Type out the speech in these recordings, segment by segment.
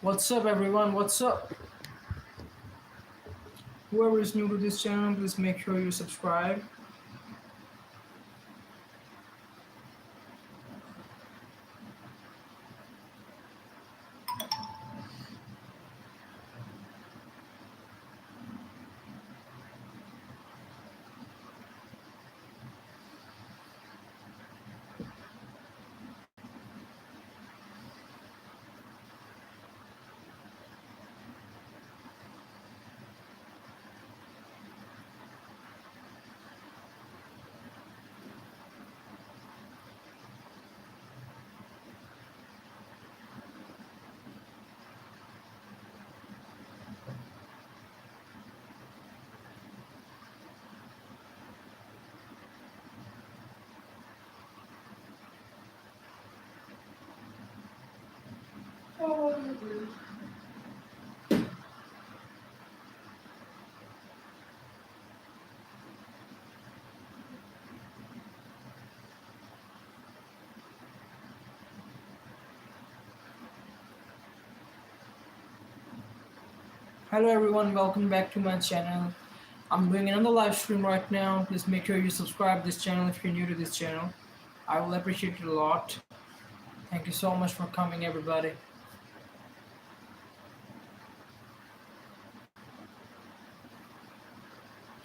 What's up, everyone? What's up? Whoever is new to this channel, please make sure you subscribe. Hello, everyone. Welcome back to my channel. I'm doing another live stream right now. Please make sure you subscribe this channel if you're new to this channel. I will appreciate it a lot. Thank you so much for coming, everybody.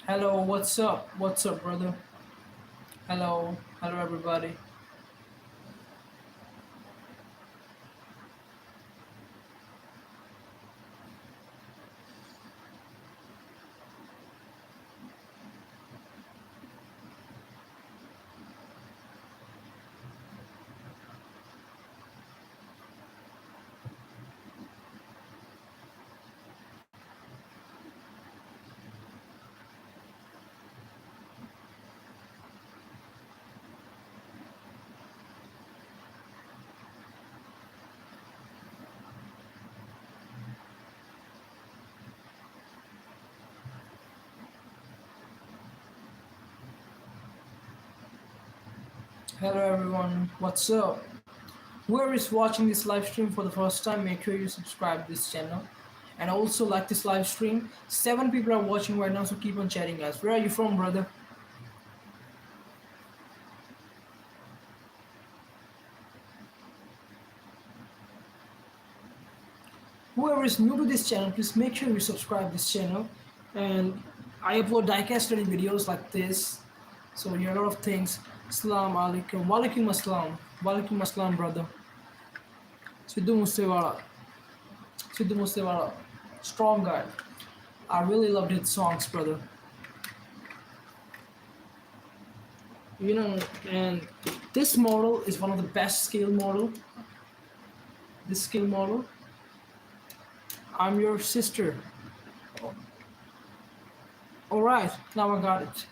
Hello, what's up? What's up, brother? Hello, everybody. Hello, everyone. What's up? Whoever is watching this live stream for the first time, make sure you subscribe this channel and also like this live stream. 7 people are watching right now, so keep on chatting, guys. Where are you from, brother? Whoever is new to this channel, please make sure you subscribe this channel. And I upload diecast study videos like this, so you know a lot of things. Assalamu alaikum. Walaikum assalam. Walaikum assalam, brother. Sidhu Musewala. Sidhu Musewala. Strong guy. I really loved his songs, brother. You know, and this model is one of the best scale model. This scale model. I'm your sister. All right, now I got it.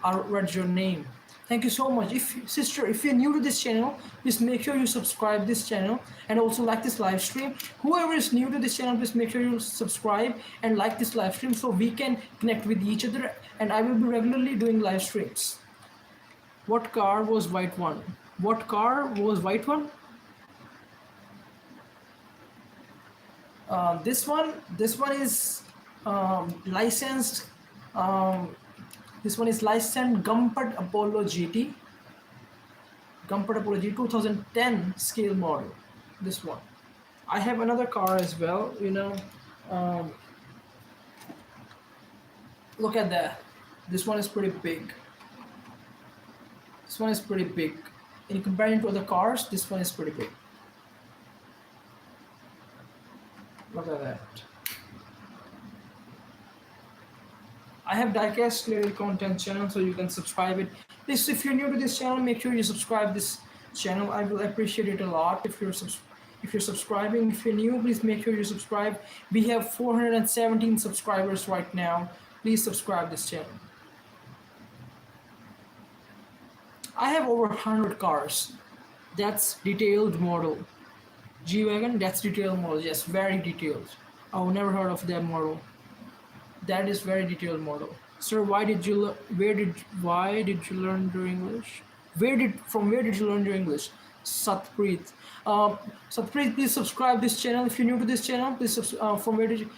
I read your name. Thank you so much. If you're new to this channel, please make sure you subscribe this channel and also like this live stream. Whoever is new to this channel, please make sure you subscribe and like this live stream so we can connect with each other. And I will be regularly doing live streams. What car was white one? What car was white one? This one is licensed. Um, this one is licensed Gumpert Apollo GT. Gumpert Apollo GT 2010 scale model. This one. I have another car as well. Um, look at that. This one is pretty big. This one is pretty big. In comparison to other cars, this one is pretty big. Look at that. I have diecast related content channel, so you can subscribe it. Please, if you're new to this channel, make sure you subscribe this channel. I will appreciate it a lot if you're subscribing. If you're new, please make sure you subscribe. We have 417 subscribers right now. Please subscribe this channel. I have over 100 cars. That's detailed model. G-Wagon, that's detailed model. Yes, very detailed. Oh, never heard of that model. That is very detailed model. Sir, why did you learn your English? Where did you learn your English? Satpreet. Um, Satpreet, please subscribe this channel. If you're new to this channel, please from where did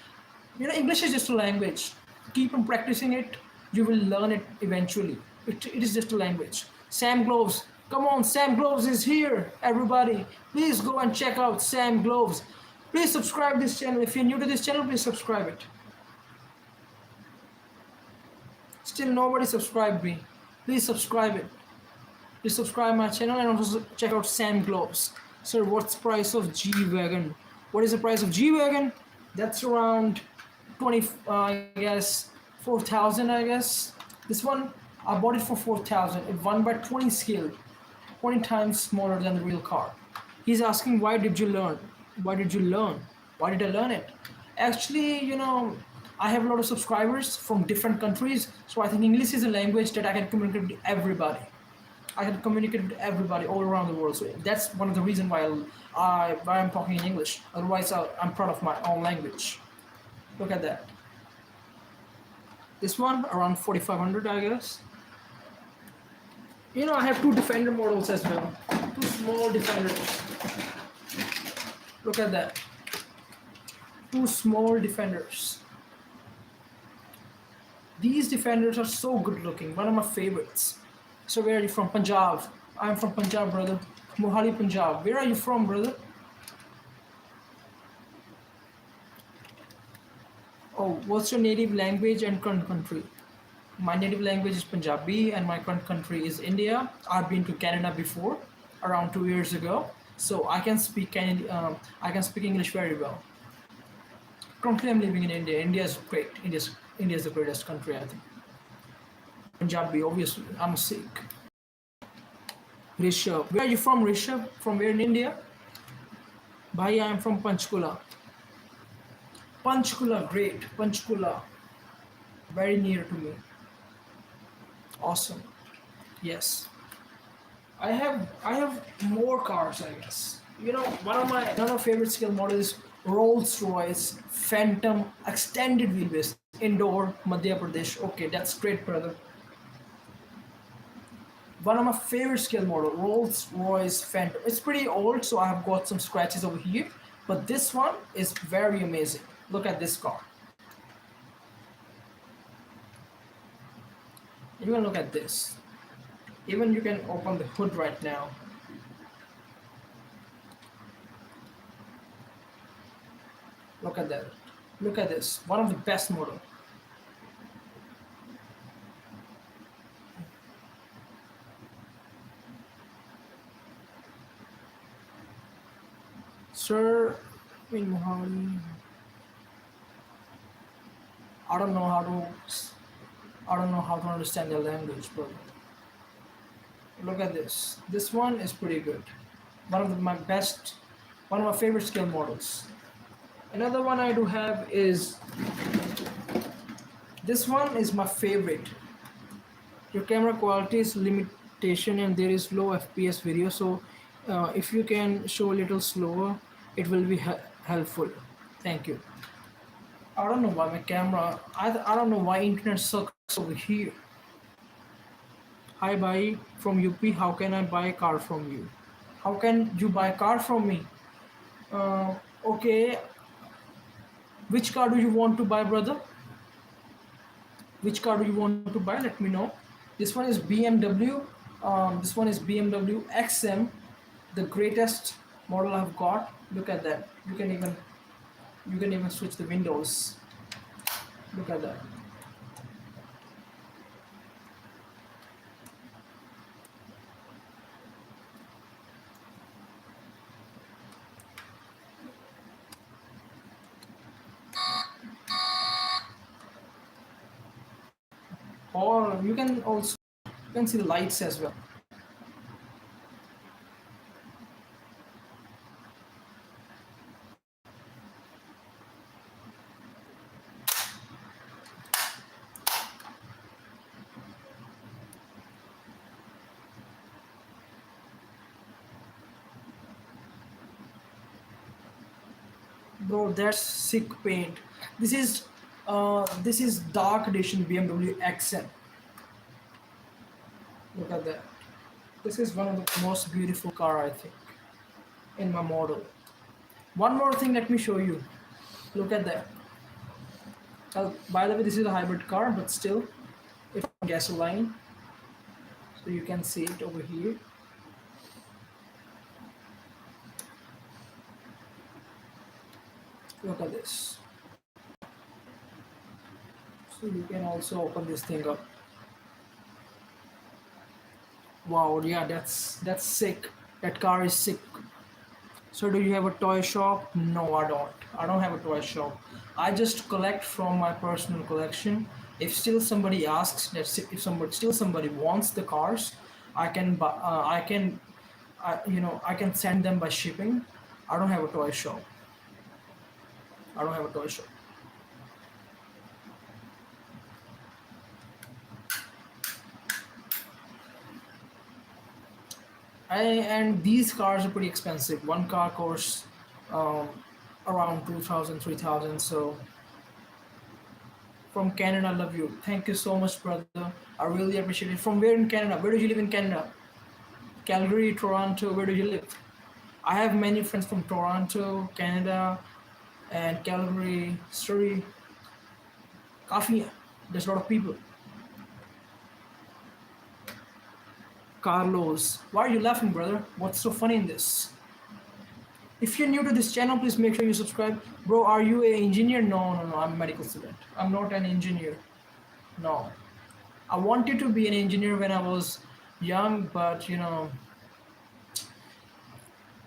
English is just a language. Keep on practicing it. You will learn it eventually. It is just a language. Sam Gloves. Come on, Sam Gloves is here. Everybody, please go and check out Sam Gloves. Please subscribe this channel. If you're new to this channel, please subscribe it. Still nobody subscribed me. Please subscribe it. Please subscribe my channel and also check out Sam Gloves. Sir, what's the price of G-Wagon? What is the price of G-Wagon? That's around 20, I guess, 4,000, I guess. This one, I bought it for 4,000. It 1/20 scale, 20 times smaller than the real car. He's asking, why did you learn? Why did you learn? Why did I learn it? Actually, I have a lot of subscribers from different countries, so I think English is a language that I can communicate with everybody. I can communicate with everybody all around the world. So that's one of the reasons why I'm talking in English. Otherwise, I'm proud of my own language. Look at that. This one around 4,500, I guess. I have two Defender models as well. Two small Defenders. Look at that. Two small Defenders. These Defenders are so good looking. One of my favorites. So where are you from? Punjab. I'm from Punjab, brother. Mohali, Punjab. Where are you from, brother? Oh, what's your native language and current country? My native language is Punjabi and my current country is India. I've been to Canada before, around 2 years ago. So I can speak English very well. Currently, I'm living in India. India is great. India is the greatest country, I think. Punjabi, obviously. I'm a Sikh. Rishabh. Where are you from, Rishabh? From where in India? Bhai, I am from Panchkula. Panchkula, great. Panchkula. Very near to me. Awesome. Yes. I have more cars, I guess. One of my favorite scale models is Rolls-Royce Phantom extended wheelbase, Indore, Madhya Pradesh. Okay, that's great, brother. One of my favorite scale model, Rolls-Royce Phantom. It's pretty old, so I have got some scratches over here, but this one is very amazing. Look at this car. You can look at this. Even you can open the hood right now. Look at that. Look at this. One of the best model. Sir, in Mohali, I don't know how to understand the language, but look at this. This one is pretty good. One of my favorite scale models. Another one I do have is this one is my favorite. Your camera quality is limitation and there is low FPS video, so if you can show a little slower, it will be helpful. Thank you. I don't know why my camera. I don't know why internet sucks over here. Hi, bye from UP. How can I buy a car from you? How can you buy a car from me? Okay. Which car do you want to buy, brother? Which car do you want to buy? Let me know. This one is BMW. This one is BMW XM, the greatest model I've got. Look at that. You can even switch the windows. Look at that. Or you can see the lights as well. Bro, that's sick paint. This is dark edition BMW XM. Look at that. This is one of the most beautiful car I think in my model. One more thing, let me show you. Look at that. By the way, this is a hybrid car, but still, it's gasoline. So you can see it over here. Look at this. So you can also open this thing up. Wow, yeah, that's sick. That car is sick. So do you have a toy shop? No, I don't. I don't have a toy shop. I just collect from my personal collection. If still somebody asks, if somebody wants the cars, I can buy, I can send them by shipping. I don't have a toy shop. I don't have a toy shop. And these cars are pretty expensive. One car costs um, around 2,000, 3,000. So from Canada, I love you. Thank you so much, brother. I really appreciate it. From where in Canada? Where do you live in Canada? Calgary, Toronto. Where do you live? I have many friends from Toronto, Canada, and Calgary, Surrey. Coffee. There's a lot of people. Carlos, why are you laughing, brother? What's so funny in this? If you're new to this channel, please make sure you subscribe. Bro, are you an engineer? No, no, no. I'm a medical student. I'm not an engineer. No. I wanted to be an engineer when I was young, but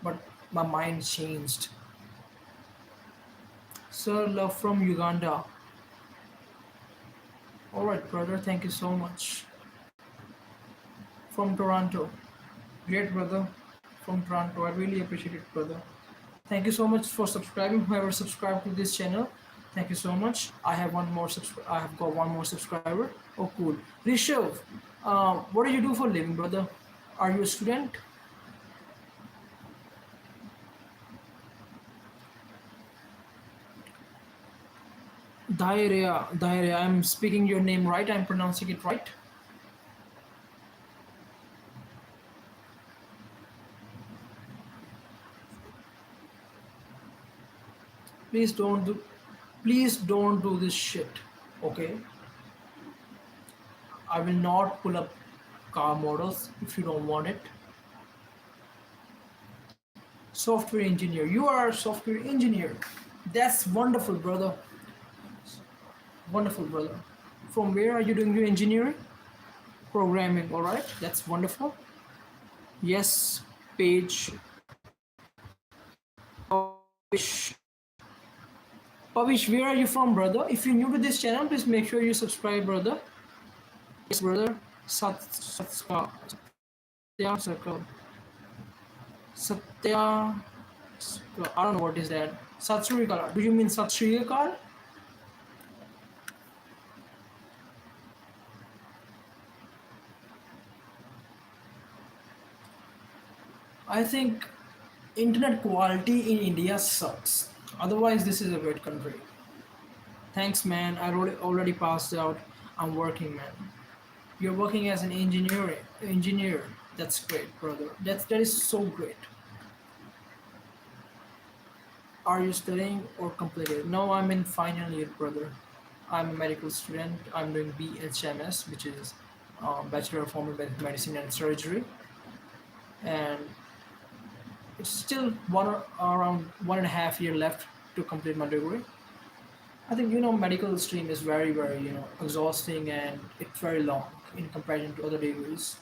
but my mind changed. Sir, love from Uganda. All right, brother. Thank you so much. From Toronto. Great, brother. From Toronto. I really appreciate it, brother. Thank you so much for subscribing. Whoever subscribed to this channel, thank you so much. I have got one more subscriber. Oh, cool. Rishav, what do you do for a living, brother? Are you a student? Dairea. I'm speaking your name right. I'm pronouncing it right. Please don't do. Please don't do this shit. Okay. I will not pull up car models if you don't want it. Software engineer. You are a software engineer. That's wonderful, brother. Wonderful, brother. From where are you doing your engineering? Programming, all right. That's wonderful. Yes, page. Pavish. Pavish, where are you from, brother? If you're new to this channel, please make sure you subscribe, brother. Yes, brother. Satya Circle. Satya. I don't know what is that. Satsrikal. Do you mean Satsrikal? I think internet quality in India sucks. Otherwise, this is a great country. Thanks, man. I already passed out. I'm working, man. You're working as an engineer. That's great, brother. That is so great. Are you studying or completed? No, I'm in final year, brother. I'm a medical student. I'm doing BHMS, which is Bachelor of Homeopathic Medicine and Surgery, and it's still around 1.5 year left to complete my degree. I think medical stream is very very exhausting and it's very long in comparison to other degrees.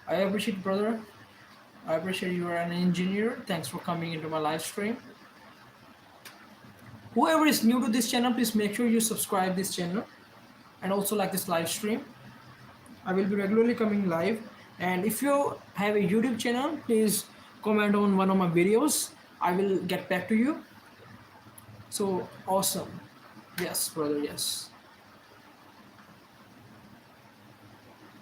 I appreciate, brother. I appreciate you are an engineer. Thanks for coming into my live stream. Whoever is new to this channel, please make sure you subscribe this channel and also like this live stream. I will be regularly coming live. And if you have a YouTube channel, please comment on one of my videos. I will get back to you. So awesome. Yes, brother, yes.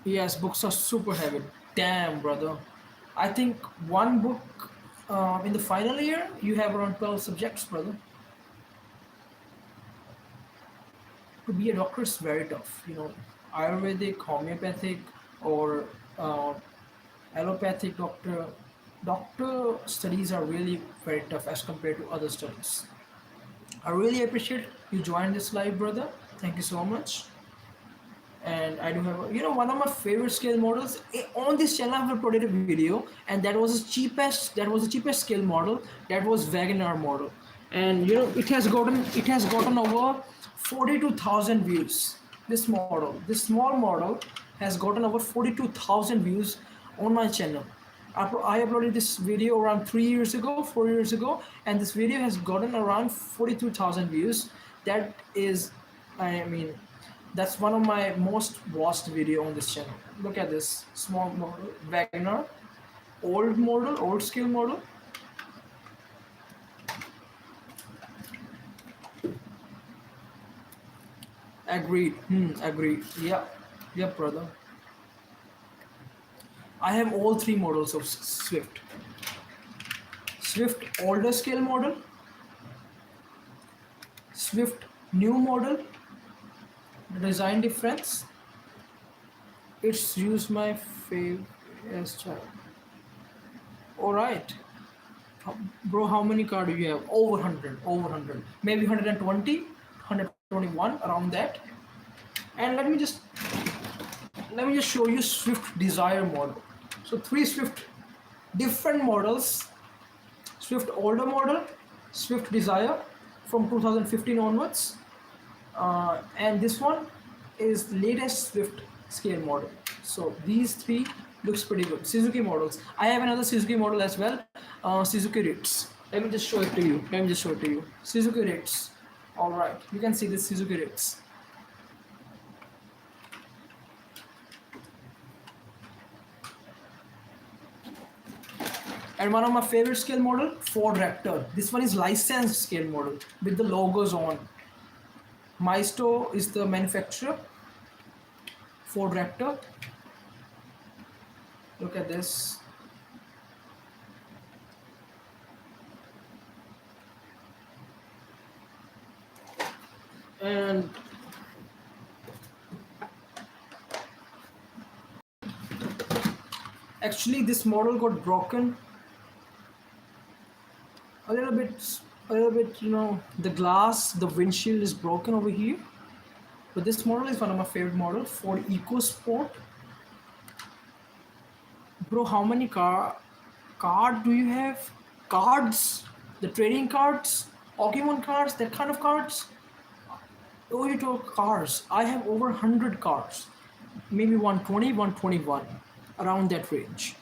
Yes, books are super heavy. Damn, brother. I think one book in the final year, you have around 12 subjects, brother. To be a doctor is very tough. Ayurvedic, homeopathic, or uh, allopathic doctor studies are really very tough as compared to other studies. I really appreciate you joined this live, brother. Thank you so much. And I do have, one of my favorite scale models on this channel. I have uploaded a video, and that was the cheapest scale model. That was Wagoner model, and it has gotten over 42,000 views. This small model, has gotten over 42,000 views on my channel. I uploaded this video around 3 years ago, 4 years ago, and this video has gotten around 42,000 views. That is, I mean, that's one of my most watched video on this channel. Look at this small model, Wagner, old scale model. Agreed. Agreed. Yeah. Yep, brother. I have all three models of Swift. Swift older scale model, Swift new model. The design difference. It's used my favorite style. All right, bro. How many car do you have? Over 100. Over 100. Maybe 120, 121 around that. And let me just show you Swift Desire model. So three Swift different models. Swift older model, Swift Desire from 2015 onwards, and this one is latest Swift scale model. So these three looks pretty good. Suzuki models. I have another Suzuki model as well, Suzuki Ritz. Let me just show it to you. Suzuki Ritz. All right, you can see this Suzuki Ritz. And one of my favorite scale model, Ford Raptor. This one is licensed scale model with the logos on. Maestro is the manufacturer. Ford Raptor. Look at this. And actually this model got broken a little bit, the glass, the windshield is broken over here. But this model is one of my favorite models, Ford EcoSport. Bro, how many card do you have? Cards, the trading cards, Pokemon cards, that kind of cards. Oh, you talk cars. I have over 100 cars, maybe 120, 121, around that range.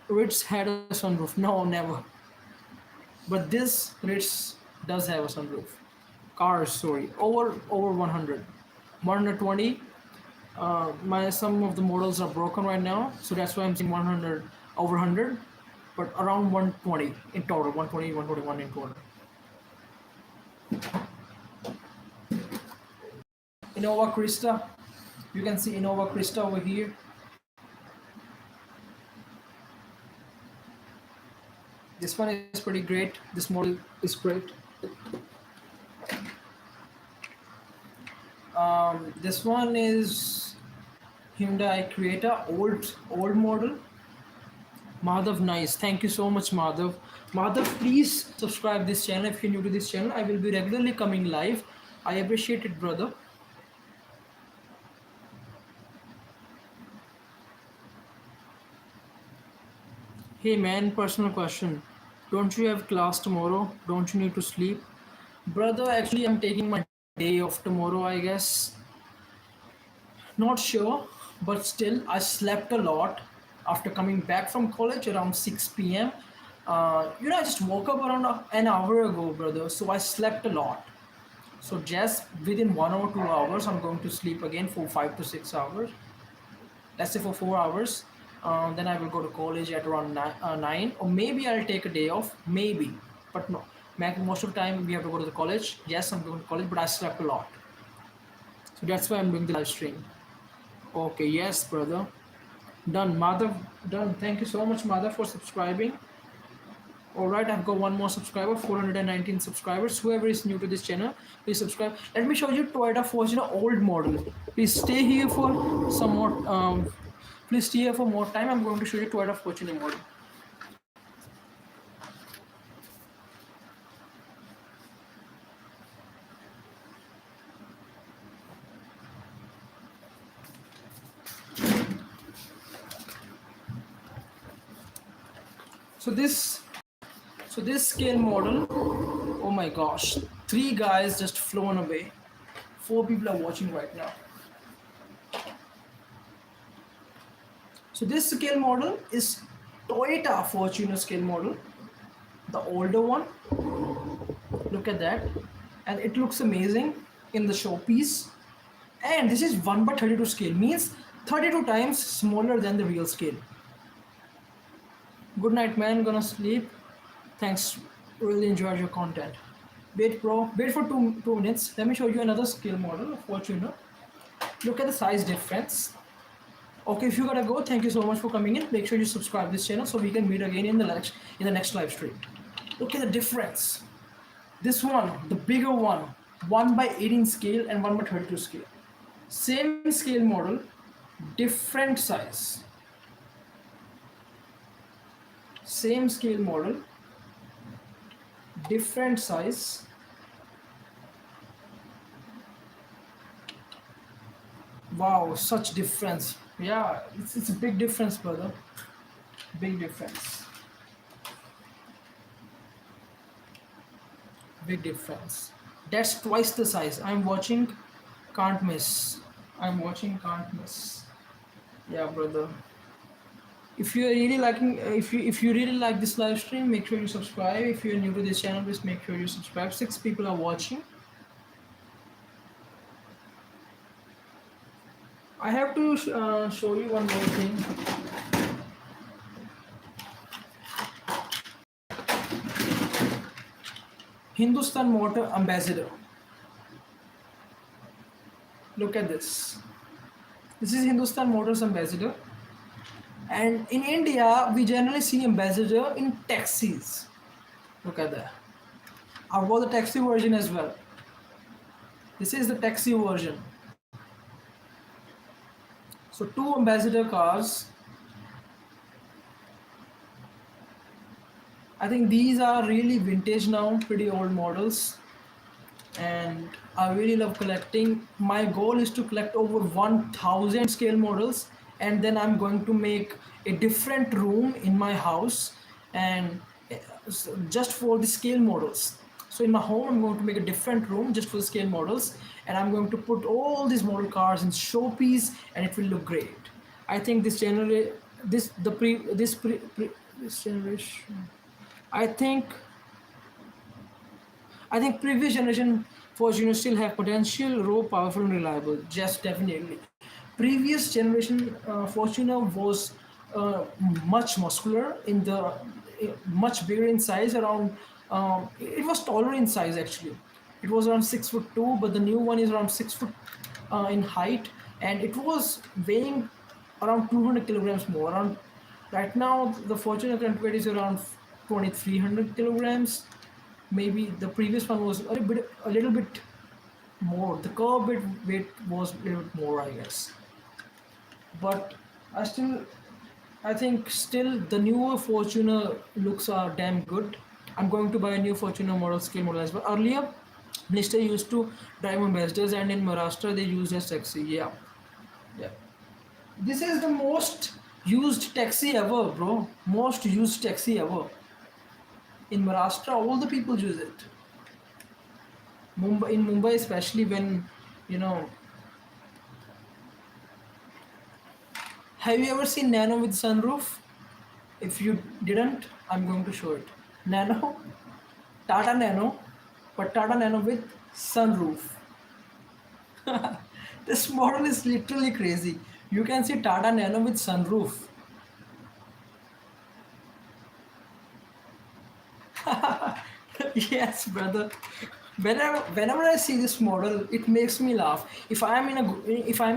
Ritz had a sunroof. No, never. But this Ritz does have a sunroof. Cars, sorry, over 100, 120. Some of the models are broken right now, so that's why I'm saying 100, over 100, but around 120 in total, 120, 121 in total. Innova Krista, you can see Innova Krista over here. This one is pretty great. This model is great. This one is Hyundai Creta, old model. Madhav, nice. Thank you so much, Madhav. Madhav, please subscribe this channel if you're new to this channel. I will be regularly coming live. I appreciate it, brother. Hey man, personal question. Don't you have class tomorrow? Don't you need to sleep? Brother, actually I'm taking my day off tomorrow, I guess. Not sure, but still I slept a lot after coming back from college around 6 p.m. I just woke up around an hour ago, brother, so I slept a lot. So just within 1 or 2 hours, I'm going to sleep again for 5 to 6 hours. Let's say for 4 hours. Then I will go to college at around 9, or maybe I'll take a day off, maybe, but no. Most of the time we have to go to the college. Yes, I'm going to college, but I slept a lot. So that's why I'm doing the live stream. Okay, yes, brother. Done, Madhav. Done. Thank you so much, Madhav, for subscribing. All right, I've got one more subscriber, 419 subscribers. Whoever is new to this channel, please subscribe. Let me show you Toyota Fortuner old model. Please stay here for some more Please stay here for more time. I'm going to show you Toyota Fortuner model. So this scale model, oh my gosh, 3 guys just flown away. 4 people are watching right now. So this scale model is Toyota Fortuner scale model, the older one. Look at that, and it looks amazing in the showpiece. And this is 1 by 32 scale, means 32 times smaller than the real scale. Good night, man. Gonna sleep. Thanks. Really enjoyed your content. Wait, bro. Wait for two minutes. Let me show you another scale model of Fortuner. Look at the size difference. Okay, if you gotta go, thank you so much for coming in. Make sure you subscribe this channel so we can meet again in the next live stream. Look at the difference. This one, the bigger one, 1 by 18 scale and 1 by 32 scale. Same scale model, different size. Same scale model, different size. Wow, such difference. Yeah, it's a big difference, brother. Big difference. Big difference. That's twice the size. I'm watching, can't miss. I'm watching, can't miss. Yeah, brother. If you are really liking, if you really like this live stream, make sure you subscribe. If you're new to this channel, please make sure you subscribe. 6 people are watching. I have to show you one more thing. Hindustan Motor Ambassador. Look at this. This is Hindustan Motors Ambassador. And in India, we generally see Ambassador in taxis. Look at that. I've got the taxi version as well. This is the taxi version. So 2 Ambassador cars. I think these are really vintage now, pretty old models. And I really love collecting. My goal is to collect over 1000 scale models, and then I'm going to make a different room in my house and just for the scale models. So in my home, I'm going to make a different room just for the scale models, and I'm going to put all these model cars in showpiece, and it will look great. I think this generation, this generation, I think previous generation Fortuner still have potential, raw, powerful, and reliable. Just definitely. Previous generation Fortuner was much muscular in the much bigger in size. Around it was taller in size actually. It was around 6'2", but the new one is around 6 foot in height, and it was weighing around 200 kilograms more. Around right now, the Fortuner current weight is around 2300 kilograms. Maybe the previous one was a little bit more. The curb weight was a little bit more, I guess. But I think still the newer Fortuner looks are damn good. I'm going to buy a new Fortuner model scale model as well. Earlier, Minister used to drive Ambassadors, and in Maharashtra they used as taxi. Yeah, yeah. This is the most used taxi ever, bro. Most used taxi ever. In Maharashtra, all the people use it. In Mumbai, especially when, you know. Have you ever seen Nano with sunroof? If you didn't, I'm going to show it. Nano, Tata Nano, but Tata Nano with sunroof. This model is literally crazy. You can see Tata Nano with sunroof. Yes, brother. Whenever I see this model, it makes me laugh. If I'm in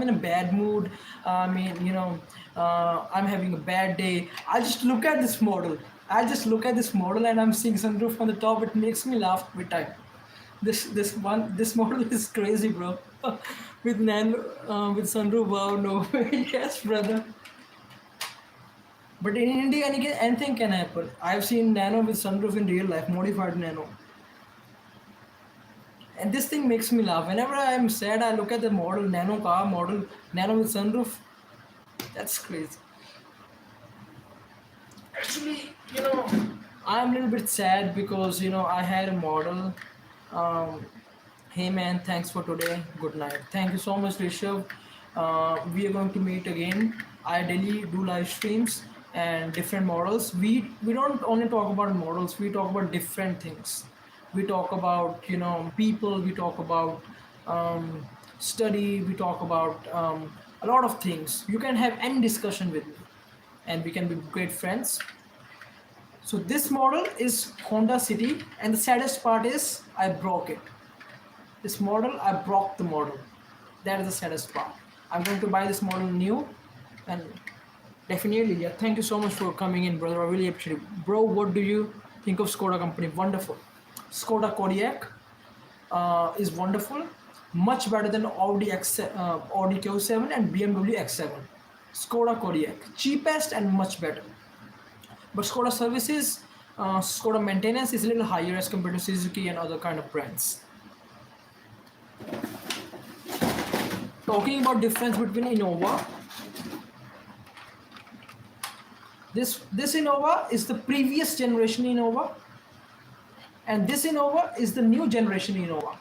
a bad mood, I'm having a bad day. I just look at this model. And I'm seeing sunroof on the top. It makes me laugh every time. This model is crazy, bro. With sunroof. Wow, no. Yes, brother. But in India, anything can happen. I've seen Nano with sunroof in real life, modified Nano. And this thing makes me laugh. Whenever I'm sad, I look at the model, Nano car model, Nano with sunroof. That's crazy. Actually, I'm a little bit sad because, I had a model. Um, Hey man, thanks for today. Good night. Thank you so much, Rishabh. We are going to meet again. I daily do live streams and different models. We don't only talk about models. We talk about different things. We talk about people. We talk about study. We talk about a lot of things. You can have any discussion with me, and we can be great friends. So this model is Honda City, and the saddest part is I broke it. This model, I broke the model. That is the saddest part. I'm going to buy this model new, and definitely, yeah. Thank you so much for coming in, brother. I really appreciate it, bro. What do you think of Skoda company? Wonderful. Skoda Kodiaq is wonderful, much better than Audi Q7 and BMW X7. Skoda Kodiaq, cheapest and much better. But Skoda services, Skoda maintenance is a little higher as compared to Suzuki and other kind of brands. Talking about difference between Innova, this Innova is the previous generation Innova, and this Innova is the new generation Innova.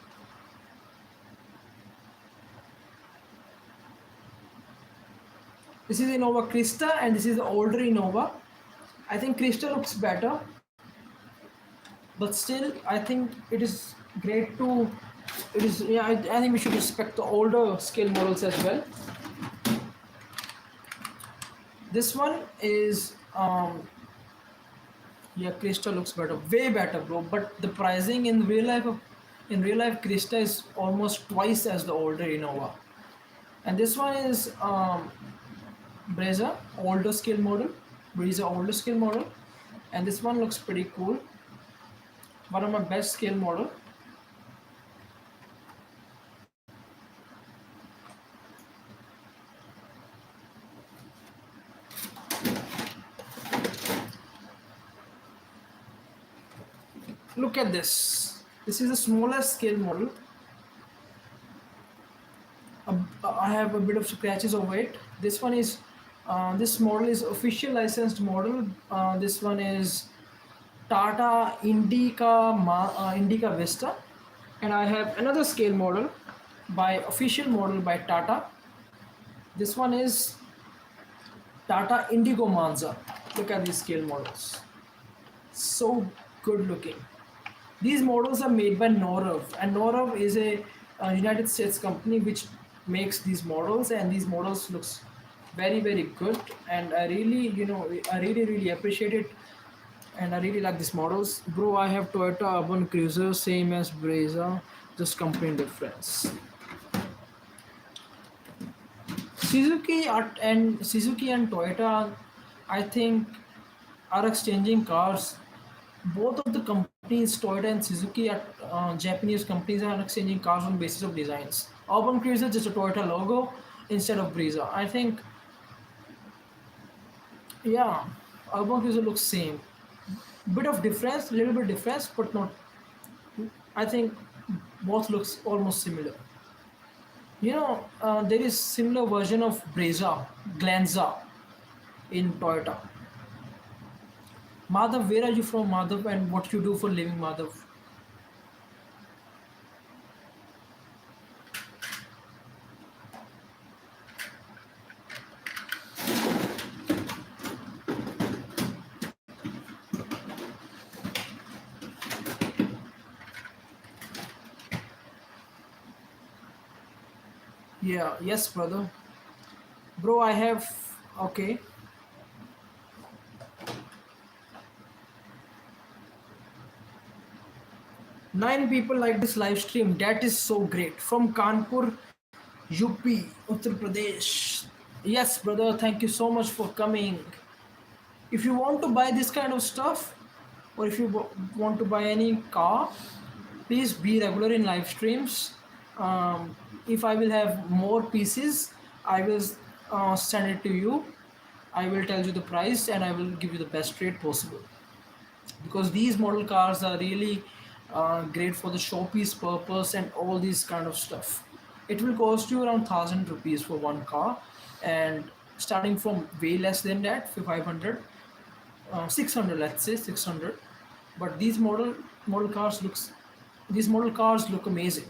This is Innova Krista, and this is the older Innova. I think Krista looks better, but still, I think it is great to. It is, yeah. I think we should respect the older scale models as well. This one is yeah, Krista looks better, way better, bro. But the pricing in real life, Krista is almost twice as the older Innova. And this one is Brezza, older scale model. Brezza older scale model, and this one looks pretty cool. One of my best scale model. Look at this. This is the smallest scale model. I have a bit of scratches over it. This one is this model is official licensed model. This one is Tata Indica Vista, and I have another scale model by official model by Tata. This one is Tata Indigo Manza. Look at these scale models. So good looking. These models are made by Norav, and Norav is a United States company which makes these models, and these models looks very very good. And I really, I really really appreciate it, and I really like these models, bro. I have Toyota Urban Cruiser, same as Brezza, just company difference. Suzuki and Toyota, I think, are exchanging cars. Both of the companies, Toyota and Suzuki, are Japanese companies, are exchanging cars on basis of designs. Urban Cruiser just a Toyota logo instead of Brezza. I think, yeah, Urban Cruiser looks same. Bit of difference, little bit difference, but not. I think both looks almost similar. There is similar version of Brezza, Glanza, in Toyota. Madhav, where are you from, Madhav, and what you do for living, Madhav? Yeah, yes, brother. Bro, I have. Okay. 9 people like this live stream. That is so great. From Kanpur, UP, Uttar Pradesh. Yes, brother. Thank you so much for coming. If you want to buy this kind of stuff, or if you want to buy any car, please be regular in live streams. If I will have more pieces, I will send it to you. I will tell you the price and I will give you the best rate possible, because these model cars are really great for the showpiece purpose and all these kind of stuff. It will cost you around 1000 rupees for one car, and starting from way less than that for 500, 600, let's say 600. But model cars looks these model cars look amazing.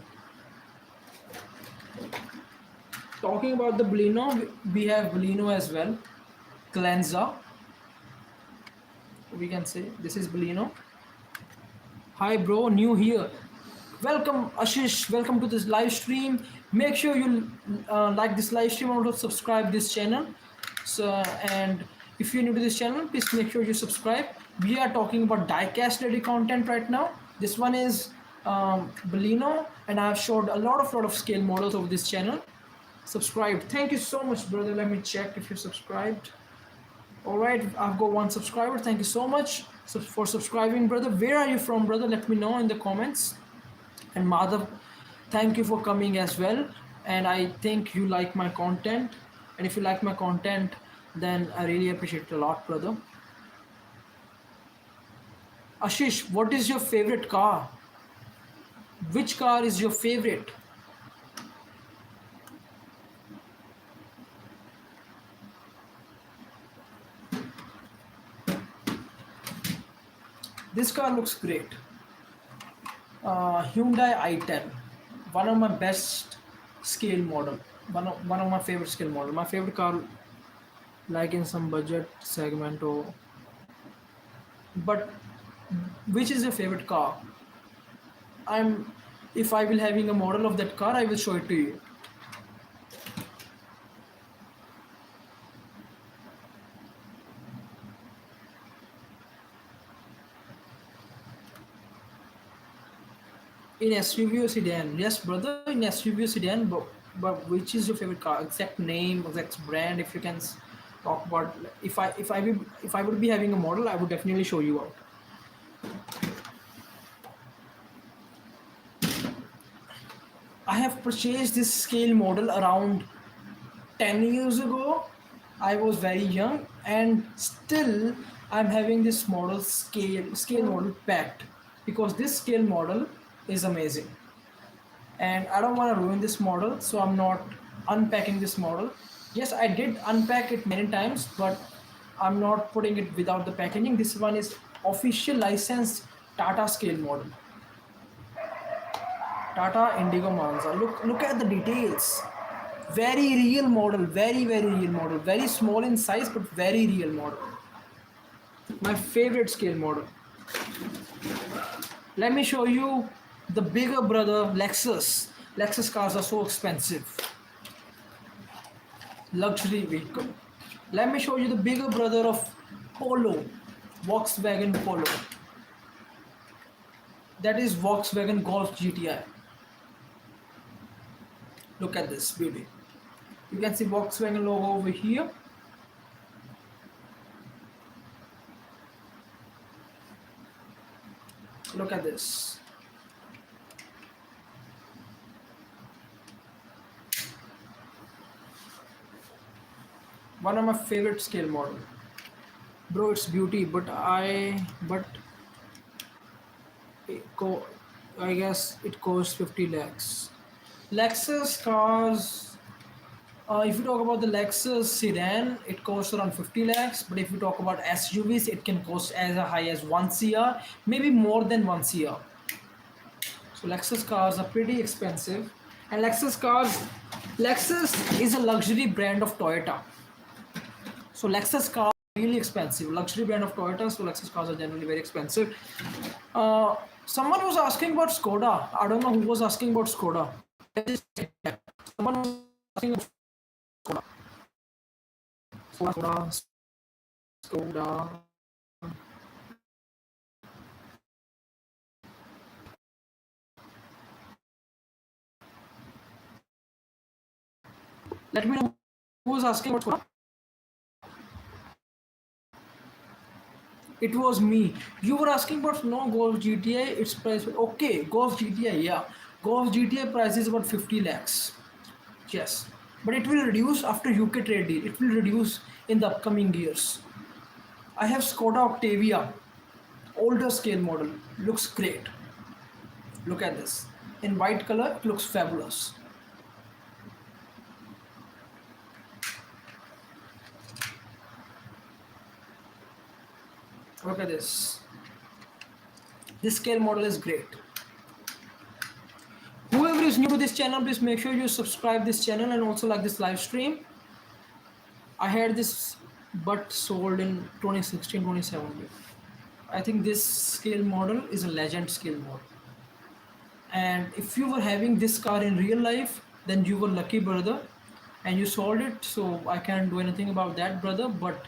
Talking about the Baleno, we have Baleno as well. Glenza, we can say this is Baleno. Hi bro, new here. Welcome Ashish, welcome to this live stream. Make sure you like this live stream and also subscribe this channel. So, and if you're new to this channel, please make sure you subscribe. We are talking about diecast ready content right now. This one is Baleno, and I've showed a lot of scale models over this channel. Subscribe. Thank you so much, brother. Let me check if you're subscribed. All right, I've got one subscriber. Thank you so much for subscribing, brother. Where are you from, brother? Let me know in the comments. And Madhav, thank you for coming as well. And I think you like my content. And if you like my content, then I really appreciate it a lot, brother. Ashish, what is your favorite car? Which car is your favorite? This car looks great. Hyundai i10, one of my best scale model, one of my favorite scale model. My favorite car, like in some budget segment, or but which is your favorite car? I'm If I will having a model of that car, I will show it to you. In SUV or sedan? Yes, brother, in SUV or sedan, but which is your favorite car? Exact name, exact brand, if you can talk about. If I would be having a model, I would definitely show you out. I have purchased this scale model around 10 years ago. I was very young, and still I'm having this scale model packed, because this scale model is amazing, and I don't want to ruin this model, so I'm not unpacking this model. Yes, I did unpack it many times, but I'm not putting it without the packaging. This one is official licensed Tata scale model. Tata Indigo Manza. Look at the details. Very real model, very real model. Very small in size, but very real model. My favorite scale model. Let me show you the bigger brother, Lexus. Lexus cars are so expensive. Luxury vehicle. Let me show you the bigger brother of Polo, Volkswagen Polo. That is Volkswagen Golf GTI. Look at this beauty. You can see Volkswagen logo over here. Look at this. One of my favorite scale model. Bro, it's beauty, but I guess it costs 50 lakhs. Lexus cars, if you talk about the Lexus sedan, it costs around 50 lakhs. But if you talk about SUVs, it can cost as high as 1 CR, maybe more than 1 CR. So Lexus cars are pretty expensive. And Lexus is a luxury brand of Toyota. So Lexus cars are really expensive. Luxury brand of Toyota, so Lexus cars are generally very expensive. Someone was asking about Skoda. I don't know who was asking about Skoda. Someone was asking about Skoda. Skoda. Let me know who was asking about Skoda. It was me. You were asking about no Golf GTI. Its price. Okay, Golf GTI. Yeah, Golf GTI price is about 50 lakhs. Yes, but it will reduce after UK trade deal. It will reduce in the upcoming years. I have Skoda Octavia, older scale model, looks great. Look at this. In white color, it looks fabulous. Look at this. This scale model is great. Whoever is new to this channel, please make sure you subscribe this channel and also like this live stream. I had this but sold in 2016, 2017. I think this scale model is a legend scale model. And if you were having this car in real life, then you were lucky, brother, and you sold it. So I can't do anything about that, brother. But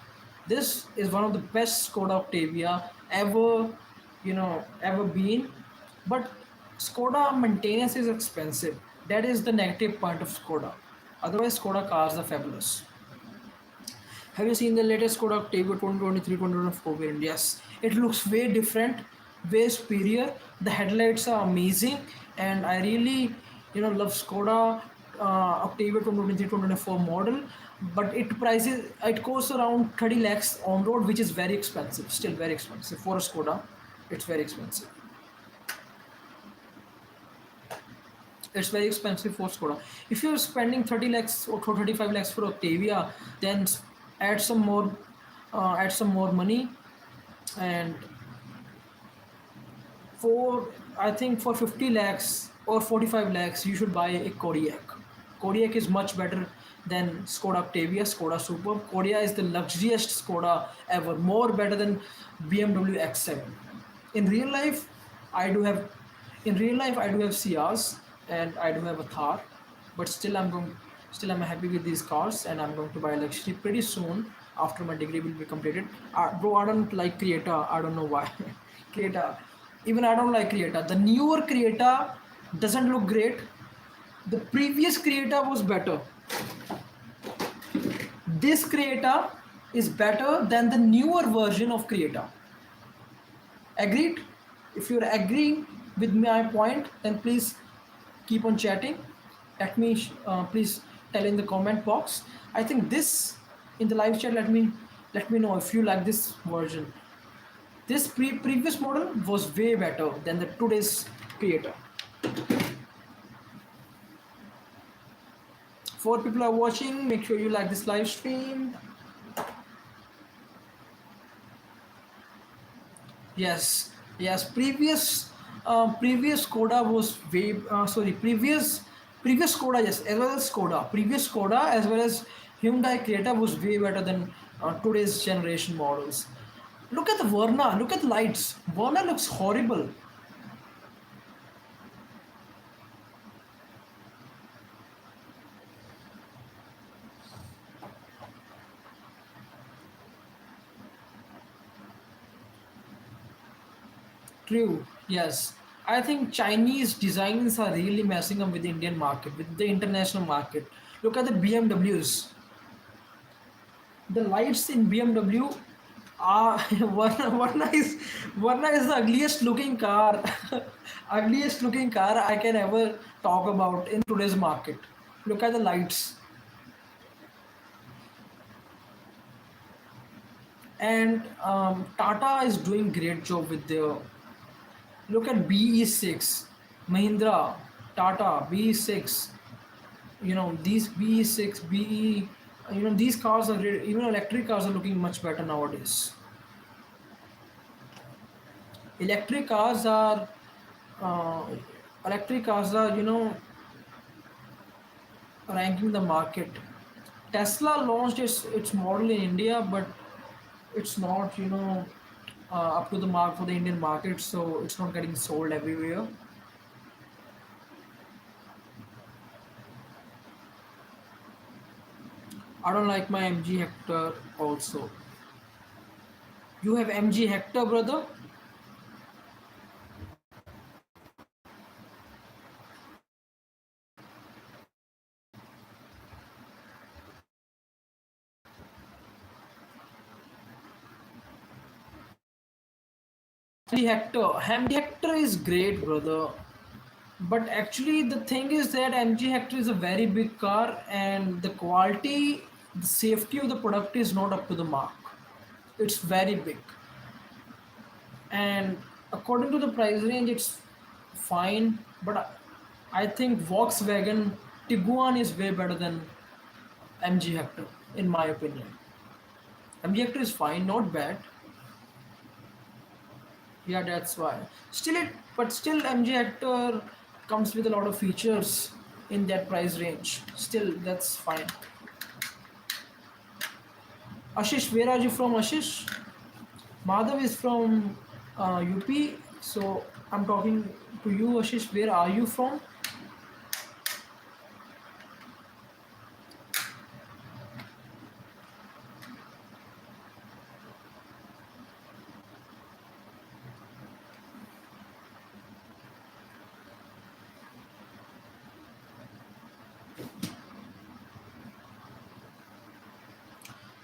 this is one of the best Skoda Octavia ever, ever been. But Skoda maintenance is expensive. That is the negative point of Skoda. Otherwise, Skoda cars are fabulous. Have you seen the latest Skoda Octavia 2023 2024 variant? Yes, it looks way different, way superior. The headlights are amazing, and I really, love Skoda Octavia 2023 2024 model. But it costs around 30 lakhs on road, which is very expensive. Still very expensive for a Skoda. It's very expensive. It's very expensive for Skoda. If you're spending 30 lakhs or 35 lakhs for Octavia, then add some more, money, and for I think for 50 lakhs or 45 lakhs, you should buy a Kodiaq. Kodiaq is much better than Skoda Octavia, Skoda Superb. Kodiaq is the luxurious Skoda ever, more better than BMW X7. In real life, I do have, in real life I do have Ciaz and I do have a Thar, but still I'm happy with these cars, and I'm going to buy a luxury pretty soon after my degree will be completed. Bro, I don't like Creta. I don't know why. Creta, even I don't like Creta. The newer Creta doesn't look great. The previous Creta was better. This Creta is better than the newer version of Creta. Agreed? If you're agreeing with my point, then please keep on chatting. Let me please tell in the comment box. I think this in the live chat. Let me know if you like this version. This previous model was way better than the today's Creator. 4 people are watching. Make sure you like this live stream. Yes. Previous Skoda was way. Previous Skoda, yes, as well as Skoda. Previous Skoda as well as Hyundai Creta was way better than today's generation models. Look at the Verna. Look at the lights. Verna looks horrible. True. Yes. I think Chinese designs are really messing up with the Indian market, with the international market. Look at the BMWs. The lights in BMW are Verna is the ugliest looking car, ugliest looking car I can ever talk about in today's market. Look at the lights, and Tata is doing great job with their. Look at BE6, Mahindra, Tata BE6. These BE6, BE. These cars are great. Even electric cars are looking much better nowadays. Electric cars are uh, electric cars are ranking the market. Tesla launched its model in India, but it's not up to the mark for the Indian market, so it's not getting sold everywhere. I don't like my MG Hector also. You have MG Hector, brother? MG Hector is great, brother. But actually, the thing is that MG Hector is a very big car, and the quality the safety of the product is not up to the mark. It's very big, and according to the price range, it's fine. But I think Volkswagen Tiguan is way better than MG Hector, in my opinion. MG Hector is fine, not bad. Yeah, that's why. But still, MG Hector comes with a lot of features in that price range. Still, that's fine. Ashish, where are you from, Ashish? Madhav is from UP, so I'm talking to you, Ashish. Where are you from?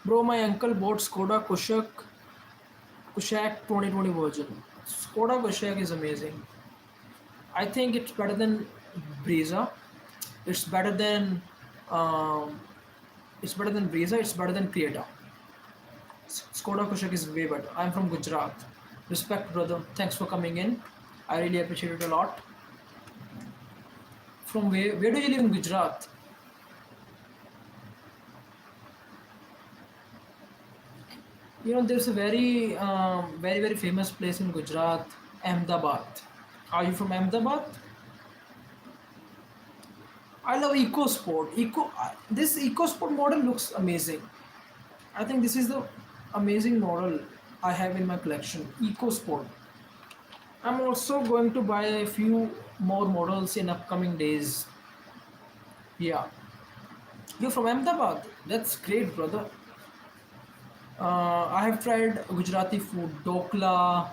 Bro, my uncle bought Skoda Kushaq 2020 version. Skoda Kushaq is amazing. I think it's better than Brezza. It's better than um, it's better than Brezza. It's better than Creta. Skoda Kushaq is way better. I'm from Gujarat. Respect, brother. Thanks for coming in. I really appreciate it a lot. From where? Where do you live in Gujarat? There's a very famous place in Gujarat, Ahmedabad. Are you from Ahmedabad? I love EcoSport. This EcoSport model looks amazing. I think this is the amazing model I have in my collection, EcoSport. I'm also going to buy a few more models in upcoming days. Yeah, you're from Ahmedabad. That's great, brother. I have tried Gujarati food, dokla,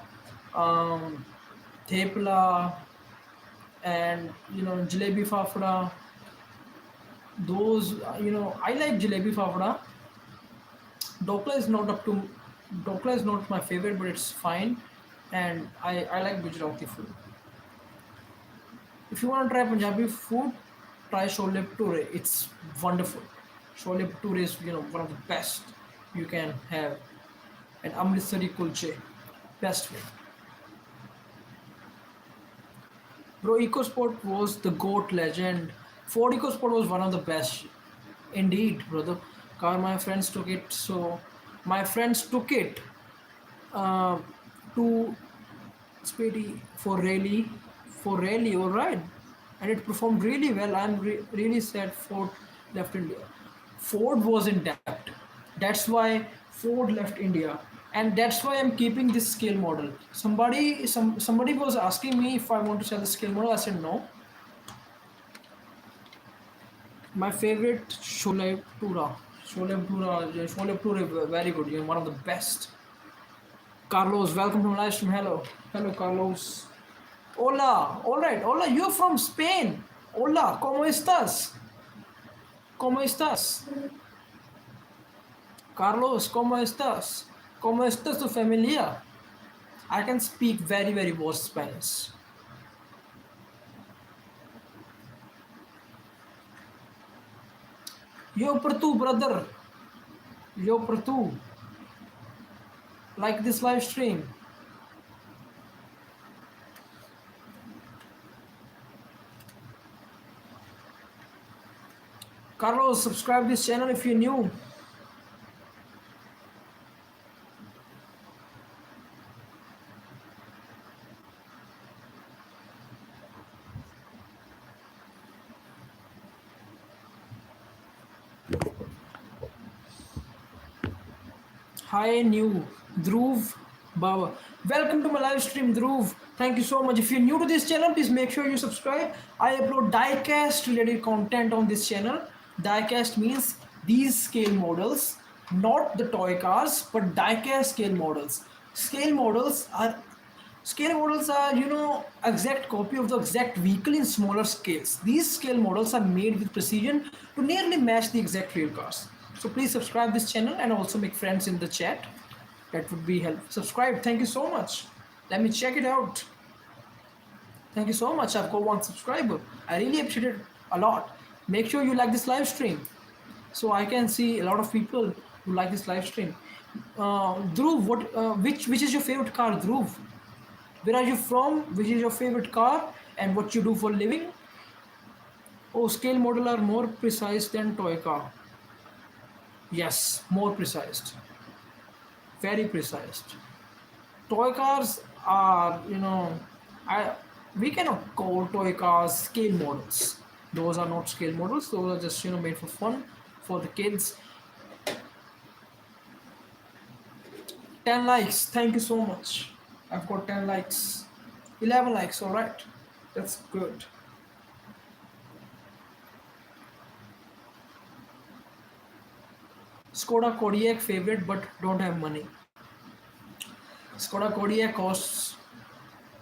um, thepla, and jalebi fafda. Those, I like jalebi fafda. Dokla is not up to Dokla is not my favorite, but it's fine, and I like Gujarati food. If you want to try Punjabi food, try Chole Bhature. It's wonderful. Chole Bhature is one of the best you can have, and Amritsari kulche, best way. Bro, EcoSport was the GOAT legend. Ford EcoSport was one of the best. Indeed, brother. Car, my friends took it. So, my friends took it uh, to Spady for rally, all right, and it performed really well. I'm really sad Ford left India. Ford was in debt. That's why Ford left India, and that's why I'm keeping this scale model. Somebody was asking me if I want to sell the scale model. I said no. My favorite Chole Bhature, very good. One of the best. Carlos, welcome to my live stream. Hello, Carlos. Hola, all right, hola. You're from Spain. Hola, ¿cómo estás? ¿Cómo estás? Carlos, ¿cómo estás? ¿Cómo estás tu familia? I can speak very well Spanish. Yo per tu, brother. Yo per tu. Like this live stream. Carlos, subscribe this channel if you're new. Hi, new Dhruv Baba. Welcome to my live stream, Dhruv. Thank you so much. If you're new to this channel, please make sure you subscribe. I upload diecast related content on this channel. Diecast means these scale models, not the toy cars, but diecast scale models. Scale models are Scale models are, exact copy of the exact vehicle in smaller scales. These scale models are made with precision to nearly match the exact real cars. So please subscribe this channel and also make friends in the chat. That would be helpful. Subscribe. Thank you so much. Let me check it out. Thank you so much. I've got one subscriber. I really appreciate it a lot. Make sure you like this live stream. So I can see a lot of people who like this live stream. Dhruv, which is your favorite car, Dhruv? Where are you from? Which is your favorite car and what you do for living? Oh, scale model are more precise than toy car. Yes, more precise, very precise. Toy cars are, I we cannot call toy cars scale models. Those are not scale models. Those are just made for fun for the kids. 10 likes. Thank you so much. I've got 10 likes. 11 likes. All right, that's good. Skoda Kodiaq favorite, but don't have money. Skoda Kodiaq costs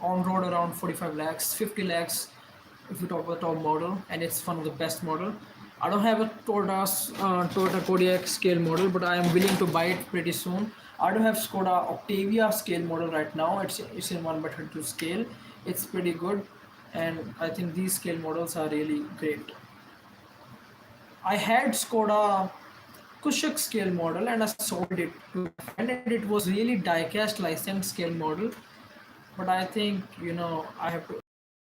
on road around 45 lakhs, 50 lakhs if you talk about the top model, and it's one of the best model. I don't have a Toyota Kodiaq scale model, but I am willing to buy it pretty soon. I do have Skoda Octavia scale model right now. It's in 1/32 scale. It's pretty good, and I think these scale models are really great. I had Skoda Kushaq scale model and I sold it to a friend, and it was really diecast licensed scale model. But I think I have to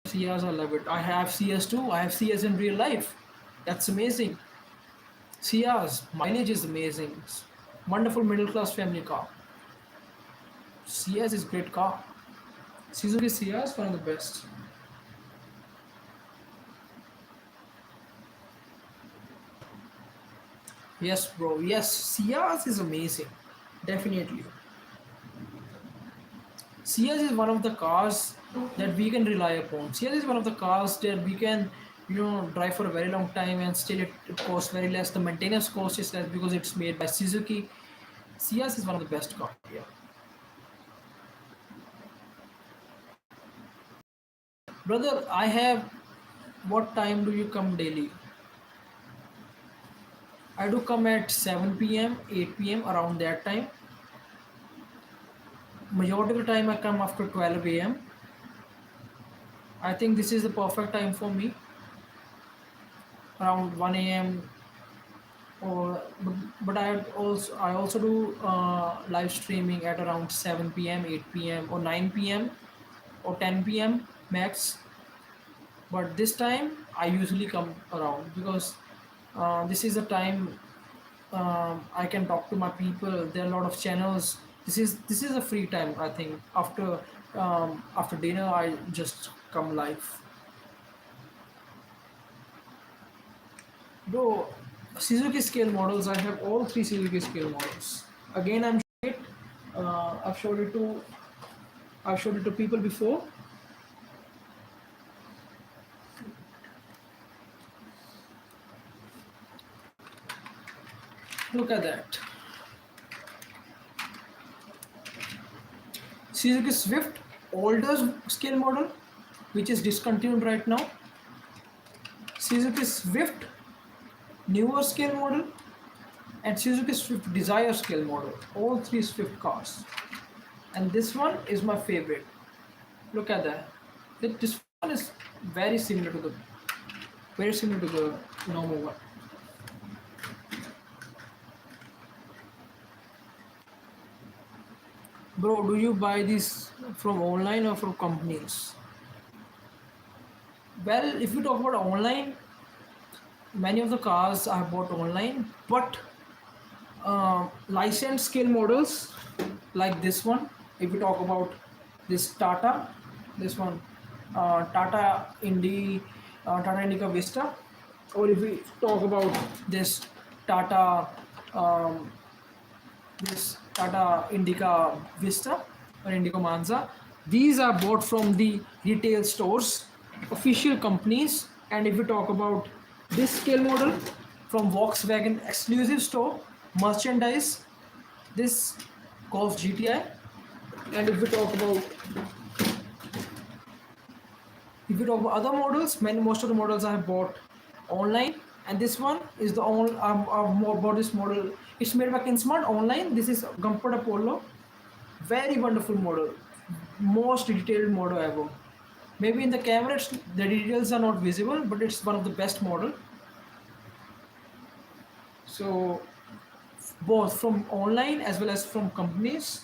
CS. I love it. I have CS2. I have CS in real life. That's amazing. CS mileage is amazing. Wonderful middle class family car. CS is great car. Suzuki CS one of the best. Yes, bro. Yes, CS is amazing. Definitely. CS is one of the cars that we can rely upon. CS is one of the cars that we can, drive for a very long time and still it costs very less. The maintenance cost is less because it's made by Suzuki. CS is one of the best cars. Yeah. Brother, I have. What time do you come daily? I do come at 7 p.m., 8 p.m. around that time. Majority of the time I come after 12 a.m. I think this is the perfect time for me, around 1 a.m. or but I also do live streaming at around 7 p.m., 8 p.m. or 9 p.m. or 10 p.m. max. But this time I usually come around because this is a time I can talk to my people. There are a lot of channels. This is a free time. I think after dinner I just come live. Bro, Suzuki scale models. I have all three Suzuki scale models. Again, it. I've showed it to people before. Look at that. Suzuki Swift older scale model, which is discontinued right now. Suzuki Swift newer scale model, and Suzuki Swift Desire scale model. All three Swift cars. And this one is my favorite. Look at that. This one is very similar to the normal one. Bro, do you buy these from online or from companies? Well, if you talk about online, many of the cars I have bought online, but licensed scale models like this one, if we talk about this Tata, this one, Tata Indica Vista, or if we talk about this Tata, um, this Tata Indica Vista or Indica Manza, these are bought from the retail stores, official companies. And if we talk about this scale model from Volkswagen exclusive store, merchandise, this Golf GTI. And if we talk about other models, most of the models I have bought online, and this one is the only I've bought this model. It's made by Kinsmart online. This is Comfort Apollo, very wonderful model, most detailed model ever. Maybe in the camera the details are not visible, but it's one of the best model. So both from online as well as from companies.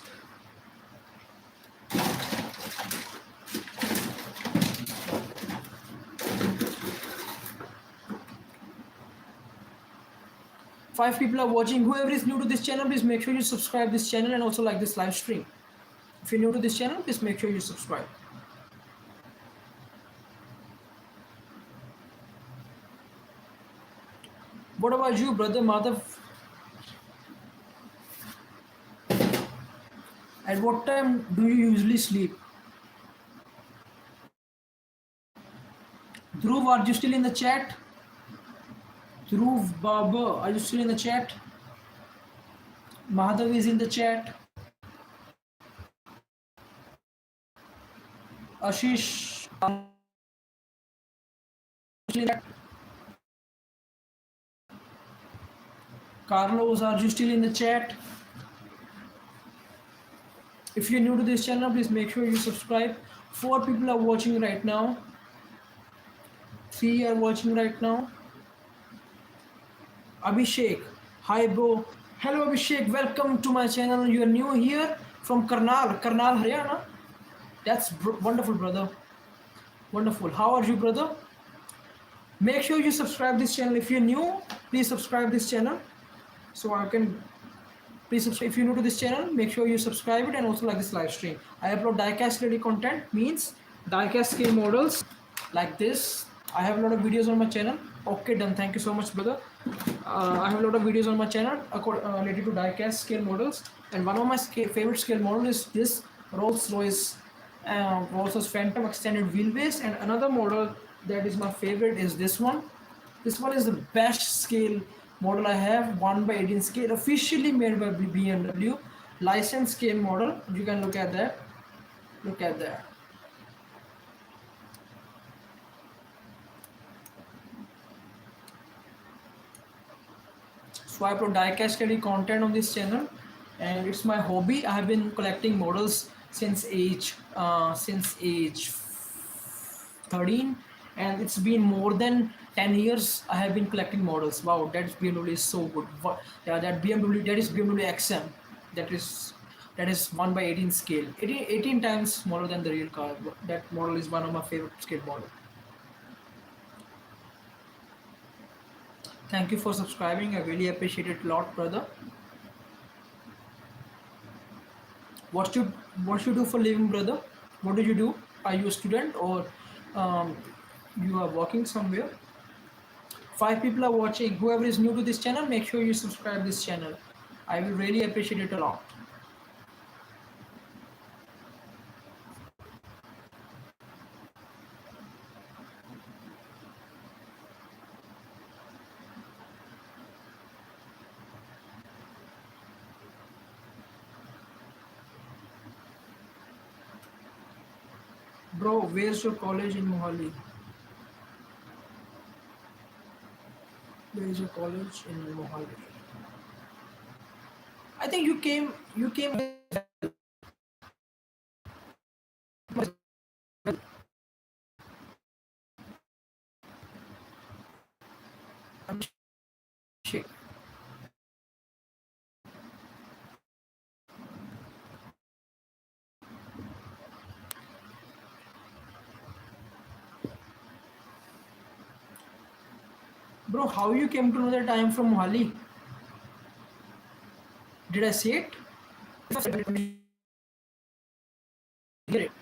Five people are watching. Whoever is new to this channel, please make sure you subscribe this channel and also like this live stream. If you're new to this channel, please make sure you subscribe. What about you, brother Madhav? At what time do you usually sleep? Dhruv, are you still in the chat? Dhruv Baba, are you still in the chat? Madhav is in the chat. Ashish, Carlos, are you still in the chat? If you're new to this channel, please make sure you subscribe. 4 people are watching right now. 3 are watching right now. Abhishek, hi bro. Hello Abhishek, welcome to my channel. You are new here from Karnal, Haryana. That's wonderful, brother. Wonderful. How are you, brother? Make sure you subscribe this channel. If you're new, please subscribe this channel. So I can please subscribe. If you're new to this channel, make sure you subscribe it and also like this live stream. I upload diecast ready content, means diecast scale models like this. I have a lot of videos on my channel. Okay, done. Thank you so much, brother. I have a lot of videos on my channel related to diecast scale models, and one of my favorite scale model is this Rolls-Royce Phantom extended wheelbase, and another model that is my favorite is this one. This one is the best scale model I have, 1/18 scale, officially made by BMW, licensed scale model. You can look at that. Look at that. So I upload diecast ready content on this channel, and it's my hobby. I have been collecting models since age 13, and it's been more than 10 years I have been collecting models. Wow, that BMW is so good. Yeah, that is BMW XM. That is 1/18 scale, 18 times smaller than the real car. That model is one of my favorite scale model. Thank you for subscribing. I really appreciate it a lot, brother. What you do for living, brother? What do you do? Are you a student or you are working somewhere? 5 people are watching. Whoever is new to this channel, make sure you subscribe this channel. I will really appreciate it a lot. Bro, where's your college in Mohali? Where is your college in Mohali? I think you came. Bro, how you came to know that I am from Mohali? Did I say it? Hear it.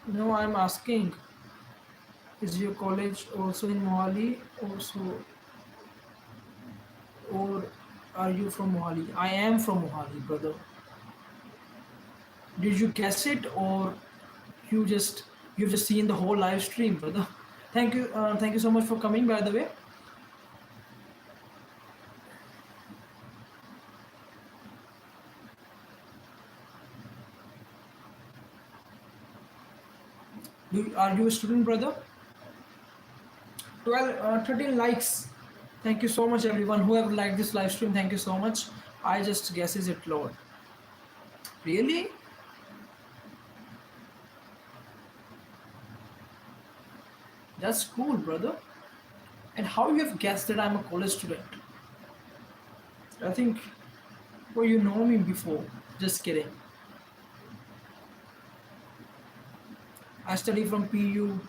No, I'm asking. Is your college also in Mohali? Also, or are you from Mohali? I am from Mohali, brother. Did you guess it, or you've just seen the whole live stream, brother? Thank you so much for coming. By the way, are you a student, brother? 13 likes. Thank you so much, everyone. Whoever liked this live stream, thank you so much. I just guesses it, Lord. Really? That's cool, brother. And how you have guessed that I'm a college student? I think, well, you know me before. Just kidding. I study from PU.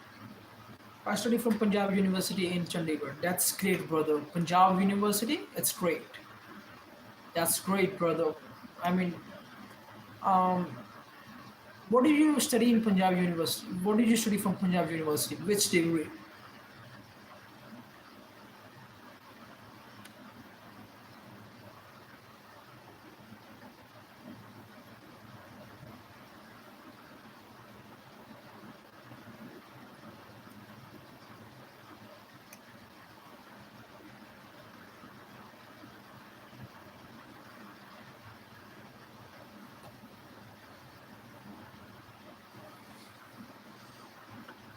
I study from Punjab University in Chandigarh. That's great, brother. Punjab University, it's great. That's great, brother. I mean, um, what did you study in Punjab University? What did you study from Punjab University? Which degree?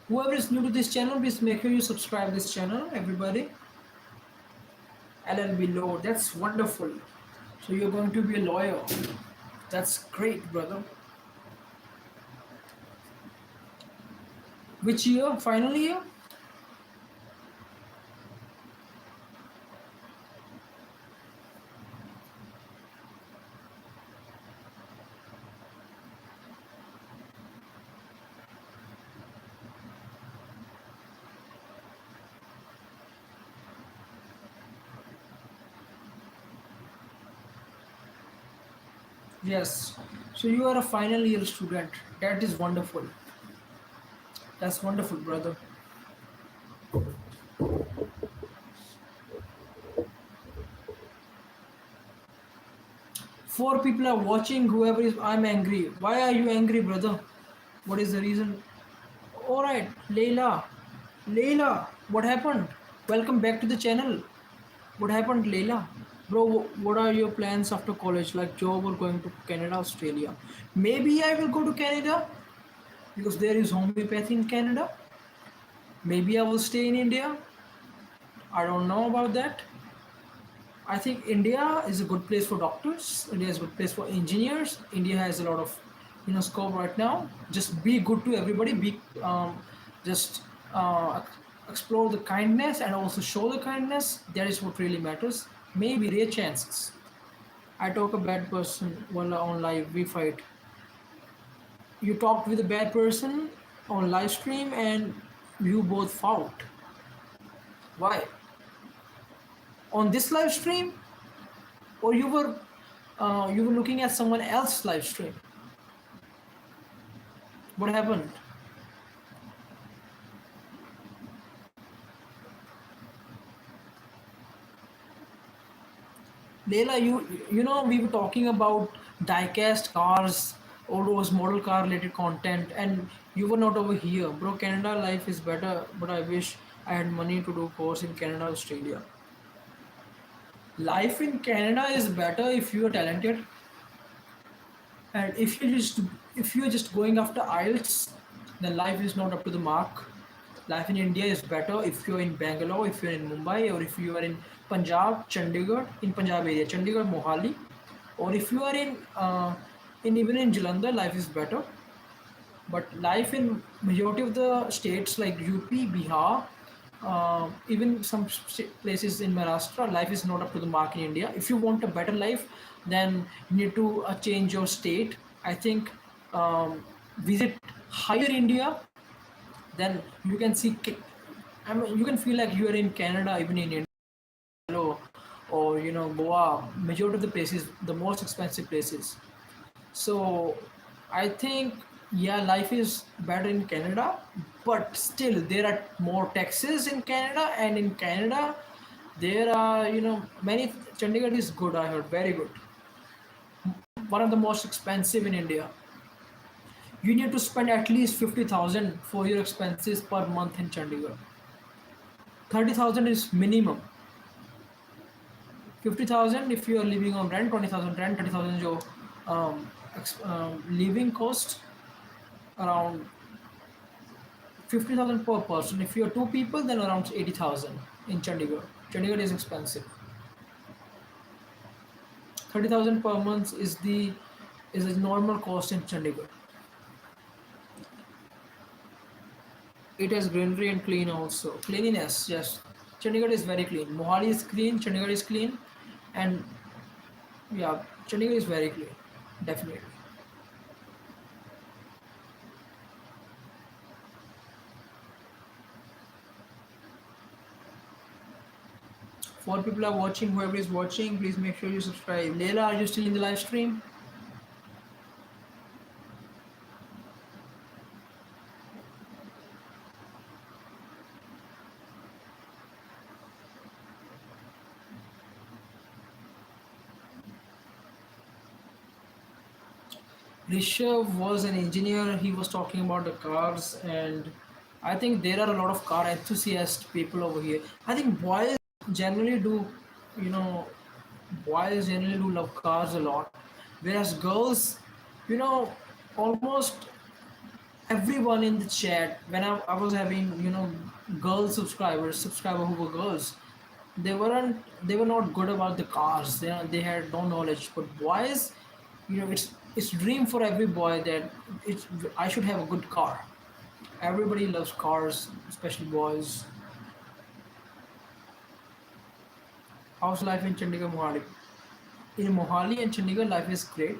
Whoever is new to this channel, please make sure you subscribe this channel, everybody. LLB law, that's wonderful. So you're going to be a lawyer. That's great, brother. Which year? Final year? Yes. So you are a final year student. That is wonderful. That's wonderful, brother. Four people are watching. Whoever is, I'm angry. Why are you angry, brother? What is the reason? All right, Leila. Leila, what happened? Welcome back to the channel. What happened, Leila? Bro, what are your plans after college? Like job or going to Canada, Australia? Maybe I will go to Canada because there is homeopathy in Canada. Maybe I will stay in India. I don't know about that. I think India is a good place for doctors. India is a good place for engineers. India has a lot of, scope right now. Just be good to everybody. Just uh, explore the kindness and also show the kindness. That is what really matters. Maybe rare chances. I talk a bad person while on live. We fight. You talked with a bad person on live stream and you both fought. Why? On this live stream, or you were looking at someone else's live stream? What happened? Leila, you know we were talking about diecast cars, all those model car related content, and you were not over here, bro. Canada life is better, but I wish I had money to do course in Canada, Australia. Life in Canada is better if you are talented, and if you're just going after IELTS, then life is not up to the mark. Life in India is better if you're in Bangalore, if you're in Mumbai, or if you are in Punjab, Chandigarh, in Punjab area, Chandigarh, Mohali, or if you are in even in Jalandhar, life is better. But life in majority of the states like UP, Bihar, even some places in Maharashtra, life is not up to the mark in India. If you want a better life, then you need to change your state. I think visit higher India, then you can see. I mean, you can feel like you are in Canada, even in India, or Goa. Majority of the places, the most expensive places. So I think, yeah, life is better in Canada, but still there are more taxes in Canada, and in Canada there are many. Chandigarh is good. I heard very good. One of the most expensive in India. You need to spend at least 50,000 for your expenses per month in Chandigarh. 30,000 is minimum. 50,000 if you are living on rent. 20,000 rent. 30,000 your living cost. Around 50,000 per person. If you're two people, then around 80,000 in Chandigarh. Chandigarh is expensive. 30,000 per month is a normal cost in Chandigarh. It has greenery and clean also. Cleanliness, yes. Chandigarh is very clean. Mohali is clean, Chandigarh is clean, and yeah, Chandigarh is very clean, definitely. Four people are watching, whoever is watching, please make sure you subscribe. Leila, are you still in the live stream? Rishabh was an engineer. He was talking about the cars, and I think there are a lot of car enthusiast people over here. I think boys generally do, you know, boys generally do love cars a lot, whereas girls, you know, almost everyone in the chat when I was having girl subscriber who were girls, they were not good about the cars. They had no knowledge. But boys, it's dream for every boy that it's I should have a good car. Everybody loves cars, especially boys. How's life in Chandigarh, Mohali? In Mohali and Chandigarh, life is great.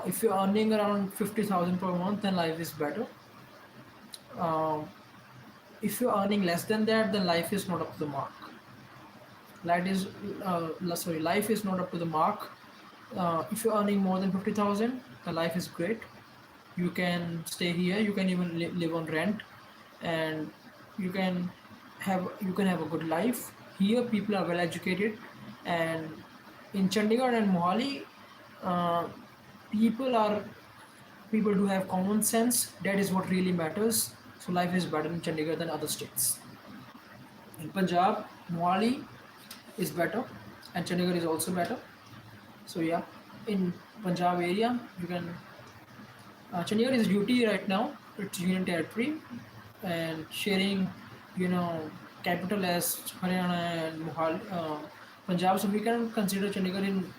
If you're earning around 50,000 per month, then life is better. Um, if you're earning less than that, then life is not up to the mark. Life is not up to the mark. If you're earning more than 50,000, the life is great. You can stay here. You can even live on rent, and you can have a good life. Here, people are well educated, and in Chandigarh and Mohali, uh, people are people do have common sense. That is what really matters. So life is better in Chandigarh than other states. In Punjab, Mohali is better, and Chandigarh is also better. So yeah, in Punjab area, you can. Chandigarh is UT right now. It's Union Territory, and sharing, you know, capital as Haryana and Punjab. So we can consider Chandigarh in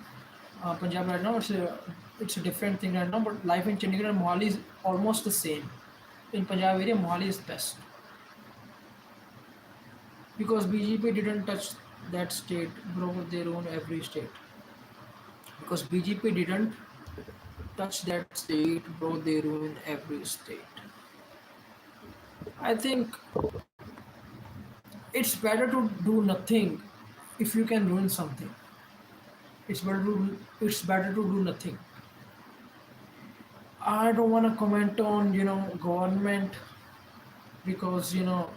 Punjab right now. It's a different thing right now. But life in Chandigarh and Mohali is almost the same. In Punjab area, Mohali is best because BJP didn't touch that state, broke their own every state. Because BJP didn't touch that state, bro, they ruin every state. I think it's better to do nothing if you can ruin something. It's better to do nothing. I don't want to comment on government because here on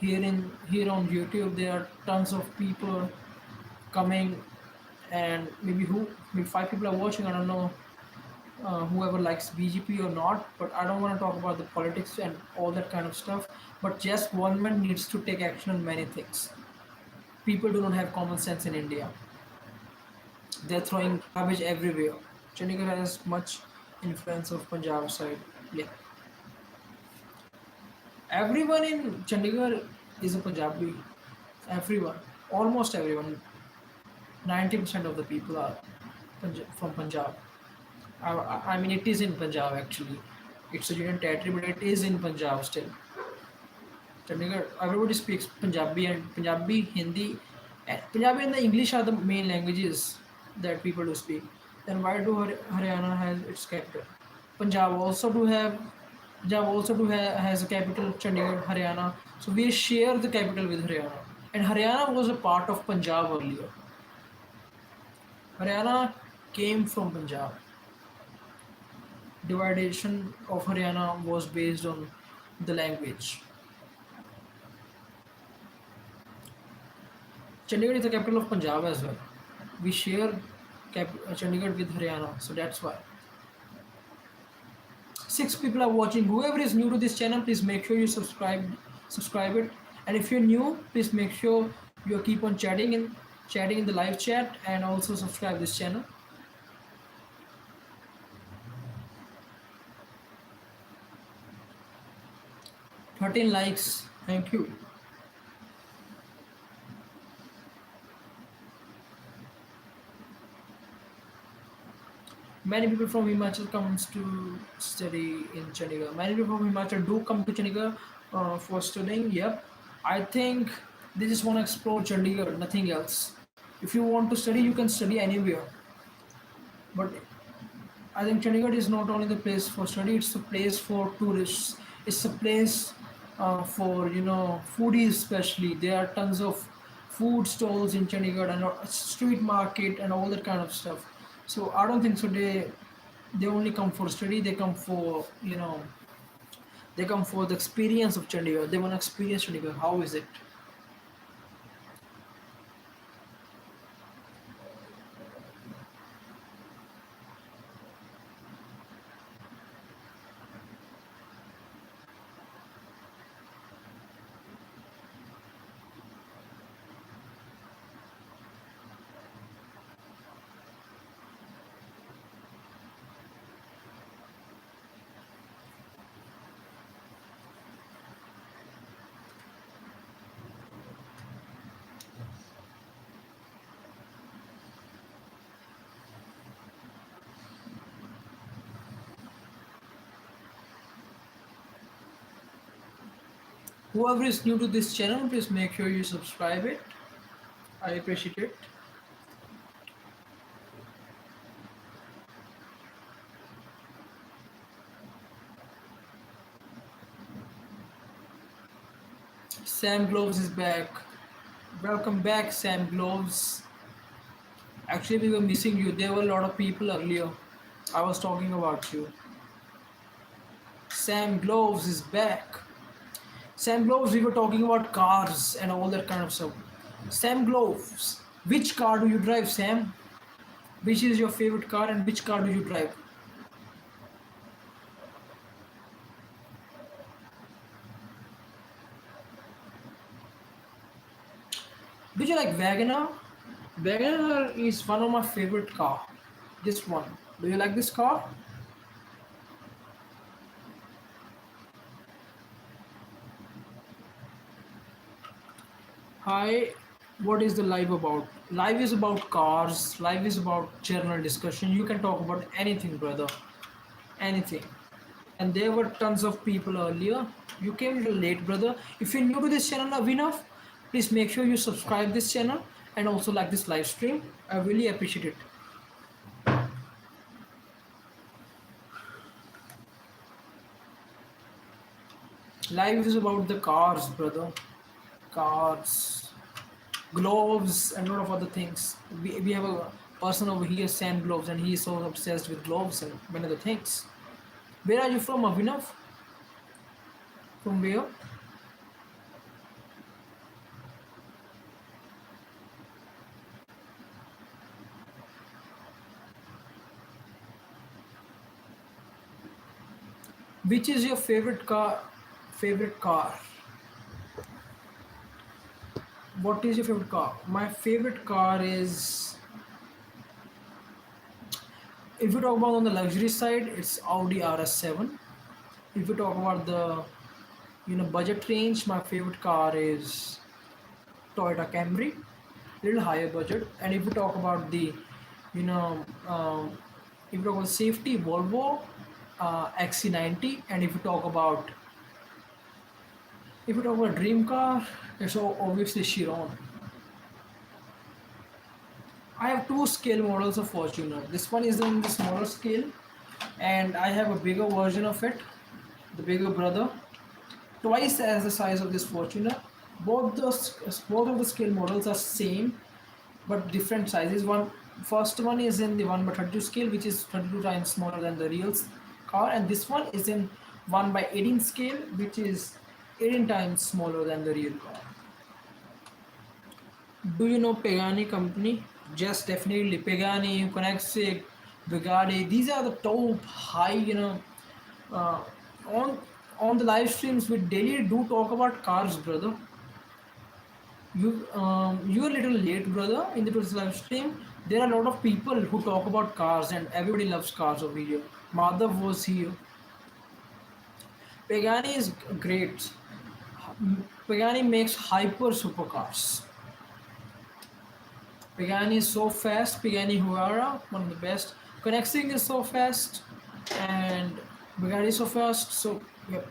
YouTube there are tons of people coming, and maybe five people are watching. I don't know whoever likes BGP or not, but I don't want to talk about the politics and all that kind of stuff. But yes, government needs to take action on many things. People do not have common sense in India. They're throwing garbage everywhere. Chandigarh has much influence of Punjab side. Yeah, everyone in Chandigarh is a Punjabi. Everyone, almost everyone, 90% of the people are from Punjab. I mean, it is in Punjab actually. It's a union territory, but it is in Punjab still. Chandigarh, everybody speaks Punjabi, and Punjabi, Hindi, and Punjabi and the English are the main languages that people do speak. Then why do Haryana has its capital? Punjab also do have Punjab also has a capital, Chandigarh, Haryana. So we share the capital with Haryana, and Haryana was a part of Punjab earlier. Haryana came from Punjab. Dividation of Haryana was based on the language. Chandigarh is the capital of Punjab as well. We share Chandigarh with Haryana, so that's why. Six people are watching. Whoever is new to this channel, please make sure you subscribe it. And if you're new, please make sure you keep on chatting in the live chat, and also subscribe this channel. 13 likes. Thank you. Many people from Himachal comes to study in Chandigarh. Many people from Himachal do come to Chandigarh for studying. Yep, I think they just want to explore Chandigarh, nothing else. If you want to study, you can study anywhere. But I think Chandigarh is not only the place for study; it's a place for tourists. It's a place for foodies especially. There are tons of food stalls in Chandigarh and a street market and all that kind of stuff. So I don't think so. They only come for study. They come for they come for the experience of Chandigarh. They want to experience Chandigarh. How is it? Whoever is new to this channel, please make sure you subscribe it. I appreciate it. Sam Gloves is back. Welcome back, Sam Gloves. Actually, we were missing you. There were a lot of people earlier. I was talking about you. Sam Gloves is back. Sam Gloves, we were talking about cars and all that kind of stuff. Sam Gloves, which car do you drive, Sam? Which is your favorite car and which car do you drive? Do you like Wagoner? Wagoner is one of my favorite car. This one. Do you like this car? Hi, what is the live about? Live is about cars, live is about general discussion. You can talk about anything, brother. Anything. And there were tons of people earlier. You came a little late, brother. If you're new to this channel, Avinav, please make sure you subscribe this channel and also like this live stream. I really appreciate it. Live is about the cars, brother. Cars, gloves, and a lot of other things. We have a person over here, Sam Gloves, and he is so obsessed with gloves and many other things. Where are you from, Avinav? From where? Which is your favorite car? Favorite car? What is your favorite car? My favorite car is, if you talk about on the luxury side, it's Audi RS7. If you talk about the budget range, my favorite car is Toyota Camry, little higher budget. And if you talk about the, you know, if you talk about safety, Volvo XC90. And if you talk about dream car, it's obviously Chiron. I have two scale models of Fortuner. This one is in the smaller scale, and I have a bigger version of it, the bigger brother, twice as the size of this Fortuner. Both of the scale models are same, but different sizes. First one is in the 1 by 32 scale, which is 32 times smaller than the real car, and this one is in 1 by 18 scale, which is 18 times smaller than the real car. Do you know Pagani company? Yes, definitely. Pagani, Koenigsegg, Bugatti. These are the top high, uh, on on the live streams we daily do talk about cars, brother. You're a little late, brother, in the today's live stream. There are a lot of people who talk about cars, and everybody loves cars over here. Madhav was here. Pagani is great. Pagani makes hyper supercars. Pagani is so fast. Pagani Huayra, one of the best. Connecting is so fast, and Bugatti is so fast. So yep,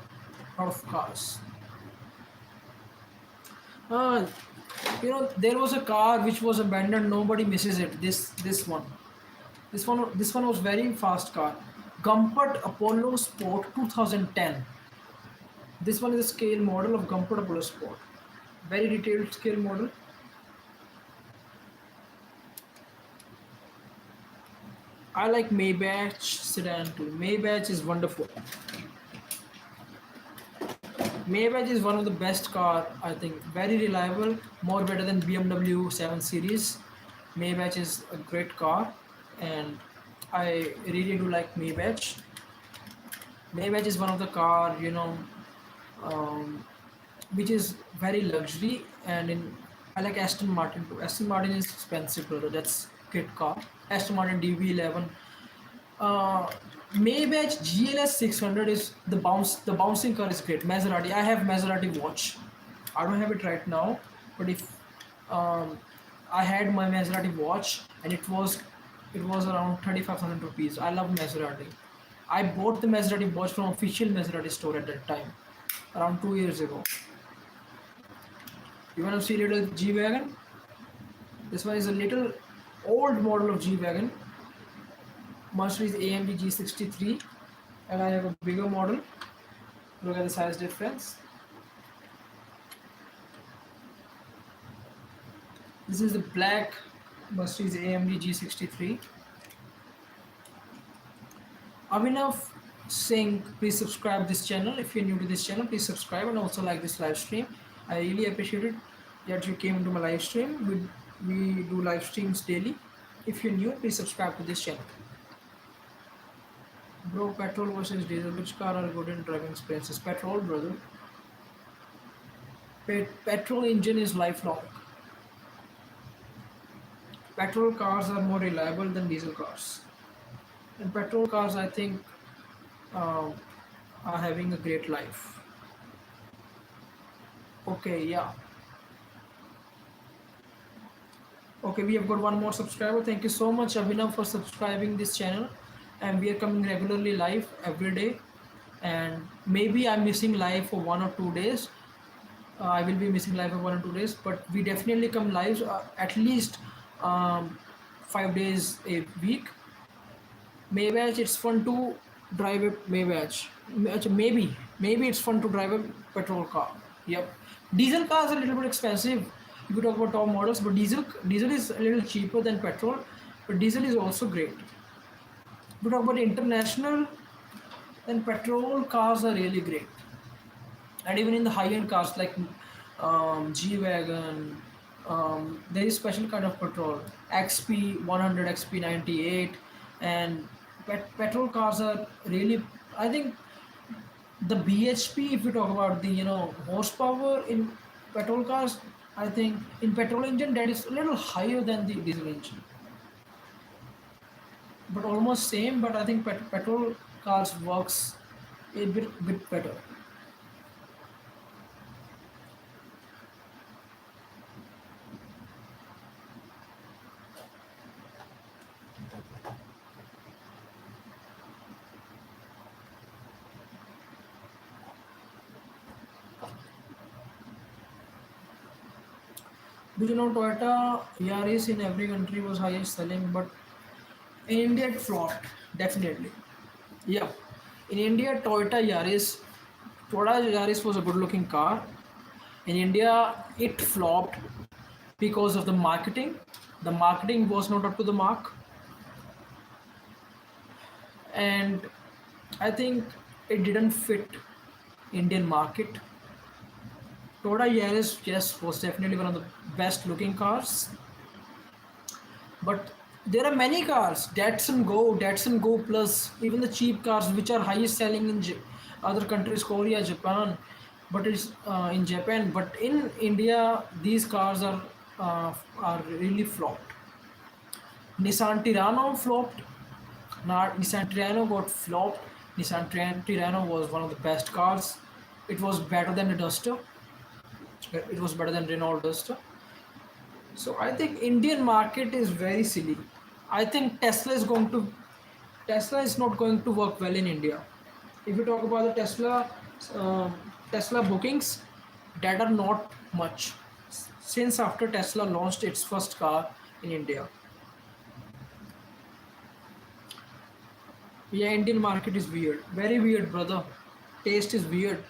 lot of cars. Uh, there was a car which was abandoned. Nobody misses it. This one. This one was very fast car. Gumpert Apollo Sport 2010. This one is a scale model of Gumpert Apollo Sport. Very detailed scale model. I like Maybach sedan too. Maybach is wonderful. Maybach is one of the best car, I think. Very reliable, more better than BMW 7 Series. Maybach is a great car, and I really do like Maybach. Maybach is one of the car, um, which is very luxury, and I like Aston Martin too. Aston Martin is expensive, brother. That's great car. Aston Martin DB11. Uh, Maybach GLS 600 is the bouncing car is great. Maserati. I have Maserati watch. I don't have it right now, but if um, I had my Maserati watch, and it was around 3,500 rupees. I love Maserati. I bought the Maserati watch from official Maserati store at that time, around 2 years ago. You want to see little G wagon? This one is a little old model of G wagon. Mercedes AMG G63, and I have a bigger model. Look at the size difference. This is the black Mercedes AMG G63. Avinav Singh, please subscribe this channel. If you're new to this channel, please subscribe and also like this live stream. I really appreciate it that you came into my live stream. We do live streams daily. If you're new, please subscribe to this channel. Bro, petrol versus diesel, which car are good in driving experiences? Petrol, brother. Petrol engine is lifelong. Petrol cars are more reliable than diesel cars. And petrol cars, I think, um, are having a great life. Okay, yeah. Okay, we have got one more subscriber. Thank you so much, Abhinav, for subscribing this channel. And we are coming regularly live every day. And maybe I'm missing live for 1 or 2 days. I will be missing live for 1 or 2 days, but we definitely come live at least um, 5 days a week. Maybach, it's fun to drive a Maybach. Maybe it's fun to drive a petrol car. Yep. Diesel cars are a little bit expensive. If you talk about top models, but diesel is a little cheaper than petrol, but diesel is also great. If you talk about international, then petrol cars are really great. And even in the high-end cars like G-Wagon, there is special kind of petrol, XP 100, XP 98, and petrol cars are really, I think the BHP, if you talk about the horsepower in petrol cars, I think in petrol engine that is a little higher than the diesel engine, but almost same. But I think petrol cars works a bit better. Do you know Toyota Yaris in every country was highest selling, but in India it flopped definitely. Yeah, in India Toyota Yaris was a good looking car. In India it flopped because of the marketing. The marketing was not up to the mark, and I think it didn't fit Indian market. Toyota Yaris, yes, was definitely one of the best looking cars, but there are many cars, Datsun Go Plus, even the cheap cars which are highest selling in other countries, Korea, Japan, but it's in Japan. But in India, these cars are really flopped. Nissan Tirano flopped. Nissan Tirano got flopped. Tirano was one of the best cars. It was better than the Duster. It was better than Renault Duster. So I think Indian market is very silly. I think Tesla is going to Tesla is not going to work well in India. If you talk about the um Tesla bookings, that are not much since after Tesla launched its first car in India. Yeah, Indian market is weird, very weird, brother. Taste is weird.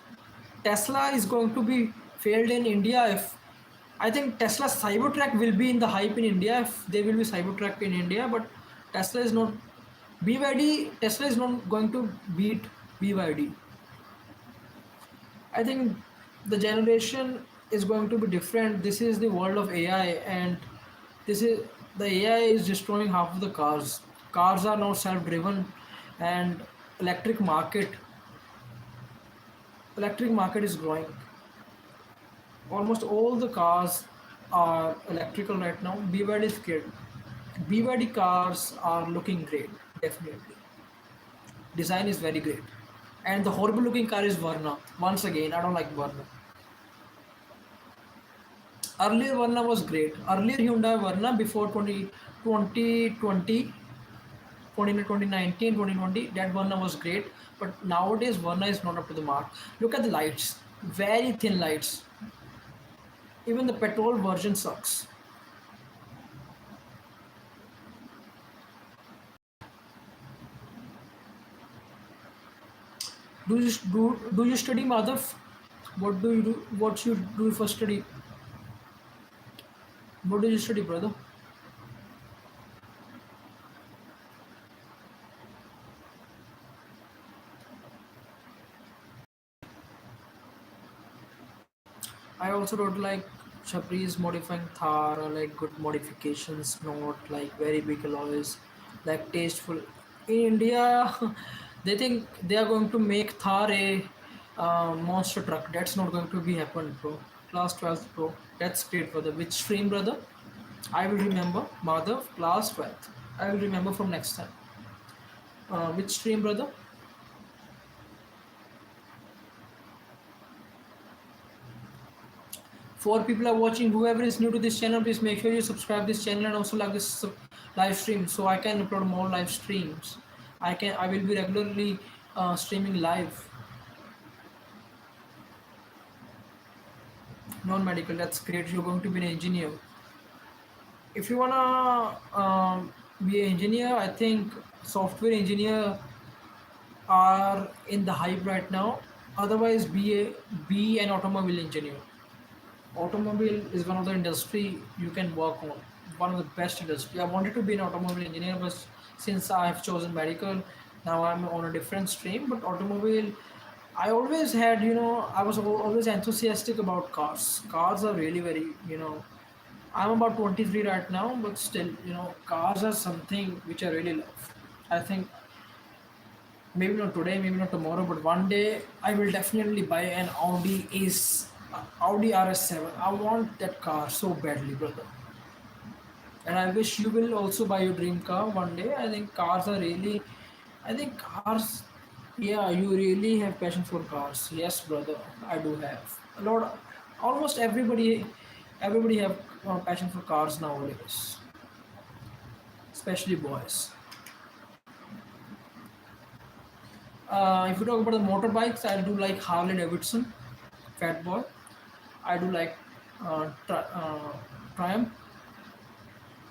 Tesla is going to be failed in India if I think Tesla Cybertruck will be in the hype in India if there will be Cybertruck in India, but Tesla is not BYD. Tesla is not going to beat BYD. I think the generation is going to be different. This is the world of AI, and this is the AI is destroying half of the cars. Cars are now self-driven, and electric market electric market is growing. Almost all the cars are electrical right now. BYD is great. BYD cars are looking great, definitely. Design is very great. And the horrible looking car is Verna. Once again, I don't like Verna. Earlier Verna was great. Earlier Hyundai Verna before 2020, 2019, 2020, that Verna was great. But nowadays Verna is not up to the mark. Look at the lights. Very thin lights. Even the petrol version sucks. Do you study, Madhav? What do you do? What you do for study? What do you study, brother? I also don't like Shapri's modifying Thar or like good modifications, not like very big alloys, like tasteful. In India, they think they are going to make Thar a monster truck. That's not going to be happen, bro. Class 12th, bro. That's great, brother. Which stream, brother? I will remember. Madhav, class 12th. I will remember from next time. Which stream, brother? Four people are watching. Whoever is new to this channel, please make sure you subscribe this channel and also like this live stream so I can upload more live streams. I will be regularly streaming live. Non-medical, that's great. You're going to be an engineer. If you wanna be an engineer, I think software engineer are in the hype right now. Otherwise, be an automobile engineer. Automobile is one of the industry you can work on, one of the best industry. I wanted to be an automobile engineer, but since I have chosen medical, now I'm on a different stream. But automobile, I always had, I was always enthusiastic about cars. Cars are really very, I'm about 23 right now, but still, cars are something which I really love. I think maybe not today, maybe not tomorrow, but one day I will definitely buy an Audi RS7. I want that car so badly, brother. And I wish you will also buy your dream car one day. I think cars, yeah, you really have passion for cars. Yes, brother, I do have. A lot, almost everybody have passion for cars nowadays, especially boys. If you talk about the motorbikes, I do like Harley Davidson, Fat Boy. I do like Triumph,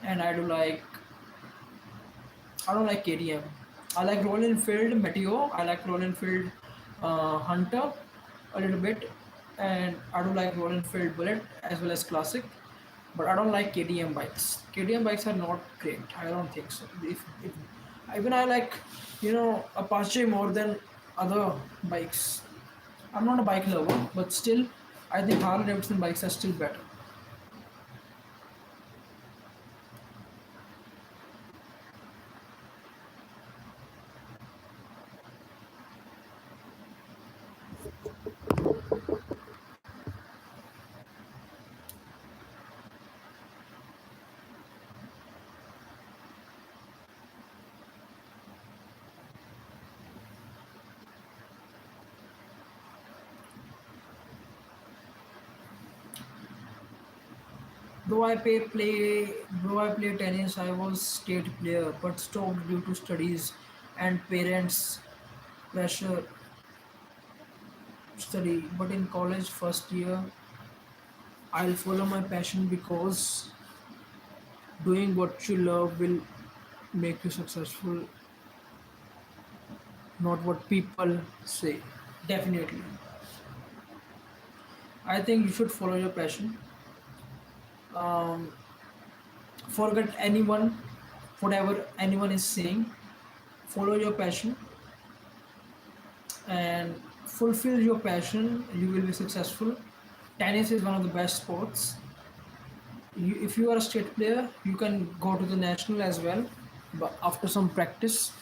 and I don't like KTM. I like Royal Enfield Meteor. I like Royal Enfield Hunter a little bit, and I do like Royal Enfield Bullet as well as Classic. But I don't like KTM bikes. KTM bikes are not great. I don't think so. If even I like, Apache more than other bikes. I'm not a bike lover, but still, I think Harley Davidson bikes are still better. Though I play tennis, I was state player, but stopped due to studies. and parents pressure study. But in college first year, I'll follow my passion because doing what you love will make you successful, not what people say. Definitely. I think you should follow your passion. Um, Forget anyone, whatever anyone is saying. Follow your passion and fulfill your passion. You will be successful. Tennis is one of the best sports. If you are a state player, you can go to the national as well, but after some practice.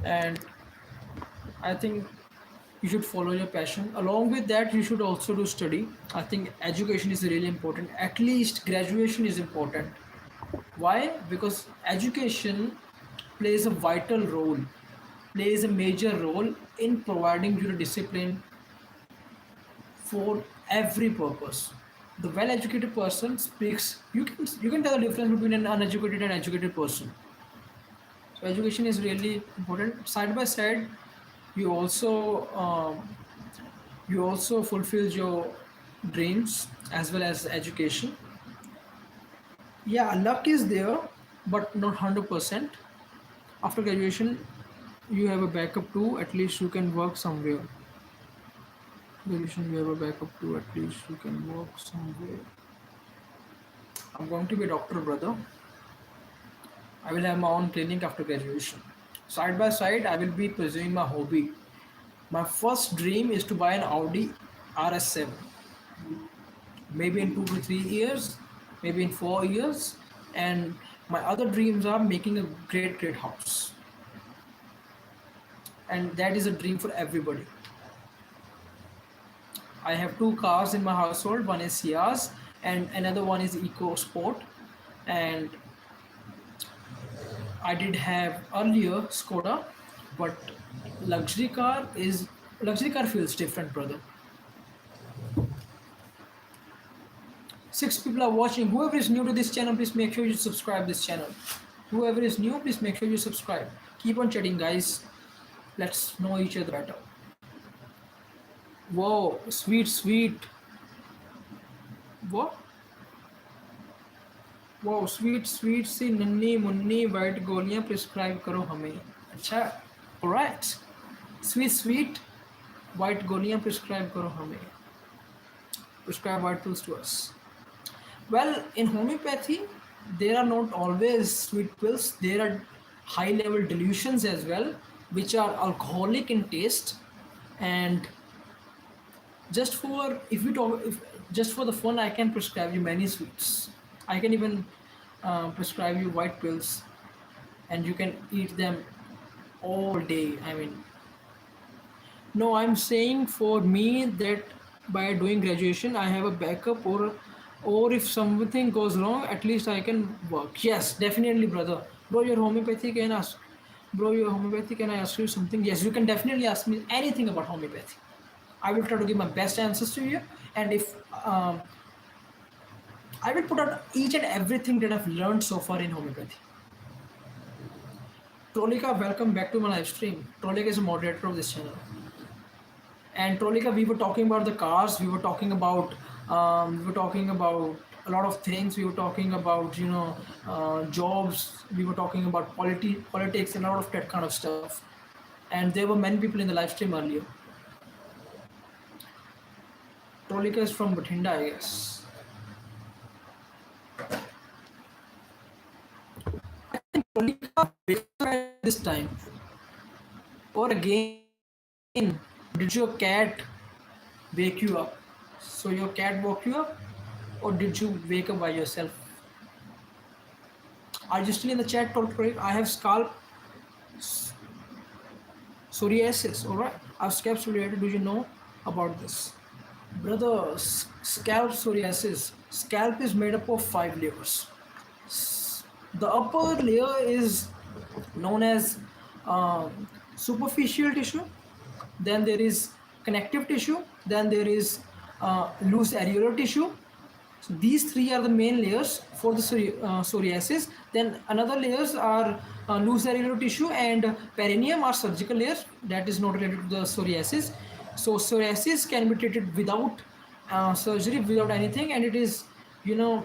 And I think you should follow your passion. Along with that, you should also do study. I think education is really important. At least graduation is important. Why? Because education plays a vital role, plays a major role in providing you the discipline for every purpose. The well-educated person speaks. You can tell the difference between an uneducated and educated person. So education is really important. Side by side, you also fulfill your dreams as well as education. Yeah, luck is there, but not 100%. After graduation, you have a backup too. At least you can work somewhere. Graduation, you have a backup too. At least you can work somewhere. I'm going to be a doctor, brother. I will have my own clinic after graduation. Side by side, I will be pursuing my hobby. My first dream is to buy an Audi RS7. Maybe in 2 to 3 years, maybe in 4 years. And my other dreams are making a great, great house. And that is a dream for everybody. I have two cars in my household. One is Ciaz, and another one is Eco Sport. And I did have earlier Skoda, but luxury car is luxury car feels different, brother. 6 people are watching. Whoever is new to this channel, please make sure you subscribe this channel. Whoever is new, please make sure you subscribe. Keep on chatting, guys. Let's know each other better. Whoa, sweet, sweet. What? Wow, sweet sweet see नन्ही मुन्नी white गोलियां prescribe करो हमें. अच्छा, alright. Sweet sweet white गोलियां prescribe करो हमें. Prescribe white pills to us. Well, in homeopathy, there are not always sweet pills. There are high-level dilutions as well, which are alcoholic in taste. And just for just for the fun, I can prescribe you many sweets. I can even prescribe you white pills, and you can eat them all day. I mean, no, I'm saying for me that by doing graduation, I have a backup, or if something goes wrong, at least I can work. Yes, definitely, brother. Bro, your homeopathy can ask. Bro, your homeopathy, can I ask you something? Yes, you can definitely ask me anything about homeopathy. I will try to give my best answers to you, and if I will put out each and everything that I've learned so far in homeopathy. Trolika, welcome back to my live stream. Trolika is a moderator of this channel. And Trolika, we were talking about the cars. We were talking about a lot of things. We were talking about jobs. We were talking about politics and a lot of that kind of stuff. And there were many people in the live stream earlier. Trolika is from Bathinda, I guess. I think Trolika at this time. Or again, did your cat wake you up? So your cat woke you up, or did you wake up by yourself? Are you still in the chat? Correct. I have scalp psoriasis. All right. I have scalp psoriasis. Do you know about this, brother? Scalp psoriasis. Scalp is made up of 5 layers. The upper layer is known as superficial tissue. Then there is connective tissue. Then there is loose areolar tissue. So these three are the main layers for the psoriasis. Then another layers are loose cellular tissue and perineum are surgical layers that is not related to the psoriasis. So psoriasis can be treated without surgery, without anything, and it is, you know,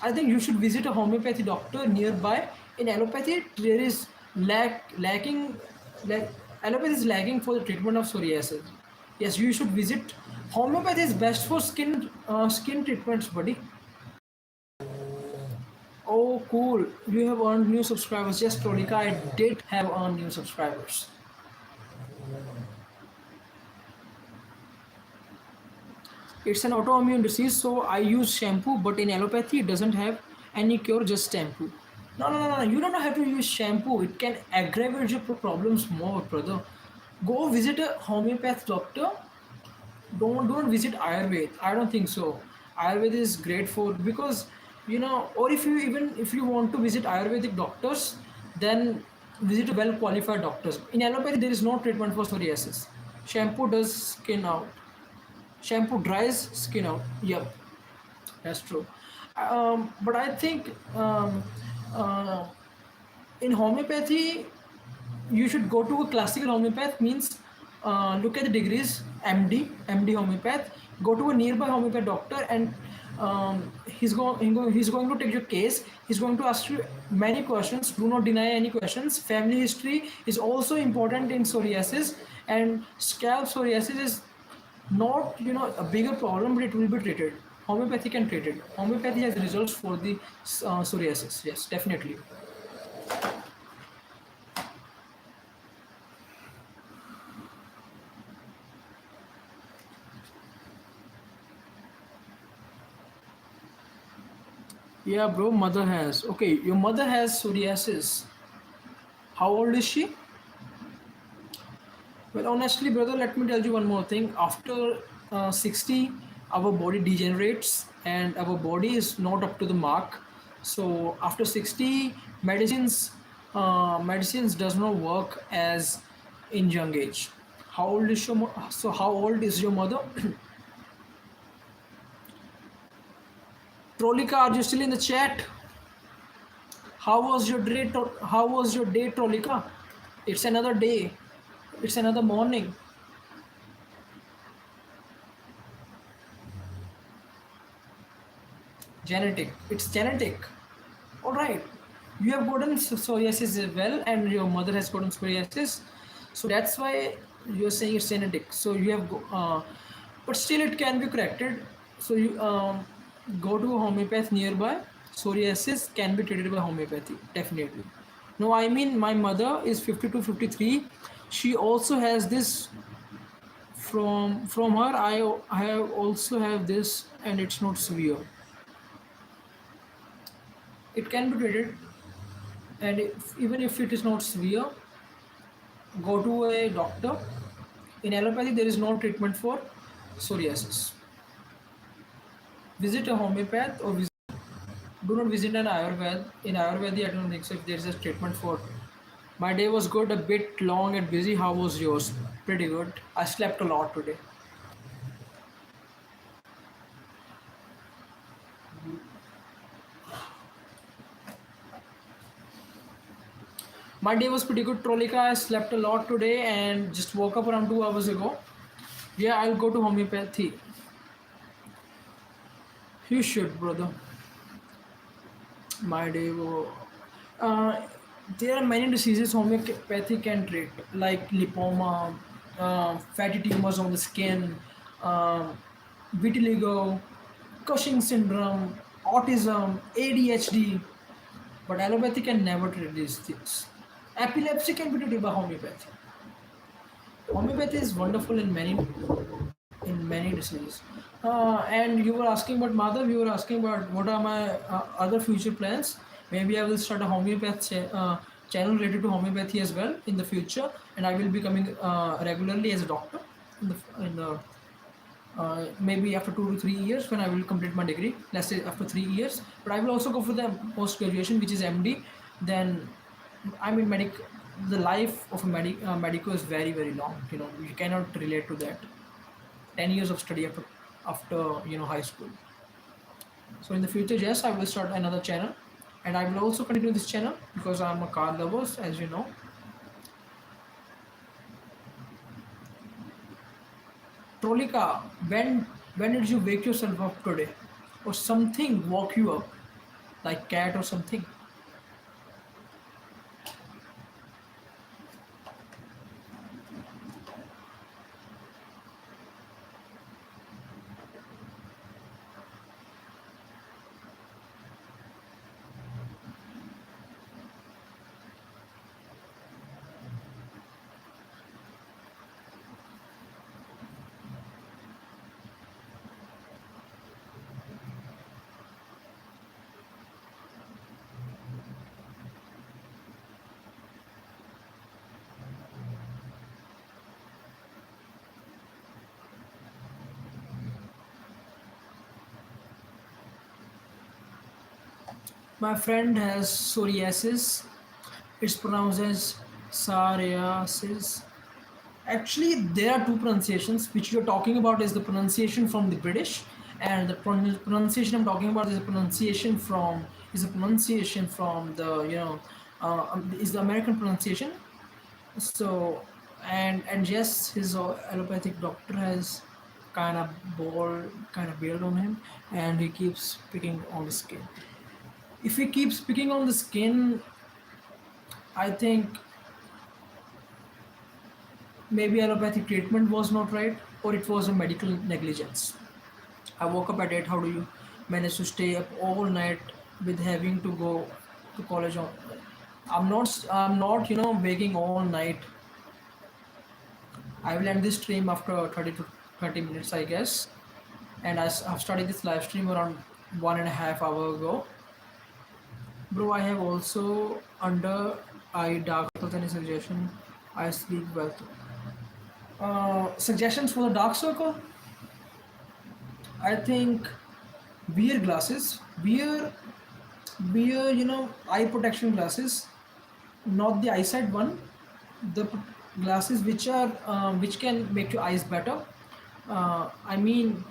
I think you should visit a homeopathy doctor nearby. In allopathy, there is lacking, like allopathy is lacking for the treatment of psoriasis. Yes, you should visit. Homeopathy is best for skin treatments, buddy. Oh, cool! You have earned new subscribers. Yes, Trolika, I did have earned new subscribers. It's an autoimmune disease, so I use shampoo. But in allopathy, it doesn't have any cure, just shampoo. No, no, no, no. You don't have to use shampoo. It can aggravate your problems more, brother. Go visit a homeopath doctor. Don't visit Ayurveda. I don't think so. Ayurveda is great for, because, you know, or if you, even if you want to visit Ayurvedic doctors, then visit a well qualified doctors. In allopathy, there is no treatment for psoriasis. Shampoo does skin out. Shampoo dries skin out. Yep, that's true. But I think uh, in homeopathy, you should go to a classical homeopath, means look at the degrees, MD homeopath. Go to a nearby homeopath doctor, and he's going to take your case. He's going to ask you many questions. Do not deny any questions. Family history is also important in psoriasis, and scalp psoriasis is not, you know, a bigger problem, but it will be treated. Homeopathy can treat it. Homeopathy has results for the psoriasis. Yes, definitely. Yeah, bro, mother has. Okay, your mother has psoriasis. How old is she? Well, honestly, brother, let me tell you one more thing. After 60, our body degenerates and our body is not up to the mark. So after 60, medicines does not work as in young age. How old is so how old is your mother? Trolika, are you still in the chat? How was your day, Trolika? It's another day. It's another morning. Genetic. It's genetic. All right. You have gotten psoriasis as well, and your mother has gotten psoriasis. So that's why you're saying it's genetic. So you have, but still it can be corrected. So you go to a homeopath nearby. Psoriasis can be treated by homeopathy, definitely. No, I mean my mother is 52, 53. She also has this. From her, I have also have this, and it's not severe. It can be treated, and even if it is not severe, go to a doctor. In allopathy, there is no treatment for psoriasis. Visit a homeopath, or do not visit an Ayurveda. In Ayurveda, I don't think so if there is a treatment for. My day was good, a bit long and busy. How was yours? Pretty good. I slept a lot today. My day was pretty good, Trolika. I slept a lot today and just woke up around 2 hours ago. Yeah, I'll go to homeopathy. You should, brother. My day was. Uh, there are many diseases homeopathy can treat, like lipoma, fatty tumors on the skin, uh, vitiligo, Cushing syndrome, autism, ADHD. But allopathy can never treat these things. Epilepsy can be treated by homeopathy. Homeopathy is wonderful in many diseases. And you were asking about Madhav, you were asking about what are my other future plans. Maybe I will start a channel related to homeopathy as well in the future, and I will be coming regularly as a doctor in the maybe after 2 to 3 years when I will complete my degree. Let's say after 3 years, but I will also go for the post graduation, which is MD. Then I mean, the life of a medico is very very long. You know, you cannot relate to that. 10 years of study after high school. So in the future, yes, I will start another channel, and I will also continue this channel because I'm a car lover, as you know. Trolika, when did you wake yourself up today, or something woke you up, like cat or something? My friend has psoriasis. It's pronounced as psoriasis. Actually, there are two pronunciations. Which you're talking about is the pronunciation from the British, and the pronunciation I'm talking about is a pronunciation from the is the American pronunciation. So, and yes, his allopathic doctor has kind of beard on him, and he keeps picking on the skin. If he keeps picking on the skin, I think maybe allopathic treatment was not right, or it was a medical negligence. I woke up at 8. How do you manage to stay up all night with having to go to college on? I'm not, waking all night. I will end this stream after 30 to 30 minutes, I guess. And I've started this live stream around 1.5 hour ago. Bro, I have also under eye dark circles. Any suggestion? I sleep well too. Suggestions for the dark circle? I think wear glasses. Wear eye protection glasses, not the eyesight one. The glasses which can make your eyes better. I mean,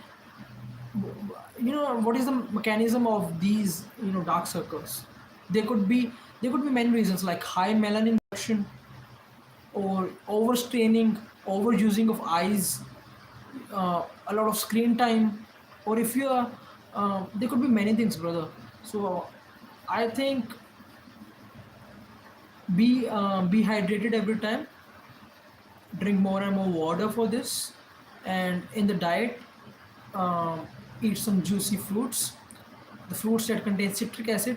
what is the mechanism of these dark circles? There could be there could be many reasons like high melanin production, or overstraining, overusing of eyes, a lot of screen time, or if you are there could be many things, brother. So I think be hydrated every time, drink more and more water for this, and in the diet, um, eat some juicy fruits, the fruits that contain citric acid,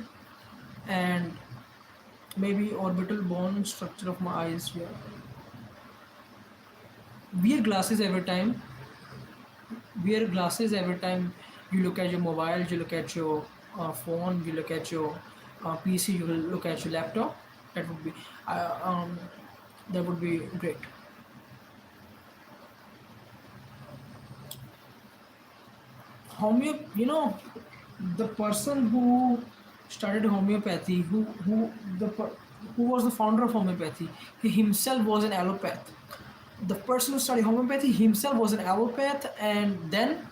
and maybe orbital bone structure of my eyes. Yeah, wear glasses every time. Wear glasses every time you look at your mobile, you look at your phone, you look at your PC, you will look at your laptop. That would be uh, um, that would be great. The person who started homeopathy, who was the founder of homeopathy, he himself was an allopath. The person who studied homeopathy himself was an allopath, and then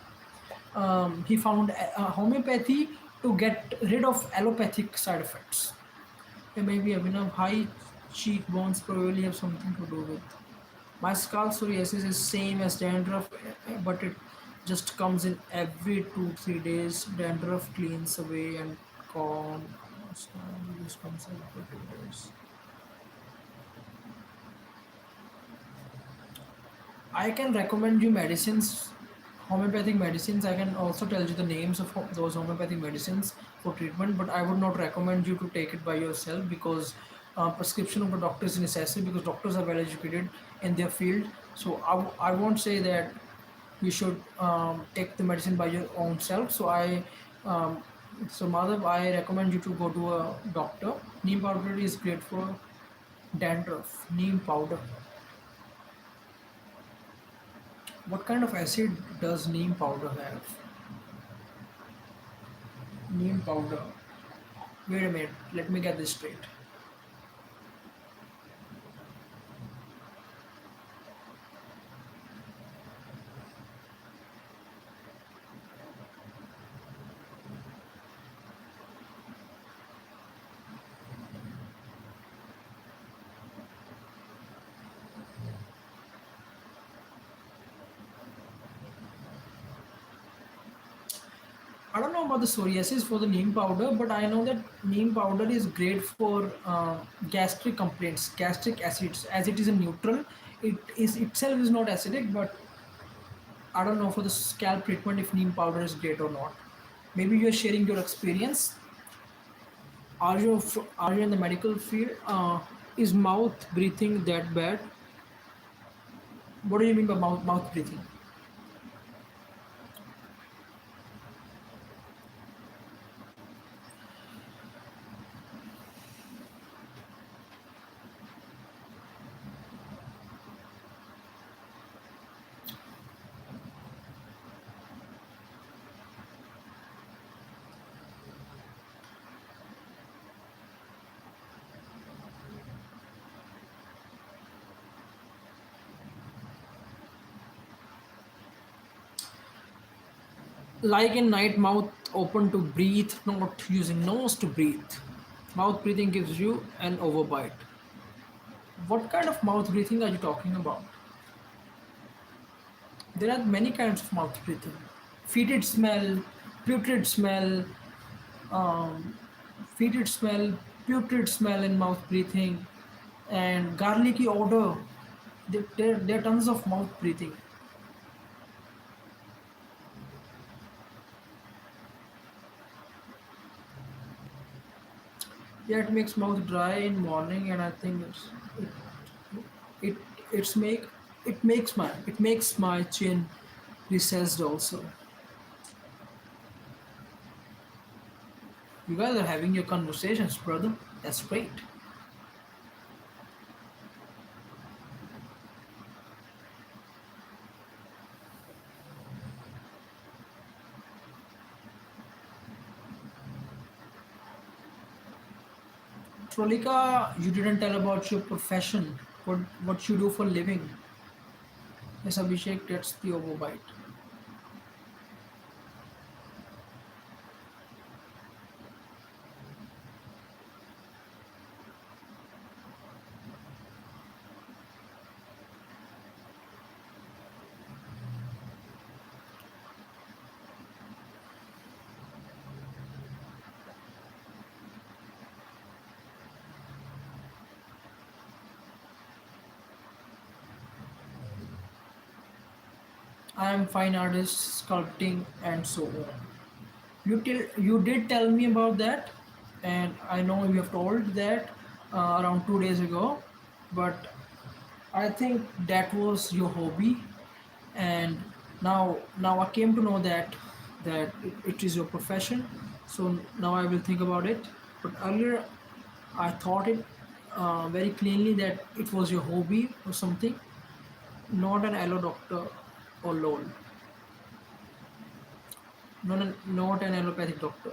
he found homeopathy to get rid of allopathic side effects. And maybe high cheekbones probably have something to do with. My scalp psoriasis is same as dandruff, but it just comes in every 2 3 days. Dandruff cleans away and calm. Just comes every 2 days. I can recommend you medicines, homeopathic medicines. I can also tell you the names of those homeopathic medicines for treatment, but I would not recommend you to take it by yourself because prescription of the doctor is necessary because doctors are well educated in their field. So I won't say that you should take the medicine by your own self. Um, Madhav, I recommend you to go to a doctor. Neem powder is great for dandruff. Neem powder. What kind of acid does neem powder have? Neem powder. Wait a minute, let me get this straight. I don't know about the psoriasis for the neem powder, but I know that neem powder is great for gastric complaints, gastric acids, as it is a neutral. It is itself is not acidic, but I don't know for the scalp treatment if neem powder is great or not. Maybe you are sharing your experience. Are you in the medical field? Is mouth breathing that bad? What do you mean by mouth breathing? Like in night, mouth open to breathe, not using nose to breathe. Mouth breathing gives you an overbite. What kind of mouth breathing are you talking about? There are many kinds of mouth breathing. Fetid smell, putrid smell, um, fetid smell, putrid smell in mouth breathing, and garlicky odor. There are tons of mouth breathing. Yeah, it makes mouth dry in morning, and I think it it's make it makes my chin recessed also. You guys are having your conversations, brother. That's great. Trolika, you didn't tell about your profession. What you do for living? Yes, Abhishek, that's the overbite. I am fine artist, sculpting, and so on. You did tell me about that, and I know you have told that around 2 days ago, but I think that was your hobby, and now I came to know that it is your profession. So now I will think about it. But earlier I thought it very cleanly that it was your hobby or something, not an allo doctor or lol, not an allopathic doctor.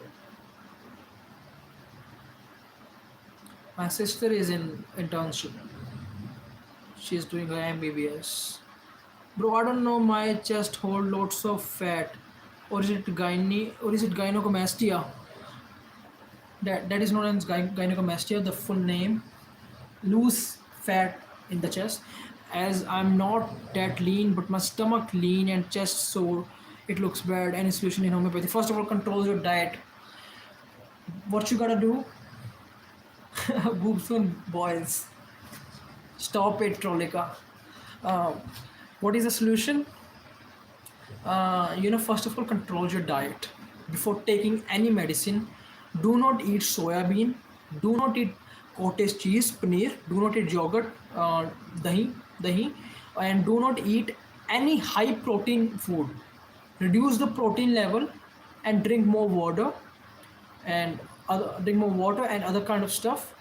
My sister is in internship. She's doing her MBBS. Bro, I don't know. My chest hold lots of fat, or is it gynecomastia? That is known as gynecomastia. The full name, loose fat in the chest. As I'm not that lean, but my stomach lean and chest sore, it looks bad. Any solution in homeopathy? First of all, control your diet. What you gotta do? Boobs and boils. Stop it, Trolika. Uh, what is the solution? First of all, control your diet before taking any medicine. Do not eat soya bean. Do not eat cottage cheese, paneer. Do not eat yogurt, dahi, and do not eat any high protein food. Reduce the protein level and drink more water and other kind of stuff.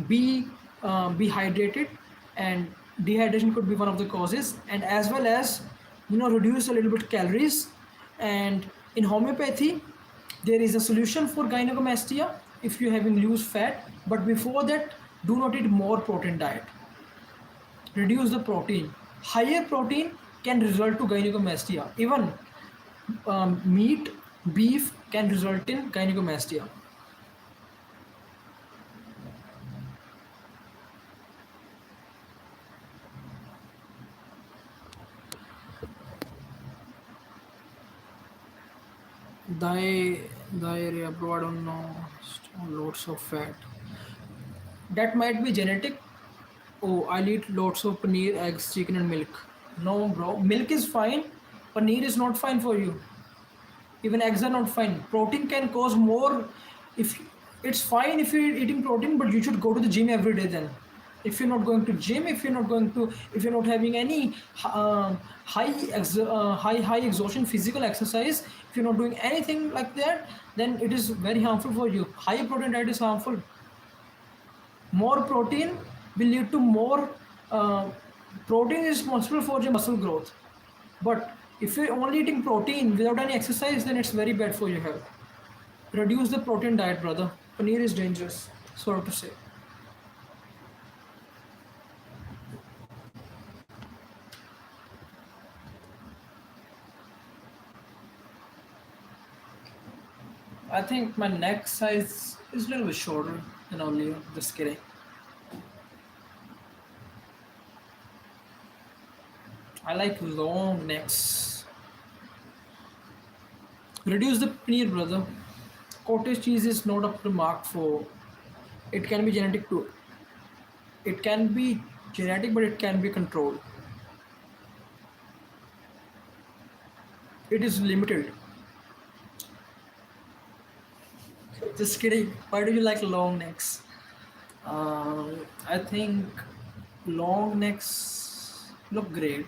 Be hydrated, and dehydration could be one of the causes, and as well as reduce a little bit calories. And in homeopathy there is a solution for gynecomastia if you're having loose fat, but before that, do not eat more protein diet. Reduce the protein. Higher protein can result to gynecomastia. Even meat, beef can result in gynecomastia. Diarrhea, bro. I don't know. Loads of fat. That might be genetic. Oh, I'll eat lots of paneer, eggs, chicken, and milk. No, bro. Milk is fine. Paneer is not fine for you. Even eggs are not fine. Protein can cause more. If it's fine if you're eating protein, but you should go to the gym every day then. If you're not going to gym, if you're not having any high exhaustion physical exercise, if you're not doing anything like that, then it is very harmful for you. High protein diet is harmful. More protein will lead to more. Uh, Protein is responsible for your muscle growth, but if you're only eating protein without any exercise, then it's very bad for your health. Reduce the protein diet, brother. Paneer is dangerous, so to say. I think my neck size is a little bit shorter than earlier. Just kidding. I like long necks. Reduce the paneer, brother. Cottage cheese is not up to mark for. It can be genetic too. It can be genetic, but it can be controlled. It is limited. Just kidding. Why do you like long necks? I think long necks look great.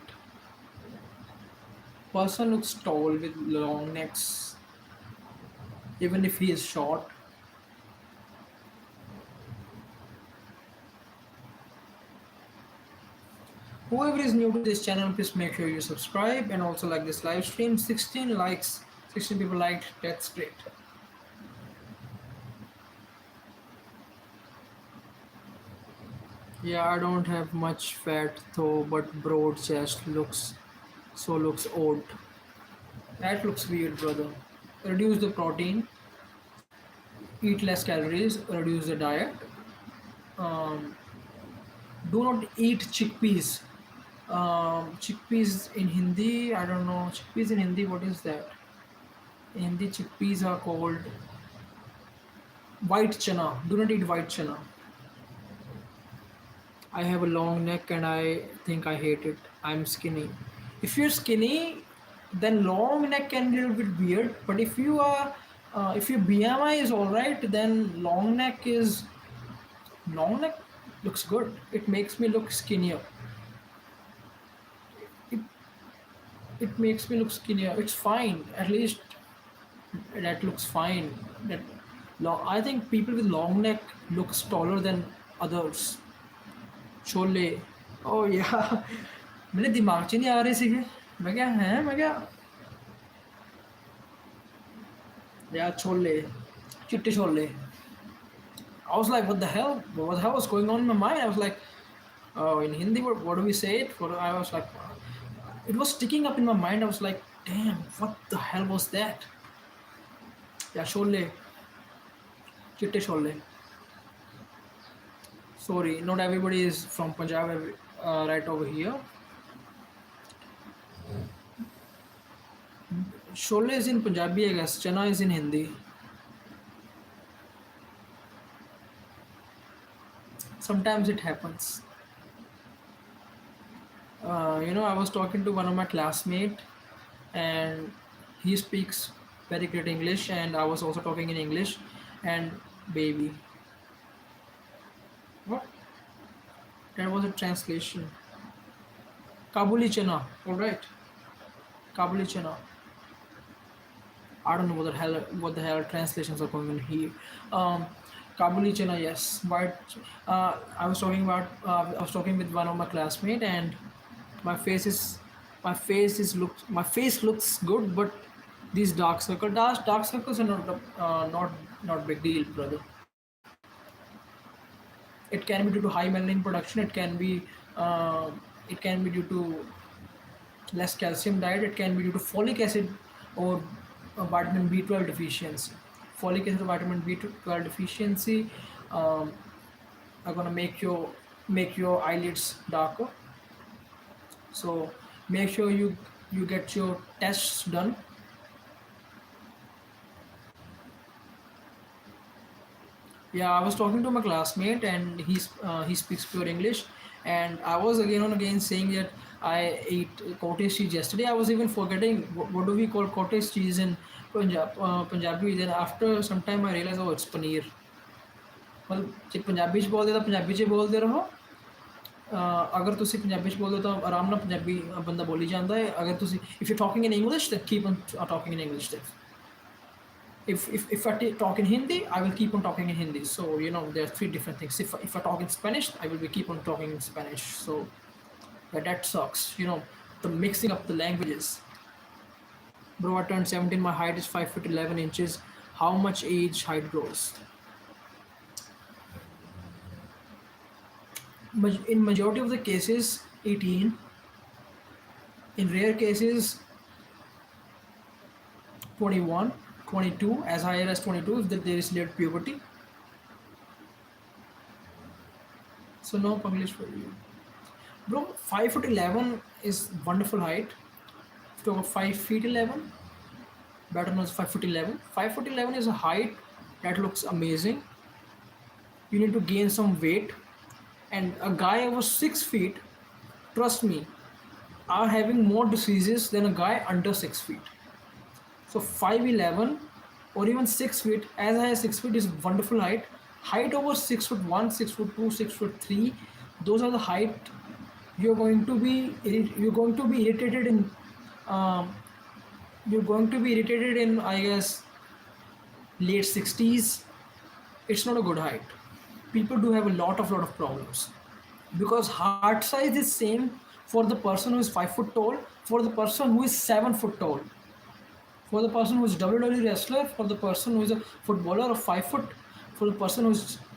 Person looks tall with long necks, even if he is short. Whoever is new to this channel, please make sure you subscribe and also like this live stream. 16 likes, 16 people liked. That's great. Yeah, I don't have much fat though, but broad chest looks odd. That looks weird, brother. Reduce the protein, eat less calories, reduce the diet. Um, do not eat chickpeas. Chickpeas in Hindi, I don't know. Chickpeas in Hindi, what is that? In Hindi, chickpeas are called white chana. Do not eat white chana. I have a long neck and I think I hate it. I'm skinny. If you're skinny, then long neck can be a little bit weird. But if your BMI is alright, then long neck looks good. It makes me look skinnier. It, it makes me look skinnier. It's fine. At least that looks fine. That I think people with long neck looks taller than others. Chole ओ या मेरे दिमाग च नहीं आ रहे सीखे मैं क्या है मैं क्या यार छोले चिट्टे chole I was like what the hell was going on in my mind. I was like, oh, in Hindi what do we say it for? I was like, it was sticking up in my mind. I was like, damn, what the hell was that? Yeah, chole चिट्टे chole. Sorry, not everybody is from Punjab right over here. Shole is in Punjabi, I guess. Chana is in Hindi. Sometimes it happens. I was talking to one of my classmates, and he speaks very great English, and I was also talking in English, and baby, what? That was a translation. Kabuli chana, all right. Kabuli chana. I don't know what the hell translations are going on here. Um, Kabuli chana, yes. But I was talking with one of my classmates, and my face is my face looks good, but these dark circles are not big deal, brother. It can be due to high melanin production. Uh, it can be due to less calcium diet. It can be due to folic acid or vitamin B12 deficiency. Folic acid or vitamin B12 deficiency um, are gonna make your eyelids darker. So make sure you get your tests done. Yeah, I was talking to my classmate, and he speaks pure English, and I was again and again saying that I ate cottage cheese yesterday. I was even forgetting what do we call cottage cheese in Punjabi. Then after some time I realized, oh, it's paneer. ਮਤਲਬ ਜੇ ਪੰਜਾਬੀ 'ਚ ਬੋਲਦੇ ਤਾਂ ਪੰਜਾਬੀ 'ਚ ਬੋਲਦੇ ਰਹੋ। ਅਗਰ ਤੁਸੀਂ ਪੰਜਾਬੀ 'ਚ ਬੋਲਦੇ ਹੋ ਤਾਂ ਆਰਾਮ ਨਾਲ ਪੰਜਾਬੀ ਬੰਦਾ ਬੋਲੀ ਜਾਂਦਾ ਹੈ। ਅਗਰ ਤੁਸੀਂ if you talking in English then keep on talking in English then. If I talk in Hindi, I will keep on talking in Hindi. So there are three different things. If I talk in Spanish, I will be keep on talking in Spanish. So yeah, that sucks. The mixing up the languages. Bro, I turned 17. My height is 5 foot 11 inches. How much age height grows? In majority of the cases, 18. In rare cases, 21, 22, as high as 22 if there is late puberty. So no English for you. Bro, 5 foot 11 is wonderful height. If you talk about 5 feet 11, better known as 5 foot 11. 5 foot 11 is a height that looks amazing. You need to gain some weight, and a guy over 6 feet, trust me, are having more diseases than a guy under 6 feet. So 5'11" or even 6 feet, as high as 6 feet is wonderful height. Height over 6 foot 1, 6 foot 2, 6 foot 3, those are the height you're going to be irritated in. Um, you're going to be irritated in, I guess, late 60s. It's not a good height. People do have a lot of problems because heart size is same for the person who is 5 foot tall, for the person who is 7 foot tall, for the person who is WWE wrestler, for the person who is a footballer of 5 foot, for the person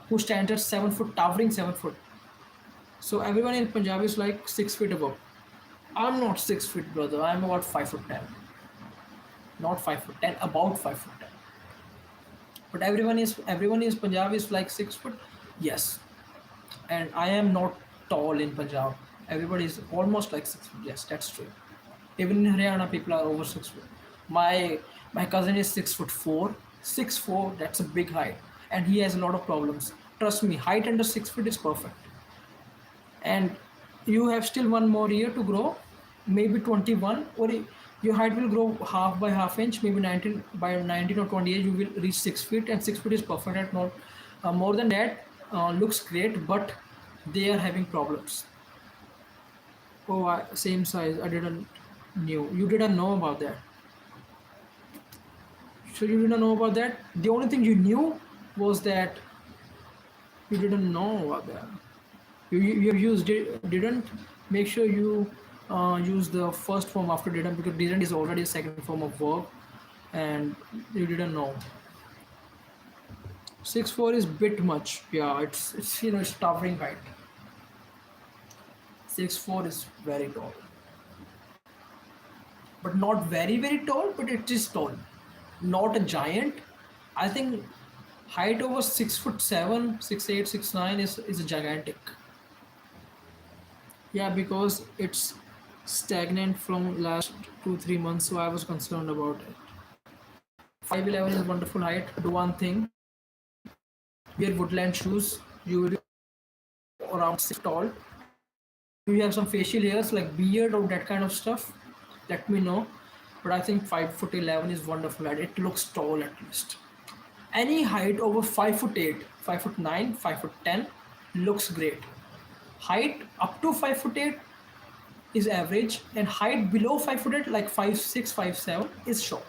who stands at 7 foot, towering 7 foot. So everyone in Punjab is like 6 feet above. I'm not 6 feet, brother. I'm about 5 foot 10. Not 5 foot 10, about 5 foot 10. But everyone is Punjab is like 6 foot. Yes, and I am not tall in Punjab. Everybody is almost like 6 foot. Yes, that's true. Even in Haryana, people are over 6 foot. My cousin is 6 foot 4. 6'4", that's a big height, and he has a lot of problems. Trust me, height under 6 feet is perfect. And you have still one more year to grow, maybe 21, or your height will grow half by half inch, maybe 19 by 19 or 28 you will reach 6 feet, and 6 feet is perfect. At more than that looks great, but they are having problems. Oh, same size. I didn't knew. You didn't know about that. So you didn't know about that. The only thing you knew was that you didn't know about that. You have used didn't. Make sure you use the first form after didn't, because didn't is already a second form of verb, and you didn't know. 6'4" is bit much. Yeah, it's towering height. 6'4" is very tall, but not very tall. But it is tall, not a giant. I think height over 6 foot 7, 6'8", 6'9" is a gigantic. Yeah, because it's stagnant from last 2-3 months, so I was concerned about it. 5'11" is wonderful height. Do one thing: wear woodland shoes. You will be around 6 tall. Do you have some facial hairs like beard or that kind of stuff? Let me know. But I think 5 foot 11 is wonderful height. It looks tall at least. Any height over 5 foot 8, 5 foot 9, 5 foot 10 looks great. Height up to 5 foot 8 is average, and height below 5 foot 8, like 5'6", 5'7", is short.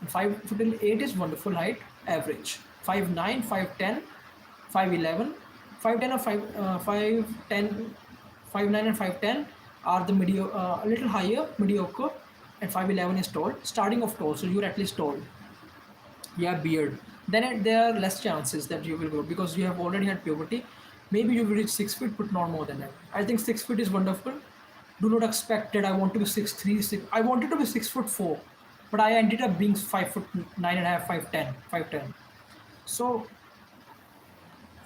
And 5 foot 8 is wonderful height, average. 5'9", 5'10", 5'11", 5'10", or 5'10", 5'9", and 5'10" are the a little higher, mediocre, and 5'11" is tall, starting of tall, so you're at least tall. Yeah, beard. Then there are less chances that you will grow because you have already had puberty. Maybe you will reach 6 feet, but not more than that. I think 6 feet is wonderful. Do not expect that I want to be 6'3", 6. I wanted to be 6 foot 4, but I ended up being 5 foot 9.5, 5'10", 5'10". So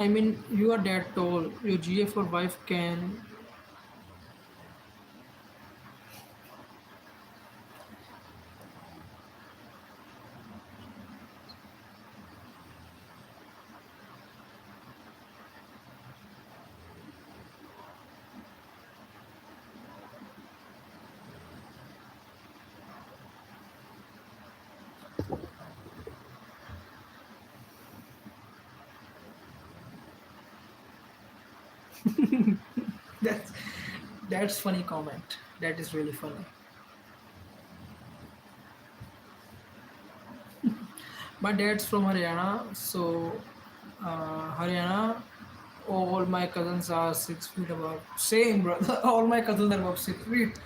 I mean, you are that tall. Your GF or wife can. That's that's funny comment. That is really funny. My dad's from Haryana, so Haryana. All my cousins are 6 feet above. Same, brother. All my cousins are above 6 feet.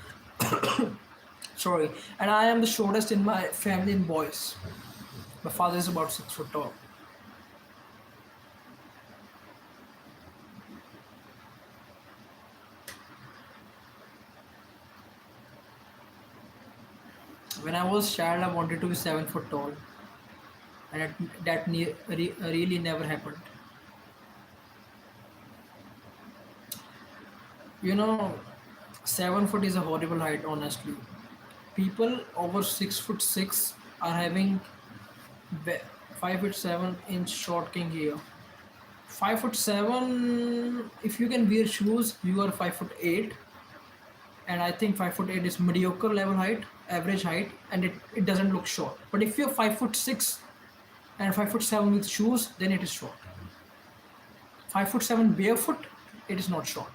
Sorry, and I am the shortest in my family in boys. My father is about 6 foot tall. When I was child, I wanted to be 7 foot tall, and really never happened. You know, 7 foot is a horrible height, honestly. People over 6 foot 6 are having 5 foot 7 inch short king here. 5 foot 7, if you can wear shoes, you are 5 foot 8, and I think 5 foot 8 is mediocre level height, average height, and it doesn't look short. But if you're 5 foot 6 and 5 foot 7 with shoes, then it is short. 5 foot 7 barefoot, it is not short.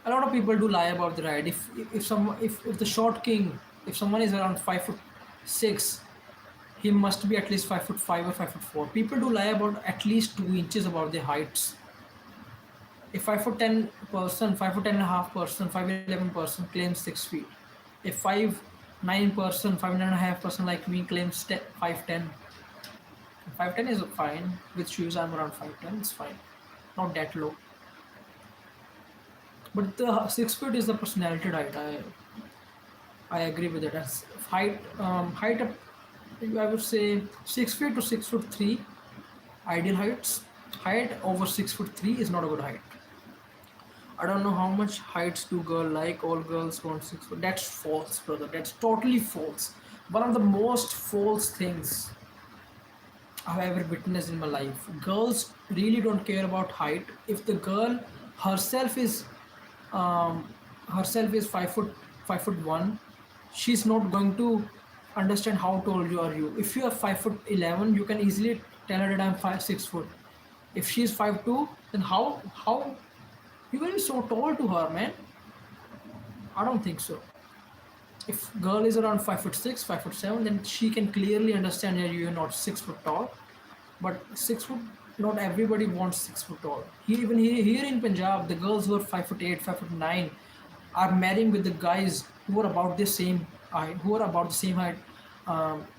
A lot of people do lie about the height. If the short king, if someone is around 5 foot 6, he must be at least 5 foot 5 or 5 foot 4. People do lie about at least 2 inches about their heights. If 5 foot 10 person, 5 foot 10 and a half person, 5'11 person claims 6 feet. If 5'9 person, 5'9 and a half person like me claims 5'10. 5'10 is fine. With shoes, I'm around 5'10. It's fine. Not that low. But the 6 feet is the personality height. I agree with that. As height up, I would say 6 feet to 6 foot 3, ideal heights. Height over 6 foot 3 is not a good height. I don't know how much heights do girl like. All girls want 6 foot. That's false, brother. That's totally false. One of the most false things I've ever witnessed in my life. Girls really don't care about height. If the girl herself is um, herself is 5'1", she's not going to understand how tall you are. You, if you are 5'11", you can easily tell her that I'm 6 foot. If she's 5'2", then how you will be so tall to her, man? I don't think so. If girl is around 5'6", 5'7", then she can clearly understand that you are not 6 foot tall. But 6 foot, not everybody wants 6 foot tall. Even here in Punjab, the girls who are 5'8", 5'9", are marrying with the guys who are about the same height,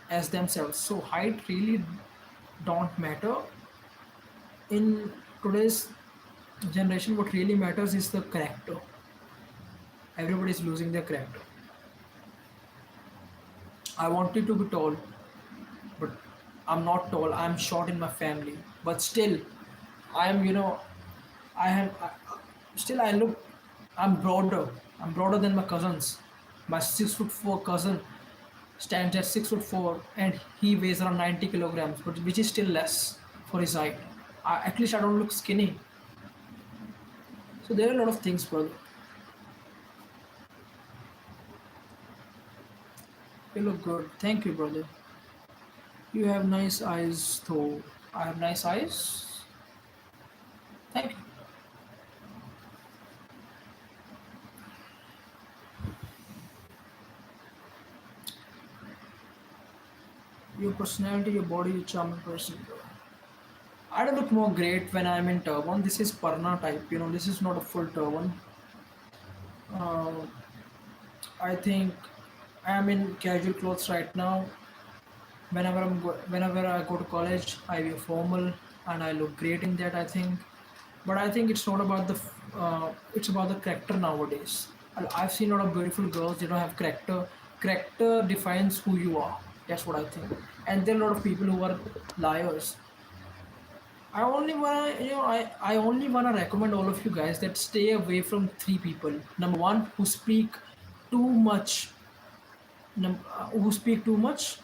as themselves. So height really don't matter in today's generation. What really matters is the character. Everybody is losing their character. I wanted to be tall, but I'm not tall. I'm short in my family, but still, I'm I have still I look. I'm broader. I'm broader than my cousins. My 6'4" cousin stands at 6'4", and he weighs around 90 kilograms, but which is still less for his height. At least I don't look skinny. So there are a lot of things, brother. You look good. Thank you, brother. You have nice eyes, though. I have nice eyes. Thank you. Your personality, your body, your charming person, bro. I look more great when I'm in turban. This is Parna type. This is not a full turban. Uh, I think I am in casual clothes right now. Whenever I go to college, I wear formal and I look great in that. I think, but I think it's not about it's about the character nowadays. I've seen a lot of beautiful girls. They don't have character. Character defines who you are. That's what I think. And there are a lot of people who are liars. I only wanna recommend all of you guys that stay away from three people. Number one, who speak too much. Who speak too much,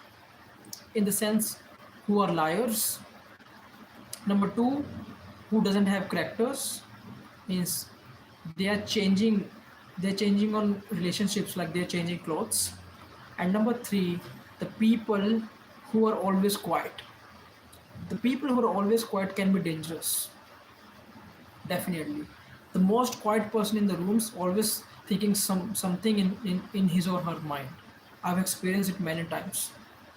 in the sense, who are liars. Number two, who doesn't have characters, means they are changing. They're changing on relationships like they're changing clothes. And number three, The people who are always quiet. The people who are always quiet can be dangerous. Definitely. The most quiet person in the room is always thinking something in his or her mind. I've experienced it many times.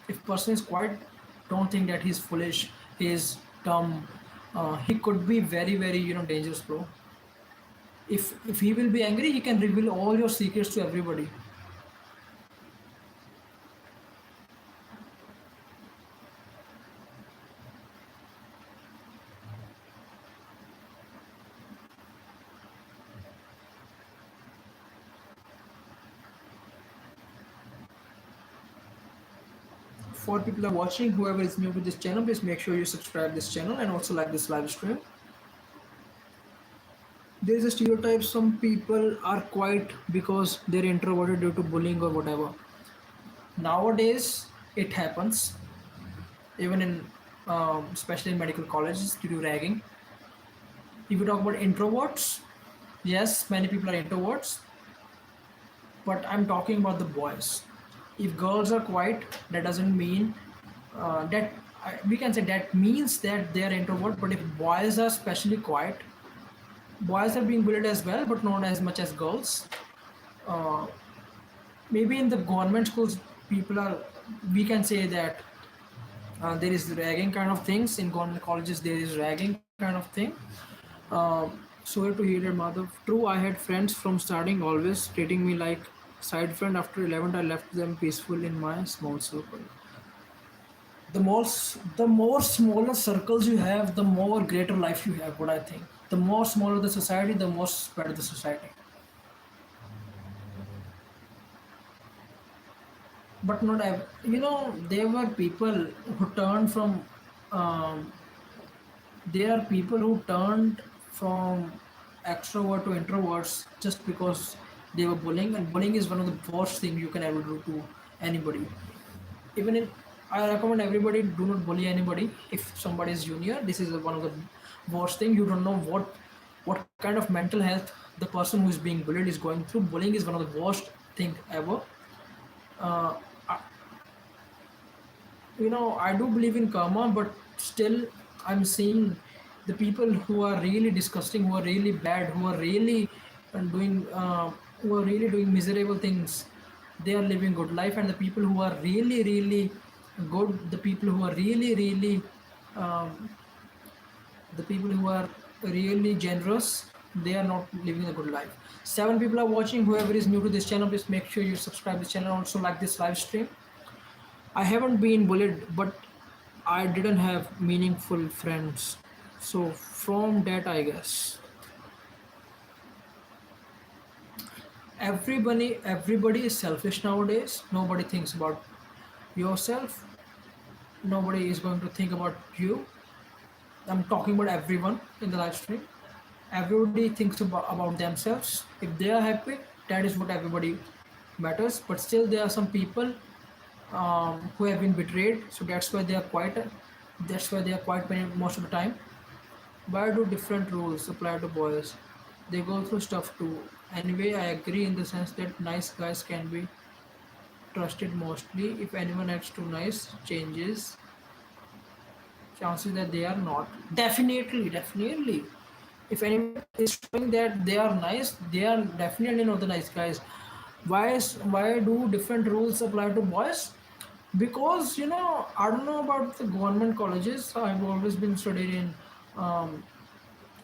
If person is quiet, don't think that he's foolish, he's dumb. He could be very, very, dangerous, bro. If he will be angry, he can reveal all your secrets to everybody. For people are watching, whoever is new to this channel, please make sure you subscribe this channel and also like this live stream. There is a stereotype some people are quiet because they're introverted due to bullying or whatever. Nowadays, it happens even in, especially in medical colleges due to ragging. If you talk about introverts, yes, many people are introverts, but I'm talking about the boys. If girls are quiet, that doesn't mean that we can say that means that they are introvert. But if boys are especially quiet, boys are being bullied as well, but not as much as girls. Uh, Maybe in the government schools, people are, we can say that there is ragging kind of things. In government colleges, there is ragging kind of thing. Sorry to hear that, Madhav. True, I had friends from starting always treating me like side friend. After 11th, I left them peaceful in my small circle. The more smaller circles you have, the more greater life you have. What I think. The more smaller the society, the more better the society. But not there were people who turned from um, there are people who turned from extrovert to introverts just because they were bullying, and bullying is one of the worst things you can ever do to anybody. Even if I recommend everybody, do not bully anybody. If somebody is junior, this is one of the worst thing. You don't know what kind of mental health the person who is being bullied is going through. Bullying is one of the worst thing ever. uh, I do believe in karma, but still I'm seeing the people who are really disgusting, who are really bad, who are really doing miserable things. They are living good life, and the people who are really really good, the people who are really really um, the people who are really generous, they are not living a good life. 7 people are watching. Whoever is new to this channel, please make sure you subscribe this channel, also like this live stream. I haven't been bullied, but I didn't have meaningful friends. So from that, I guess everybody is selfish nowadays. Nobody thinks about yourself. Nobody is going to think about you. I'm talking about everyone in the live stream. Everybody thinks about themselves. If they are happy, that is what everybody matters. But still, there are some people who have been betrayed, so that's why they are quiet. That's why they are quiet most of the time. Why do different rules apply to boys? They go through stuff too. Anyway, I agree in the sense that nice guys can be trusted mostly. If anyone acts too nice, changes chances that they are not. Definitely, definitely. If anyone is showing that they are nice, they are definitely not the nice guys. Why do different rules apply to boys? Because I don't know about the government colleges. Um,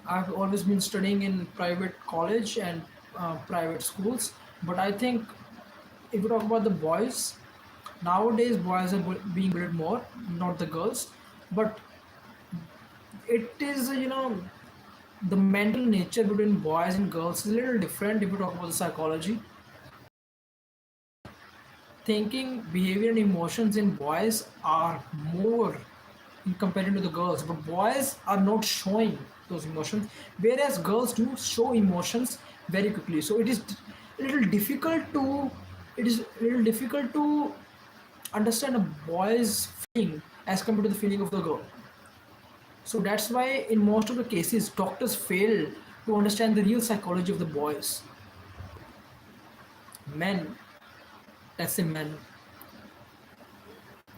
I've always been studying in private college and private schools. But I think if you talk about the boys, nowadays boys are being bullied more, not the girls. But it is the mental nature between boys and girls is a little different. If you talk about the psychology, thinking, behavior, and emotions in boys are more in comparison to the girls, but boys are not showing those emotions, whereas girls do show emotions very quickly. So a little difficult to it is a little difficult to understand a boy's feeling as compared to the feeling of the girl. So that's why in most of the cases doctors fail to understand the real psychology of the boys. Men, let's say men,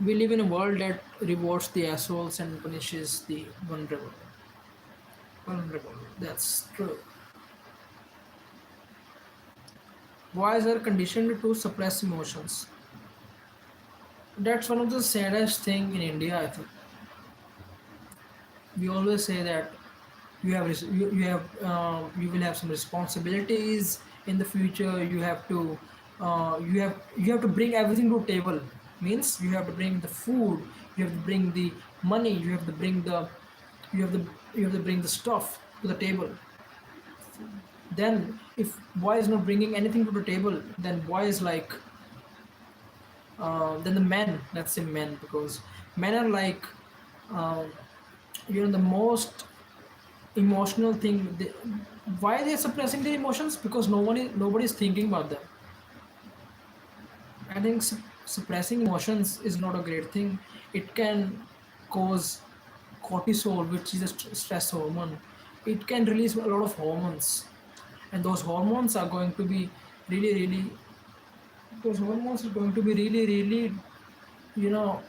We live in a world that rewards the assholes and punishes the vulnerable. Vulnerable. That's true. Boys are conditioned to suppress emotions. That's one of the saddest thing in India. I think we always say that you will have some responsibilities in the future. You have to bring everything to table. Means you have to bring the food, you have to bring the money, you have the you have to bring the stuff to the table. Then if boy is not bringing anything to the table, then boy is like then the men, let's say men, because men are like um, the most emotional thing. Why they're suppressing their emotions? Because nobody is thinking about them. I think suppressing emotions is not a great thing. It can cause cortisol, which is a stress hormone. It can release a lot of hormones, and those hormones are going to be really really those hormones are going to be really really you know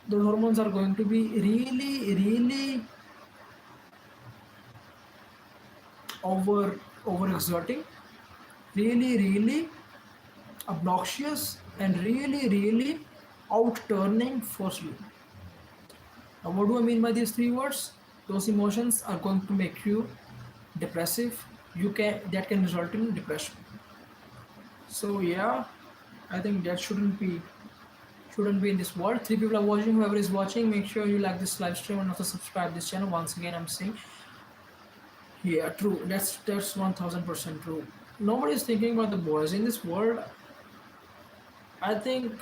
those hormones are going to be really really overexerting, really really obnoxious, and really really out turning forcefully. Now what do I mean by these three words? Those emotions are going to make you depressive. That can result in depression. So yeah, I think that shouldn't be in this world. Three people are watching. Whoever is watching, make sure you like this live stream and also subscribe this channel. Once again, I'm saying, yeah, true. That's 1000% true. Nobody is thinking about the boys in this world. I think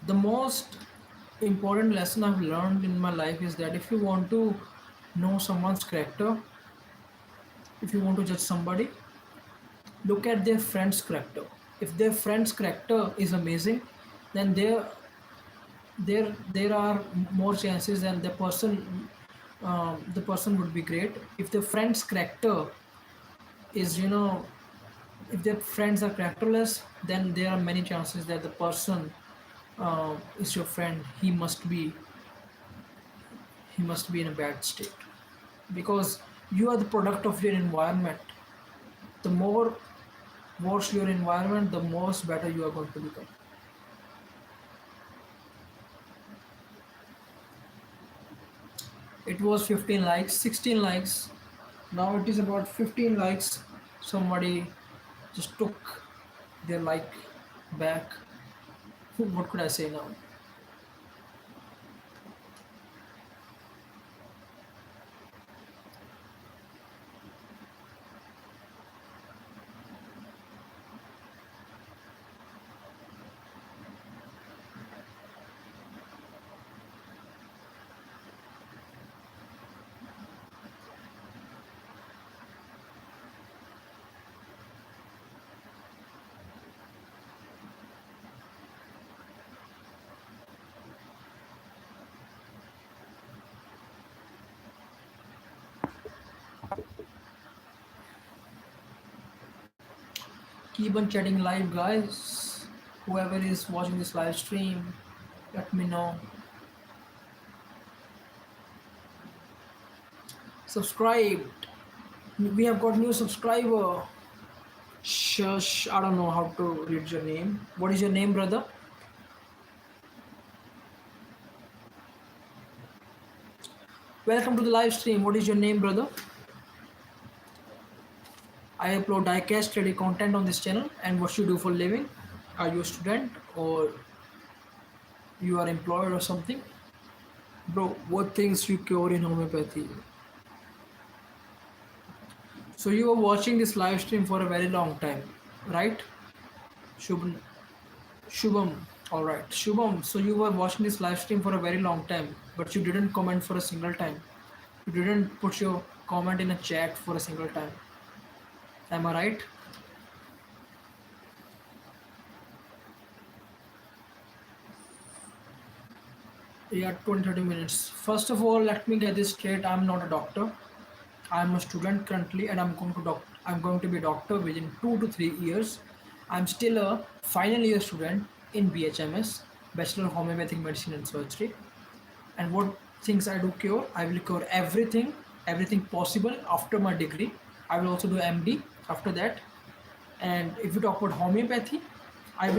the most important lesson I've learned in my life is that if you want to know someone's character, if you want to judge somebody, look at their friend's character. If their friend's character is amazing, then there are more chances than the person would be great. If the friend's character is if their friends are characterless, then there are many chances that the person is your friend. He must be in a bad state, because you are the product of your environment. The more worse your environment, the most better you are going to become. It was 15 likes, 16 likes. Now it is about 15 likes. Somebody just took their like back. What could I say now? Keep on chatting live, guys. Whoever is watching this live stream, let me know. Subscribed. We have got new subscriber. Shush, I don't know how to read your name. What is your name, brother? Welcome to the live stream. What is your name, brother? I upload diecast study content on this channel. And what you do for living? Are you a student or you are employed or something? Bro, what things you cure in homeopathy? So you were watching this live stream for a very long time, right? Shubham. Shubham. All right, Shubham. So you were watching this live stream for a very long time, but you didn't comment for a single time. You didn't put your comment in a chat for a single time. Am I right? Yeah, 20 30 minutes. First of all, let me get this straight. I'm not a doctor. I'm a student currently, and I'm going to be a doctor within 2 to 3 years. I'm still a final year student in BHMS, Bachelor of Homeopathic Medicine and Surgery. And what things I do cure, I will cure everything possible after my degree. I will also do MD after that. And if we talk about homeopathy, I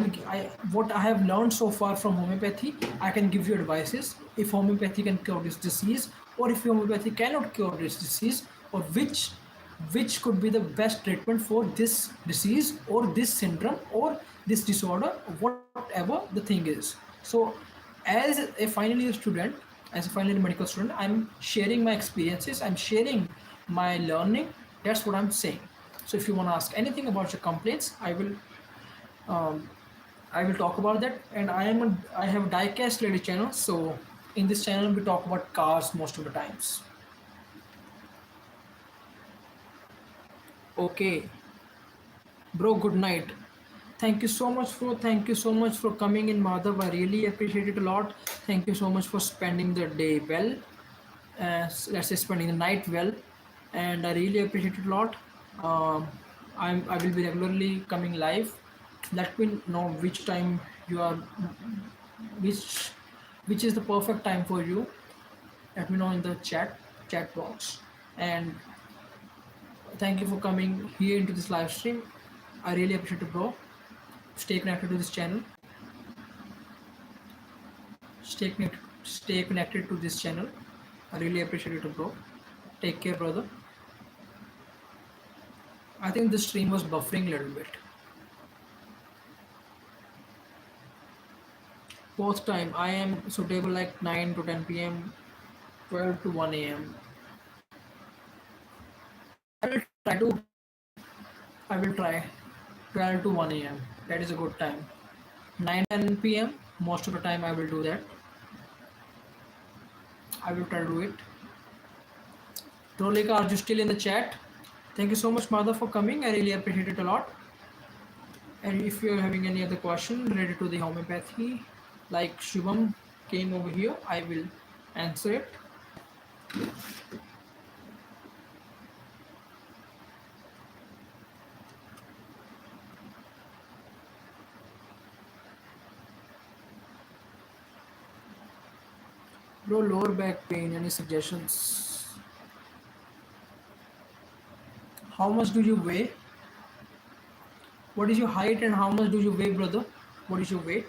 what I have learned so far from homeopathy, I can give you advices if homeopathy can cure this disease, or if homeopathy cannot cure this disease, or which could be the best treatment for this disease or this syndrome or this disorder, whatever the thing is. So as a final year student, as a final year medical student, I'm sharing my experiences, I'm sharing my learning. That's what I'm saying. So if you want to ask anything about your complaints, um, I will talk about that. And I have a diecast related channel. So in this channel we talk about cars most of the times. Okay, bro. Good night. Thank you so much for coming in, Madhav. I really appreciate it a lot. Thank you so much for spending the day well. Let's say spending the night well, and I really appreciate it a lot. Um, I will be regularly coming live. Let me know which time you are, which which is the perfect time for you. Let me know in the chat box. And thank you for coming here into this live stream. I really appreciate it, bro. Stay connected to this channel. Stay connected to this channel. I really appreciate it, bro. Take care, brother. I think the stream was buffering a little bit. Both time I am suitable like 9 to 10 p.m., 12 to 1 a.m. I will try to. I will try 12 to 1 a.m. That is a good time. 9 10 p.m. Most of the time I will do that. I will try to do it. Rolika, are you still in the chat? Thank you so much, Madha, for coming. I really appreciate it a lot. And if you're having any other question related to the homeopathy, like Shubham came over here, I will answer it. Bro, lower back pain, any suggestions? How much do you weigh? What is your height and how much do you weigh, brother? What is your weight?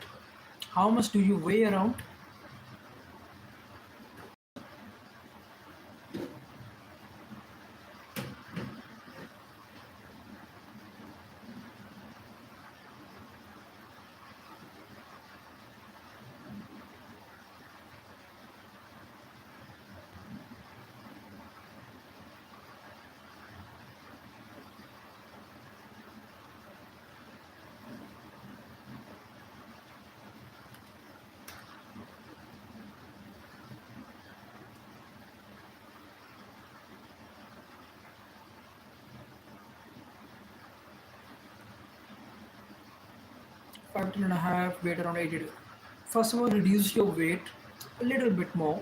How much do you weigh around? 5 and a half, weight around 80. First of all, reduce your weight a little bit more.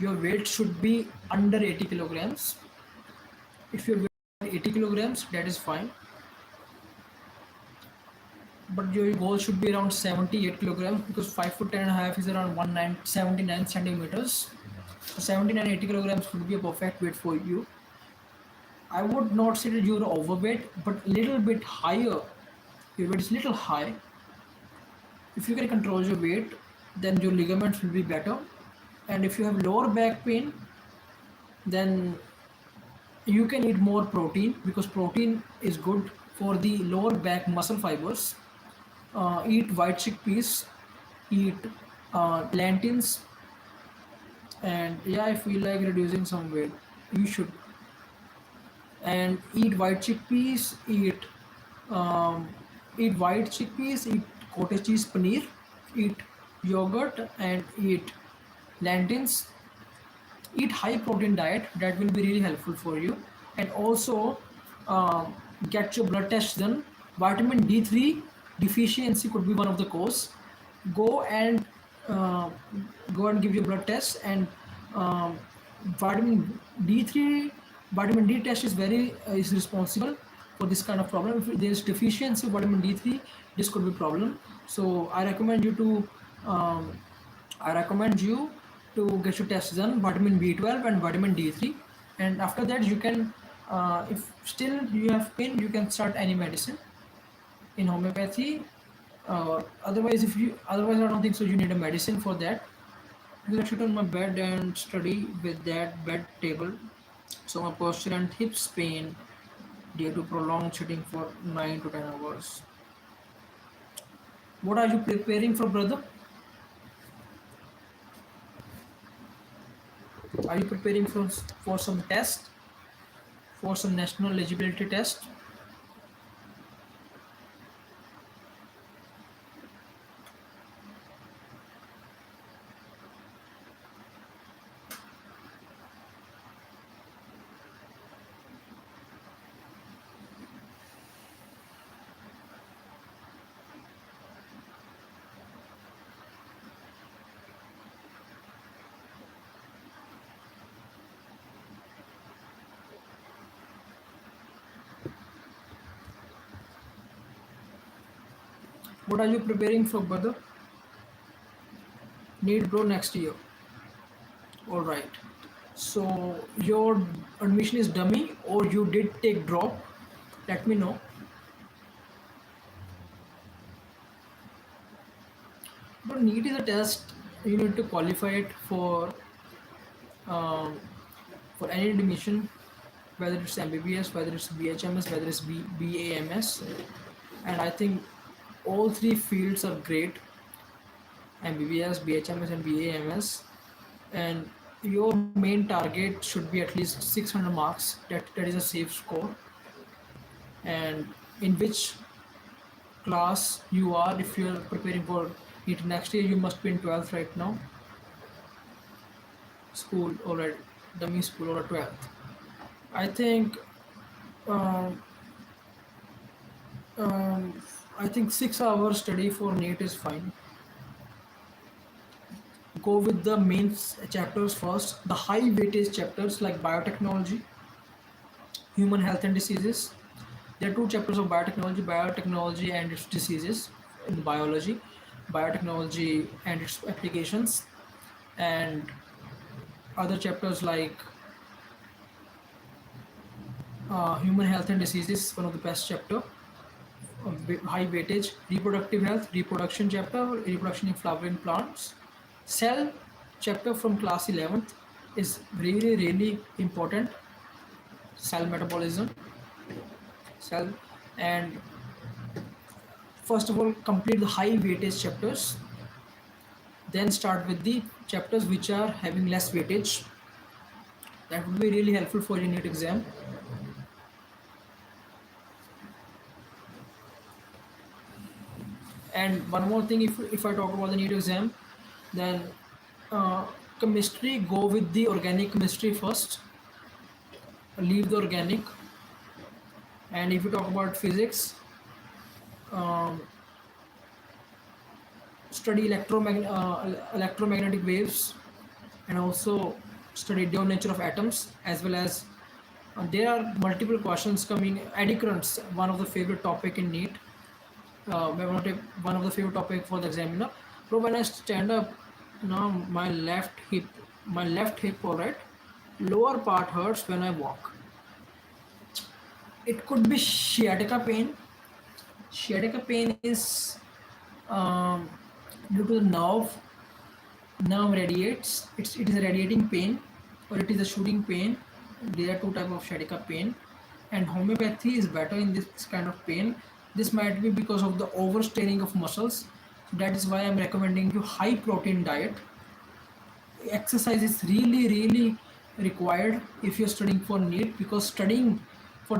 Your weight should be under 80 kilograms. If your weight is 80 kilograms, that is fine. But your goal should be around 78 kilograms because 5 foot 10 and a half is around 79 centimeters. So 79 80 kilograms would be a perfect weight for you. I would not say that you're overweight, but a little bit higher. Your weight is little high. If you can control your weight, then your ligaments will be better. And if you have lower back pain, then you can eat more protein because protein is good for the lower back muscle fibers. Eat white chickpeas, eat plantains, and yeah, I feel like reducing some weight. You should. And eat white chickpeas, um, eat white chickpeas, eat cottage cheese paneer, eat yogurt, and eat plantains. Eat high protein diet, that will be really helpful for you. And also get your blood test done. Vitamin D3 deficiency could be one of the cause. Go and uh, go and give your blood test. And vitamin D3 vitamin D test is very is responsible for this kind of problem. If there is deficiency of vitamin D3, this could be problem. So I recommend you to um, I recommend you to get your tests done, vitamin B12 and vitamin D3, and after that you can, if still you have pain, you can start any medicine in homeopathy. Otherwise, if you otherwise I don't think so. You need a medicine for that. Because I sit on my bed and study with that bed table, so my posture and hips pain due to prolonged sitting for 9 to 10 hours. What are you preparing for, brother? Are you preparing for some test, for some national eligibility test? What are you preparing for, brother? Need bro next year. All right. So your admission is dummy or you did take drop? Let me know. But NEET is a test. You need to qualify it um, for any admission, whether it's MBBS, whether it's BHMS, whether it's BAMS, and I think all three fields are great: MBBS, BHMS, and BAMS. And your main target should be at least 600 marks. That is a safe score. And in which class you are, if you are preparing for it next year, you must be in 12th right now. School or dummy school or 12th. I think um, um, I think 6 hours study for NEET is fine. Go with the main chapters first. The high weightage chapters like biotechnology, human health and diseases. There are two chapters of biotechnology and its diseases in biology, biotechnology and its applications, and other chapters like human health and diseases, one of the best chapter, high weightage, reproductive health, reproduction chapter, reproduction in flowering plants, cell chapter from class 11th is really really important, cell metabolism, cell, and first of all complete the high weightage chapters, then start with the chapters which are having less weightage. That would be really helpful for your NEET exam. And one more thing, if I talk about the NEET exam, then uh, chemistry, go with the organic chemistry first, leave the organic. And if you talk about physics, um, study electromagnetic waves, and also study the nature of atoms, as well as there are multiple questions coming. Eddy currents, one of the favorite topic in NEET, one of the favorite topic for the examiner. So when I stand up, now my left hip, all right, lower part hurts when I walk. It could be sciatica pain. Sciatica pain is um, due to the nerve radiates. It is a radiating pain or it is a shooting pain. There are two type of sciatica pain, and homeopathy is better in this kind of pain. This might be because of the overstraining of muscles. That is why I'm recommending you high protein diet. Exercise is really really required if you're studying for NEET, because studying for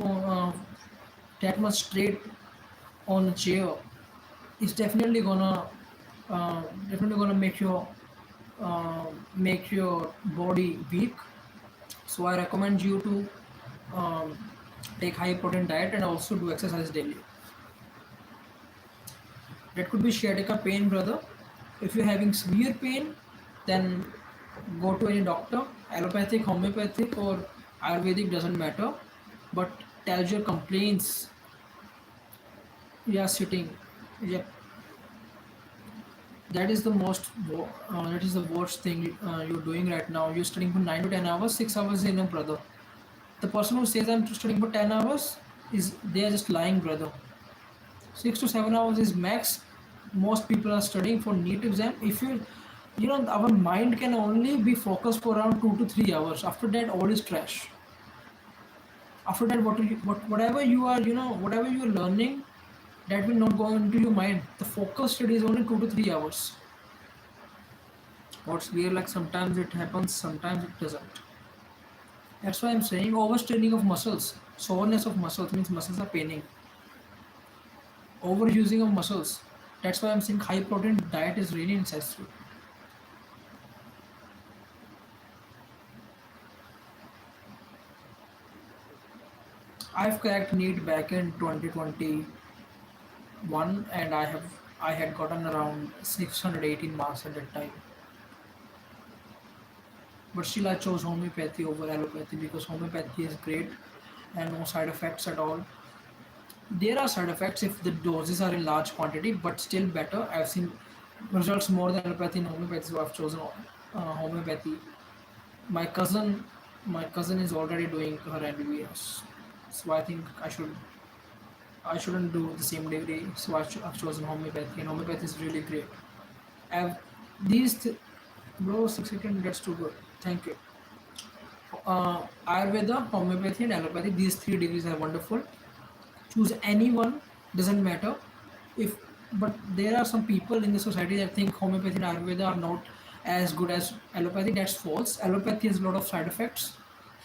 uh, that much straight on a chair is definitely gonna uh, make your body weak. So I recommend you to um, take high protein diet and also do exercise daily. That could be sciatica pain, brother. If you're having severe pain, then go to any doctor. Allopathic, homeopathic, or Ayurvedic doesn't matter. but tells your complaints. You are sitting. Yep, that is the that is the worst thing you're doing right now. You're studying for 9 to 10 hours. 6 hours is enough, brother. The person who says I'm studying for 10 hours is they are just lying, brother. 6 to 7 hours is max. Most people are studying for NEET exam. If you know, our mind can only be focused for around 2 to 3 hours. After that, all is trash. After that, whatever you are, whatever you are learning, that will not go into your mind. The focus study is only 2 to 3 hours. What's weird, like sometimes it happens, sometimes it doesn't. That's why I'm saying overstraining of muscles. Soreness of muscles means muscles are paining. Overusing of muscles. That's why I'm saying high protein diet is really necessary. I've cracked NEET back in 2021, and I had gotten around 618 marks at that time. But still I chose homeopathy over allopathy because homeopathy is great and no side effects at all. There are side effects if the doses are in large quantity, but still better. I've seen results more than allopathy and homeopathy, so I've chosen homeopathy. My cousin, my cousin is already doing her MBBS, so I think I shouldn't do the same degree. So I've chosen homeopathy, and homeopathy is really great. I've these bro 6 seconds. That's too good. Thank you. Ayurveda, homeopathy, and allopathy. These three degrees are wonderful. Choose anyone, doesn't matter. If but there are some people in the society that think homeopathy and Ayurveda are not as good as allopathy. That's false. Allopathy has a lot of side effects.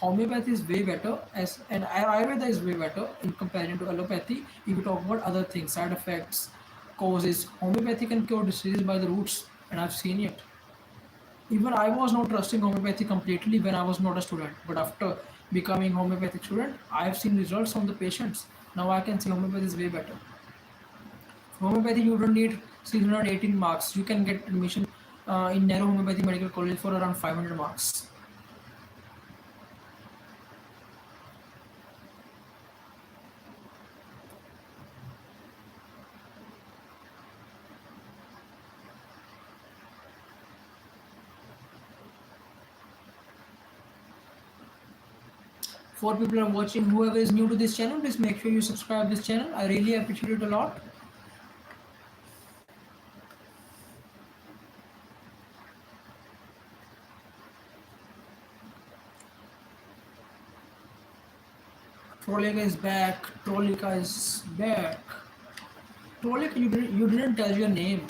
Homeopathy is way better and Ayurveda is way better in comparison to allopathy. If you talk about other things, side effects, causes, homeopathy can cure disease by the roots, and I've seen it. Even I was not trusting homeopathy completely when I was not a student, but after becoming homeopathic student, I have seen results on the patients. Now I can say homeopathy is way better. Homeopathy, you don't need 618 marks. You can get admission in Nehru Homeopathy Medical College for around 500 marks. For people who are watching, whoever is new to this channel, please make sure you subscribe this channel. I really appreciate it a lot. Trolika is back. Trolika is back. Trolika, you didn't tell your name.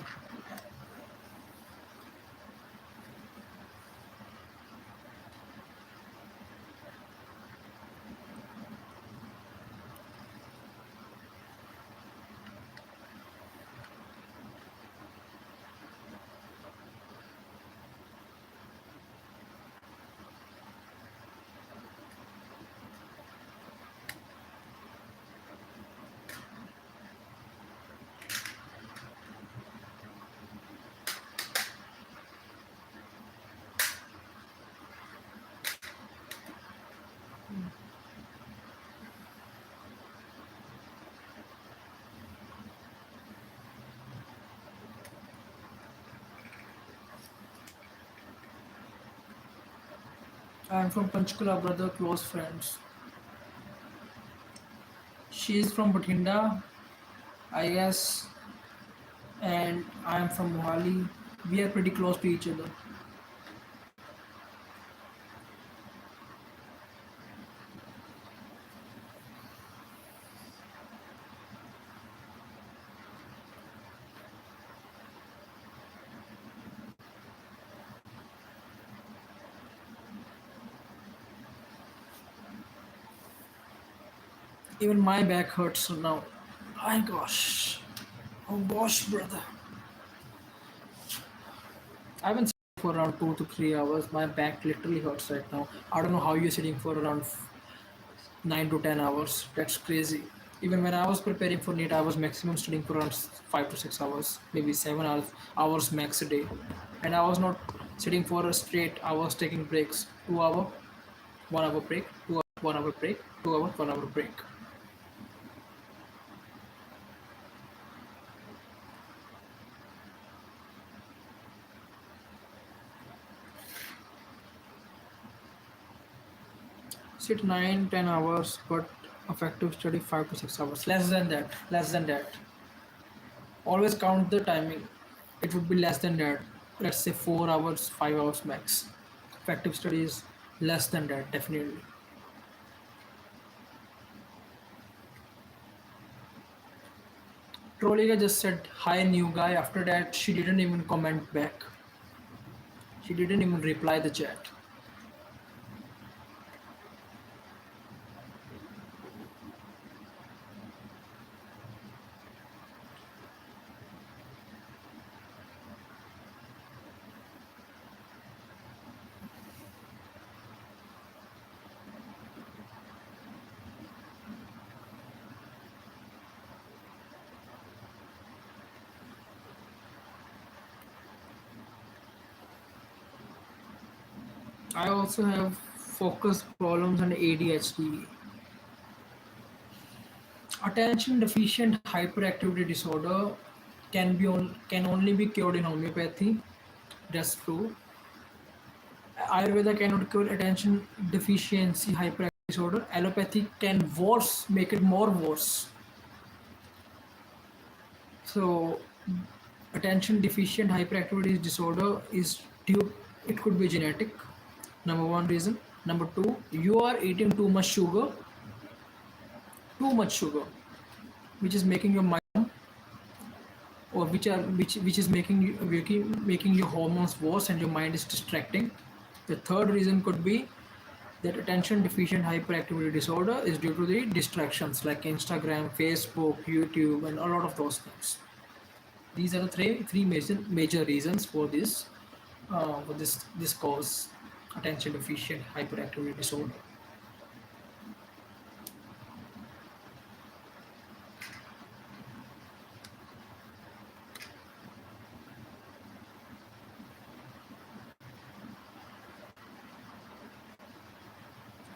I'm from Panchkula, brother, close friends. She is from Bathinda, I guess, and I am from Mohali. We are pretty close to each other. Even my back hurts now. My gosh. Oh gosh, brother. I've been sitting for around 2 to 3 hours. My back literally hurts right now. I don't know how you're sitting for around 9 to 10 hours. That's crazy. Even when I was preparing for NEET, I was maximum studying for around 5 to 6 hours, maybe 7 hours max a day. And I was not sitting for a straight. I was taking breaks, 2 hour, 1 hour break, 2 hour 1 hour break, 2 hours, 1 hour break. Sit 9-10 hours, but effective study 5 to 6 hours. Less than that. Less than that. Always count the timing. It would be less than that. Let's say 4 hours, 5 hours max. Effective study is less than that, definitely. Trolliga just said hi new guy. After that, she didn't even comment back. She didn't even reply the chat. I also have focus problems and ADHD. Attention deficient hyperactivity disorder can only be cured in homeopathy. That's true. Ayurveda cannot cure attention deficiency hyperactivity disorder. Allopathy can worse, make it more worse. So, attention deficient hyperactivity disorder is due. It could be genetic. Number one reason. Number two, you are eating too much sugar, which is making your mind, or which is making your hormones worse and your mind is distracting. The third reason could be that attention deficient hyperactivity disorder is due to the distractions like Instagram, Facebook, YouTube, and a lot of those things. These are the three major reasons for this cause, attention deficient hyperactivity disorder.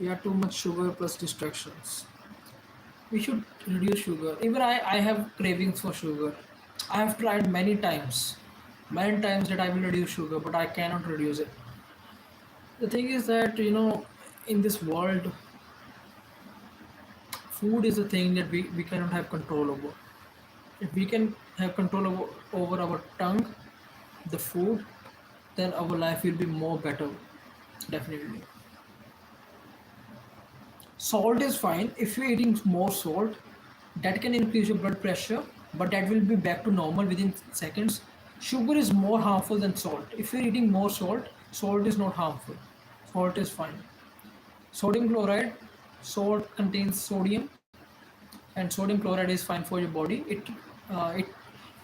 Yeah, too much sugar plus distractions. We should reduce sugar. Even I have cravings for sugar. I have tried many times that I will reduce sugar, but I cannot reduce it. The thing is that, in this world, food is a thing that we cannot have control over. If we can have control over our tongue, the food, then our life will be more better, definitely. Salt is fine. If you're eating more salt, that can increase your blood pressure, but that will be back to normal within seconds. Sugar is more harmful than salt. If you're eating more salt, salt is not harmful. Salt is fine. Sodium chloride, salt contains sodium, and sodium chloride is fine for your body. Uh,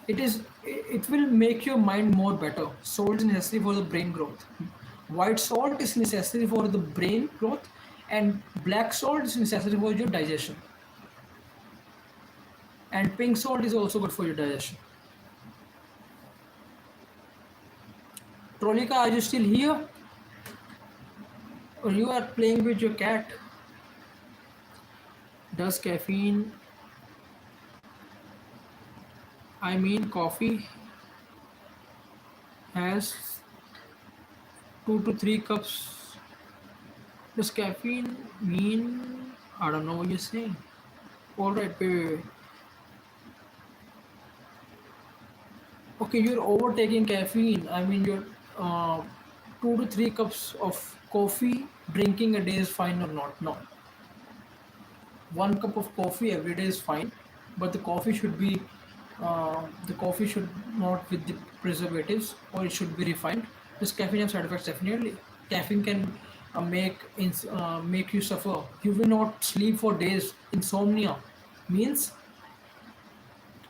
it it will make your mind more better. Salt is necessary for the brain growth. White salt is necessary for the brain growth, and black salt is necessary for your digestion. And pink salt is also good for your digestion. Trolika, are you still here? Or you are playing with your cat? Does caffeine, I mean coffee, has 2 to 3 cups? Does caffeine mean, I don't know what you're saying. Alright, wait, wait, wait. Okay, you're overtaking caffeine. I mean, you're 2 to 3 cups of coffee drinking a day is fine or not? No, 1 cup of coffee every day is fine, but the coffee should not with the preservatives, or it should be refined. Does caffeine have side effects? Definitely. Caffeine can make you suffer. You will not sleep for days. Insomnia means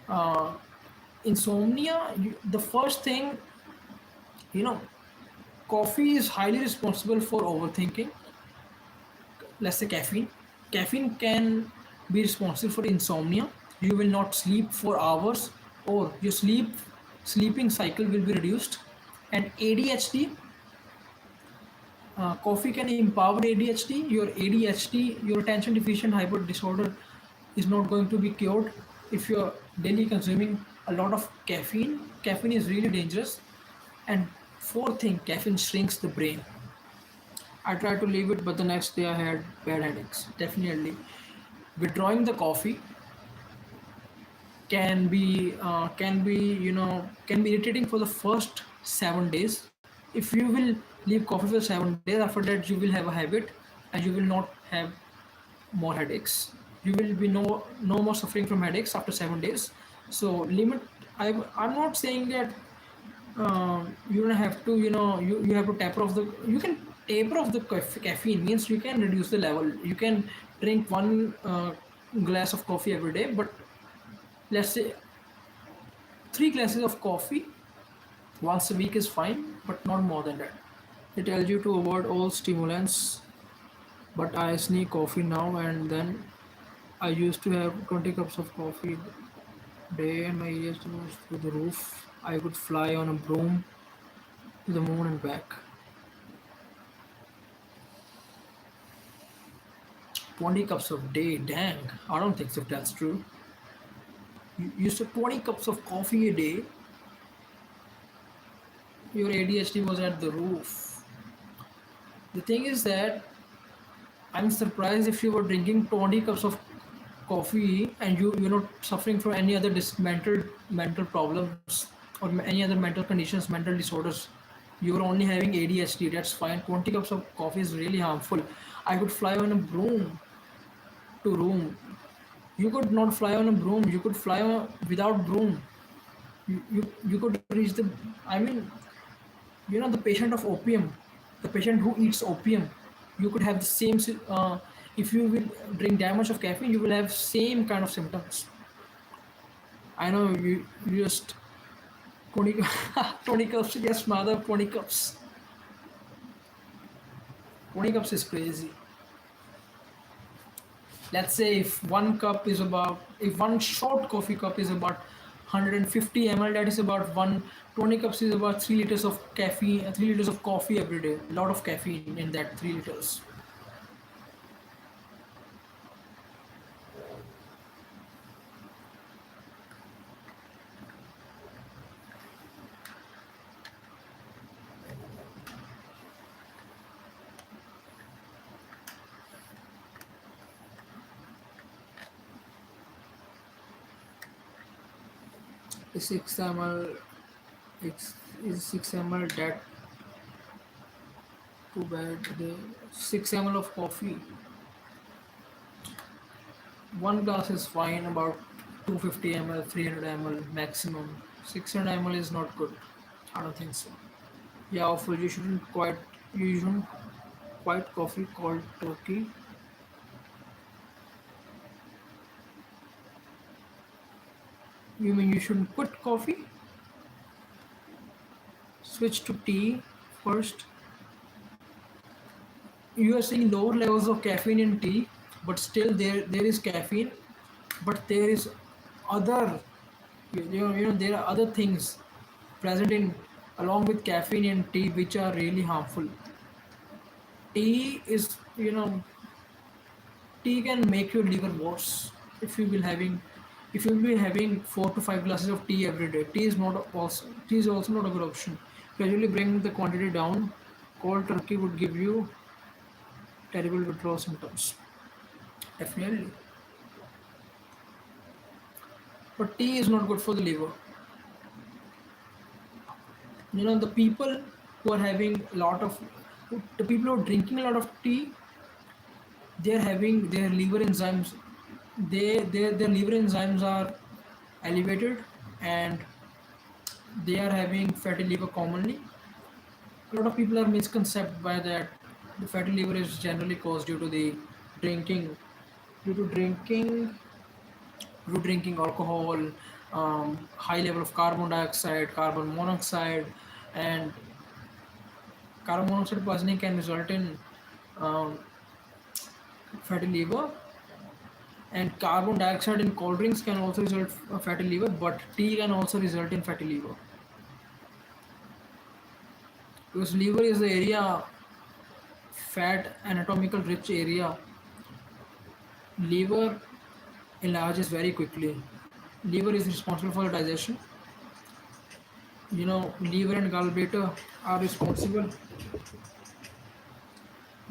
uh, the first thing, you know coffee is highly responsible for overthinking. Let's say caffeine can be responsible for insomnia. You will not sleep for hours, or your sleeping cycle will be reduced. And ADHD, Coffee can empower ADHD. Your ADHD, your attention deficient hyper disorder, is not going to be cured if you're daily consuming a lot of caffeine. Caffeine is really dangerous. And fourth thing, caffeine shrinks the brain. I tried to leave it, but the next day I had bad headaches. Definitely, withdrawing the coffee can be irritating for the first 7 days. If you will leave coffee for 7 days, after that you will have a habit, and you will not have more headaches. You will be no more suffering from headaches after 7 days. So limit. I'm not saying that you don't have to, you have to taper off the, you can taper off the caffeine, means you can reduce the level. You can drink one glass of coffee every day, but let's say 3 glasses of coffee once a week is fine, but not more than that. It tells you to avoid all stimulants, but I sneak coffee now and then. I used to have 20 cups of coffee a day, and my ADHD was through the roof. I could fly on a broom to the moon and back. 20 cups of day, dang. I don't think so if that's true. You used to 20 cups of coffee a day, your ADHD was at the roof. The thing is that I'm surprised if you were drinking 20 cups of coffee and you're not suffering from any other mental problems, or any other mental conditions, mental disorders. You're only having ADHD. That's fine. 20 cups of coffee is really harmful. I could fly on a broom to room. You could not fly on a broom. You could fly without broom. You could reach the. I mean, the patient of opium, the patient who eats opium, you could have the same if you will drink that much of caffeine, you will have same kind of symptoms. I know you just 20 20 cups. Yes, mother, 20 cups. 20 cups is crazy. Let's say if one short coffee cup is about 150 ml, that is about one 20 cups is about 3 liters of caffeine, 3 liters of coffee every day. A lot of caffeine in that 3 liters. The 6 ml, is 6 ml that too bad? The 6 ml of coffee, one glass is fine, about 250 ml, 300 ml maximum. 600 ml is not good. I don't think so. Yeah, awful. You shouldn't quite coffee called turkey. You mean you shouldn't quit coffee? Switch to tea first. You are seeing lower levels of caffeine in tea, but still there is caffeine, but there is other, there are other things present in along with caffeine in tea which are really harmful. Tea is, tea can make your liver worse if you will be having 4 to 5 glasses of tea every day. Tea is also not a good option. Gradually bring the quantity down. Cold turkey would give you terrible withdrawal symptoms. Definitely. But tea is not good for the liver. The people who are having a lot of the people who are drinking a lot of tea, they are having their liver enzymes, their liver enzymes are elevated, and they are having fatty liver commonly. A lot of people are misconceived by that. The fatty liver is generally caused drinking due to drinking drinking alcohol, high level of carbon dioxide, carbon monoxide, and carbon monoxide poisoning can result in um, fatty liver, and carbon dioxide in cold drinks can also result in fatty liver, but tea can also result in fatty liver, because liver is the area fat anatomical rich area, liver enlarges very quickly. Liver is responsible for digestion. Liver and gallbladder are responsible.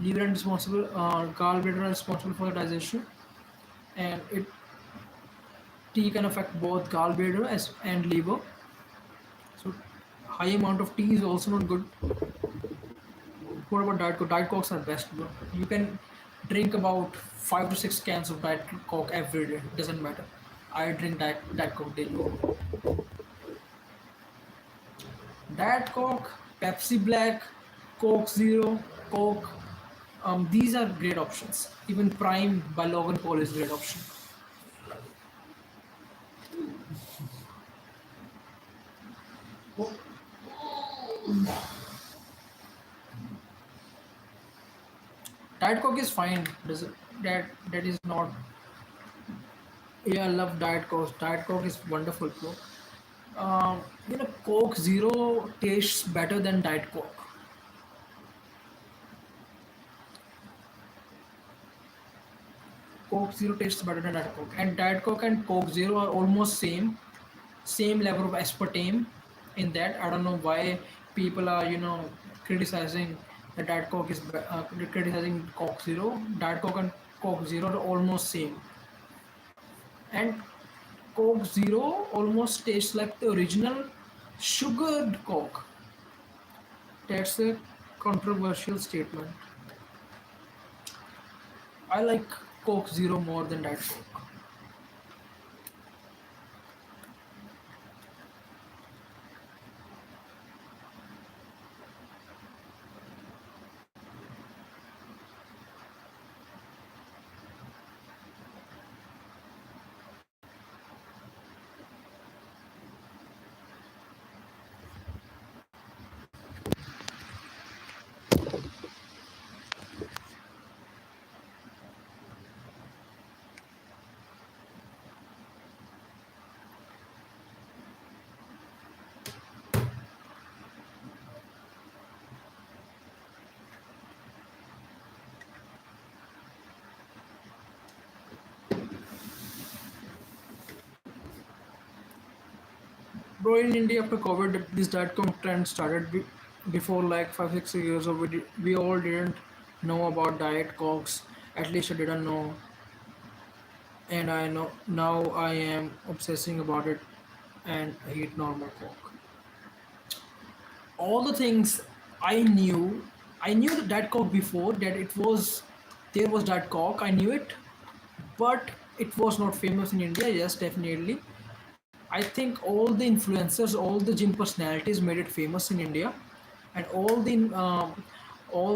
Liver and responsible gallbladder are responsible for digestion, and tea can affect both gallbladder and liver. So high amount of tea is also not good. What about diet coke? Diet cokes are best, bro. You can drink about 5 to 6 cans of diet coke every day. Doesn't matter. I drink diet coke daily. Diet coke, Pepsi Black, Coke Zero, Coke. These are great options. Even Prime by Logan Paul is a great option. Diet Coke is fine. That is not. Yeah, I love Diet Coke. Diet Coke is wonderful, bro. Coke Zero tastes better than Diet Coke. Coke Zero tastes better than Diet Coke, and Diet Coke and Coke Zero are almost same level of aspartame in that. I don't know why people are criticizing the Diet Coke criticizing Coke Zero. Diet Coke and Coke Zero are almost same, and Coke Zero almost tastes like the original sugared Coke. That's a controversial statement. I like Coke Zero more than Diet Coke. Bro, in India after COVID, this diet coke trend started before like 5 6 years ago. We all didn't know about diet cokes. At least I didn't know, and I know now I am obsessing about it and I eat normal coke. All the things I knew, I knew the diet coke before that there was diet coke. I knew it, but it was not famous in India. Yes, definitely. I think all the influencers, all the gym personalities made it famous in India, and all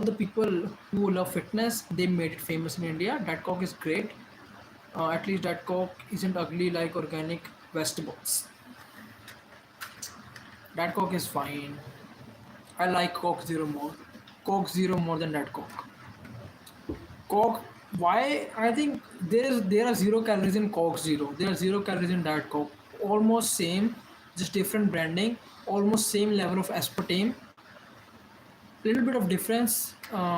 the people who love fitness, they made it famous in India. That coke is great. At least that coke isn't ugly like organic vegetables. That coke is fine. I like Coke Zero more. Coke Zero more than that Coke. Coke. Why? I think there are 0 calories in Coke Zero. There are 0 calories in Diet Coke. Almost same, just different branding. Almost same level of aspartame. Little bit of difference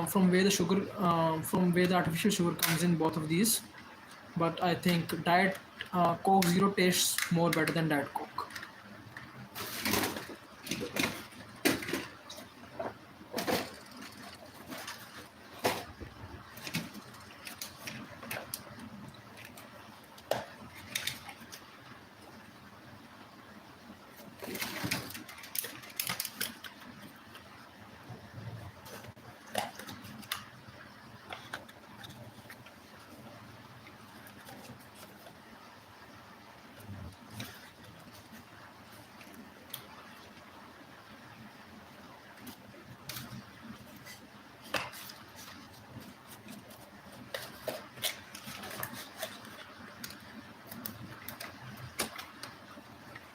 from where the artificial sugar comes in both of these. But I think Diet Coke Zero tastes more better than Diet Coke.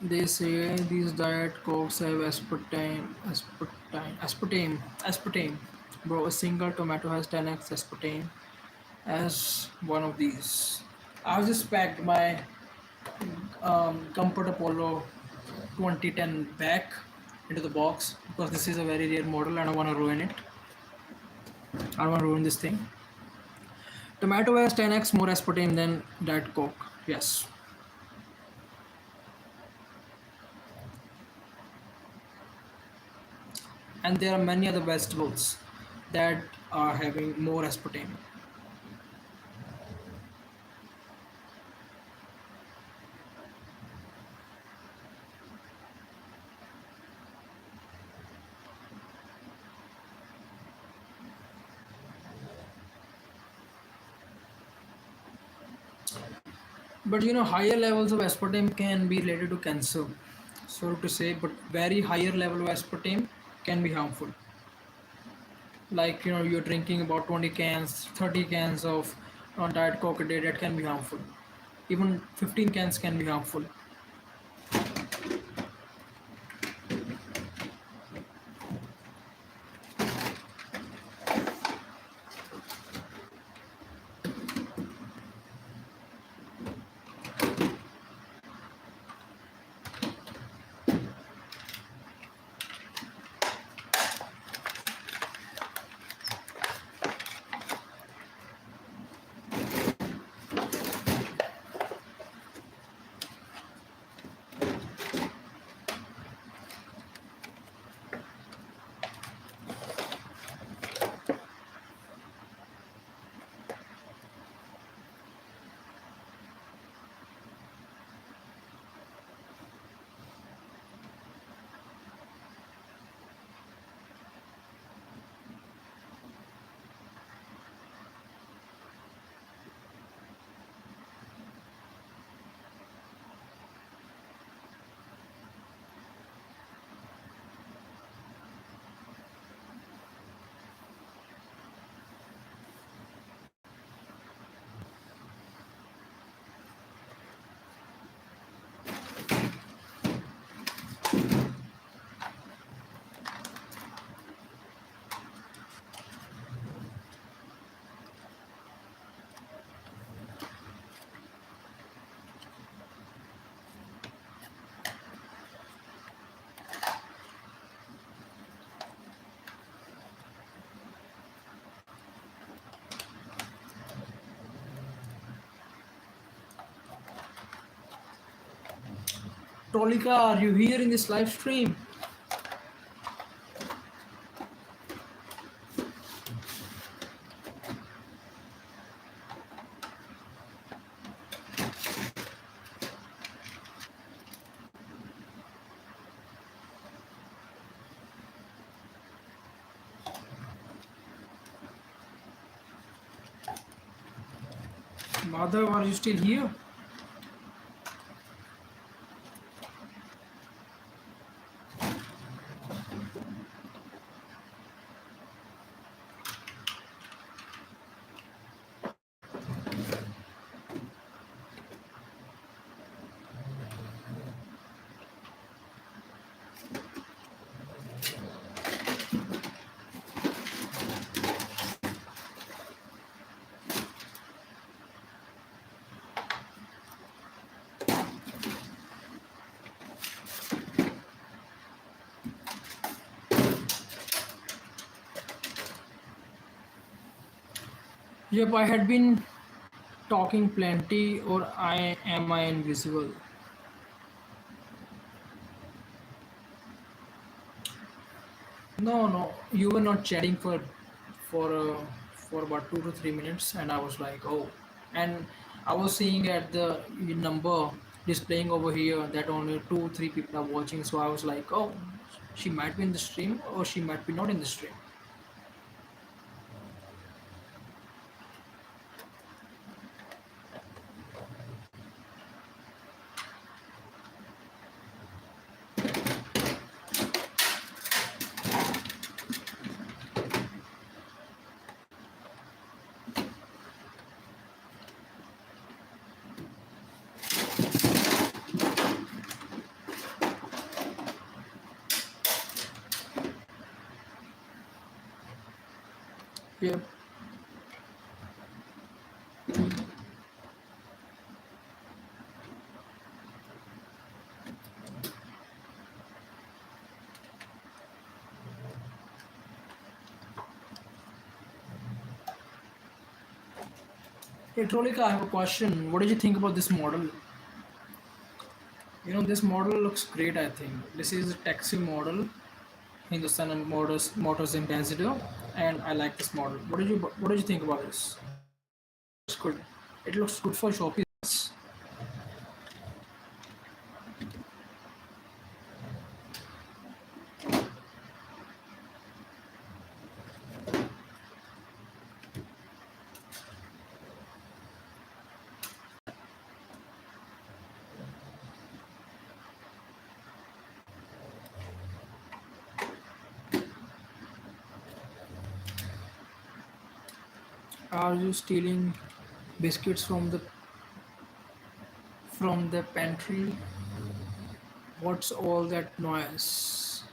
They say these diet cokes have aspartame. Bro, a single tomato has 10x aspartame as one of these. I've just packed my Comfort Apollo 2010 back into the box because this is a very rare model and I want to ruin it. I don't want to ruin this thing. Tomato has 10x more aspartame than Diet Coke. Yes. And there are many other vegetables that are having more aspartame. But higher levels of aspartame can be related to cancer. Sorry to say, but very higher level of aspartame can be harmful. Like you're drinking about 20 cans, 30 cans of Diet Coke a day, that can be harmful. Even 15 cans can be harmful. Trolika, are you here in this live stream? Madhav, are you still here? Yep, I had been talking plenty, or I invisible? No, no, you were not chatting for about 2 to 3 minutes, and I was like, oh, and I was seeing at the number displaying over here that only 2 3 people are watching, so I was like, oh, she might be in the stream or she might be not in the stream. Yeah. Hey Trolika, I have a question. What did you think about this model? This model looks great. I think this is a taxi model, Hindustan Motors Ambassador, and I like this model. What did you think about this? It's good. It looks good for shopping. Are you stealing biscuits from the pantry? What's all that noise?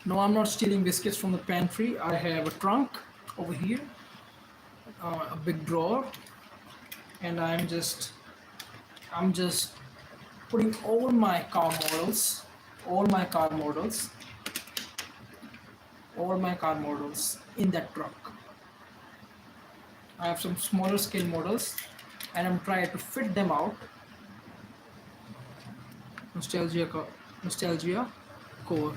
No, I'm not stealing biscuits from the pantry. I have a trunk over here, a big drawer, and I'm just putting all my car models, all my car models in that trunk. I have some smaller scale models, and I'm trying to fit them out. Nostalgia, nostalgia, core.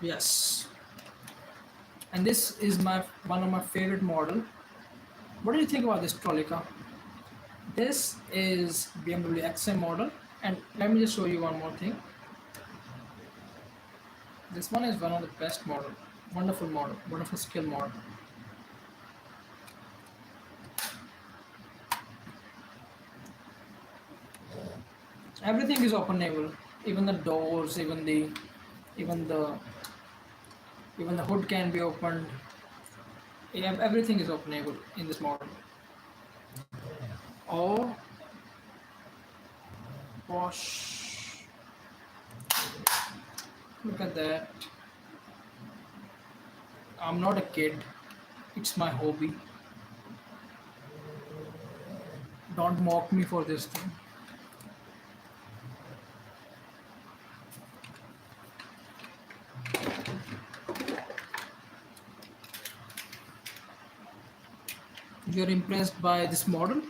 Yes, and this is my one of my favorite model. What do you think about this Trollica? This is BMW XM model, and let me just show you one more thing. This one is one of the best model, wonderful skill model. Everything is openable, even the doors, even the even the hood can be opened. Yeah, everything is openable in this model. Oh, gosh, look at that. I'm not a kid. It's my hobby. Don't mock me for this thing. You're impressed by this model?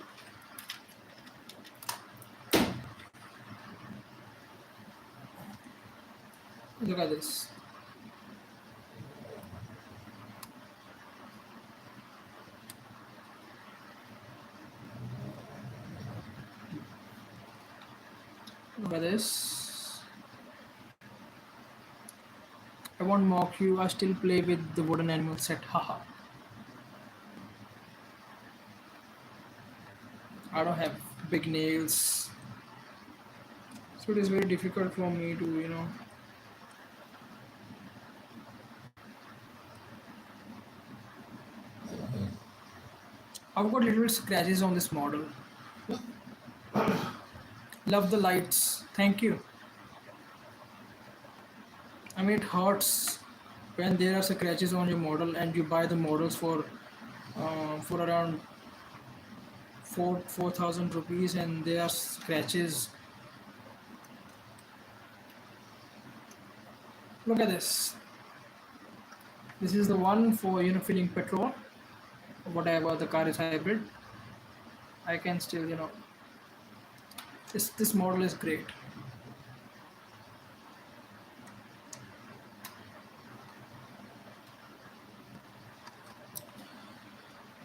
Look at this. Look at this. I won't mock you. I still play with the wooden animal set. Haha. I don't have big nails, so it is very difficult for me to. I've got little scratches on this model. Love the lights. Thank you. I mean, it hurts when there are scratches on your model and you buy the models for around 4,000 rupees and there are scratches. Look at this. This is the one for filling petrol, whatever the car is hybrid. I can still this model is great.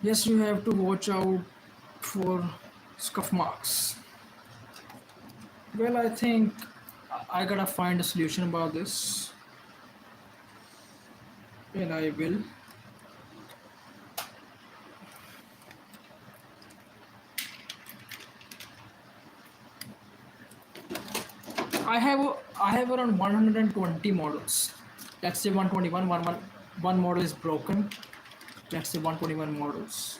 Yes, you have to watch out for scuff marks. Well, I think I gotta find a solution about this, and I will. I have around 120 models. Let's say 121. One model is broken. Let's say 121 models.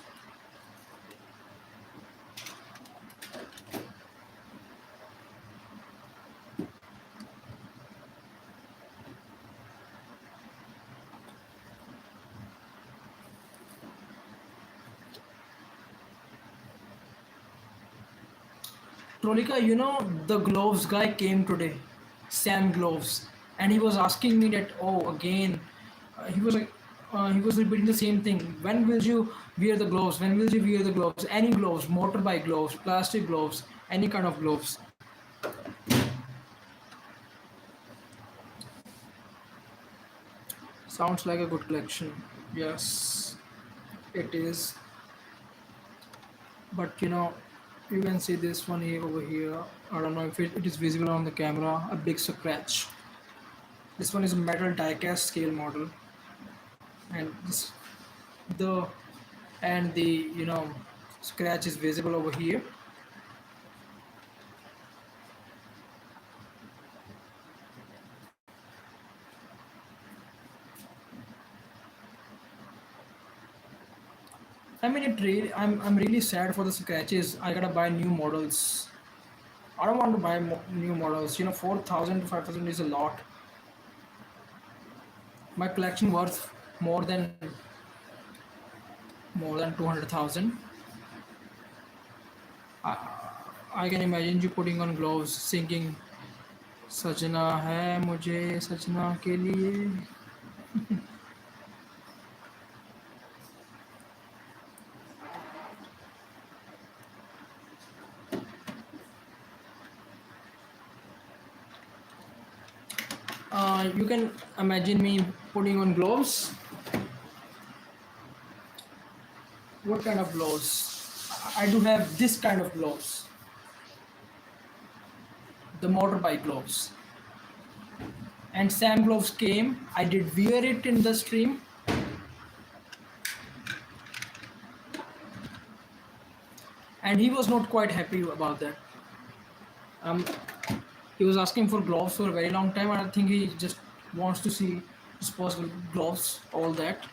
Trolika, you know, the gloves guy came today, Sam Gloves, and he was asking me that, oh, again, he was repeating the same thing. When will you wear the gloves? When will you wear the gloves? Any gloves, motorbike gloves, plastic gloves, any kind of gloves. Sounds like a good collection. Yes, it is. But you know, you can see this one here over here. I don't know if it is visible on the camera. A big scratch. This one is a metal die-cast scale model, and this the and the scratch is visible over here. I mean, I'm really sad for the scratches. I gotta buy new models. I don't want to buy new models. 4,000 to 5,000 is a lot. My collection worth more than 200,000. I, I can imagine you putting on gloves, singing "सजना है मुझे सजना के लिए." You can imagine me putting on gloves. What kind of gloves? I do have this kind of gloves, the motorbike gloves. And Sam gloves came. I did wear it in the stream, and he was not quite happy about that. Um, he was asking for gloves for a very long time, and I think he just wants to see disposable gloves, all that.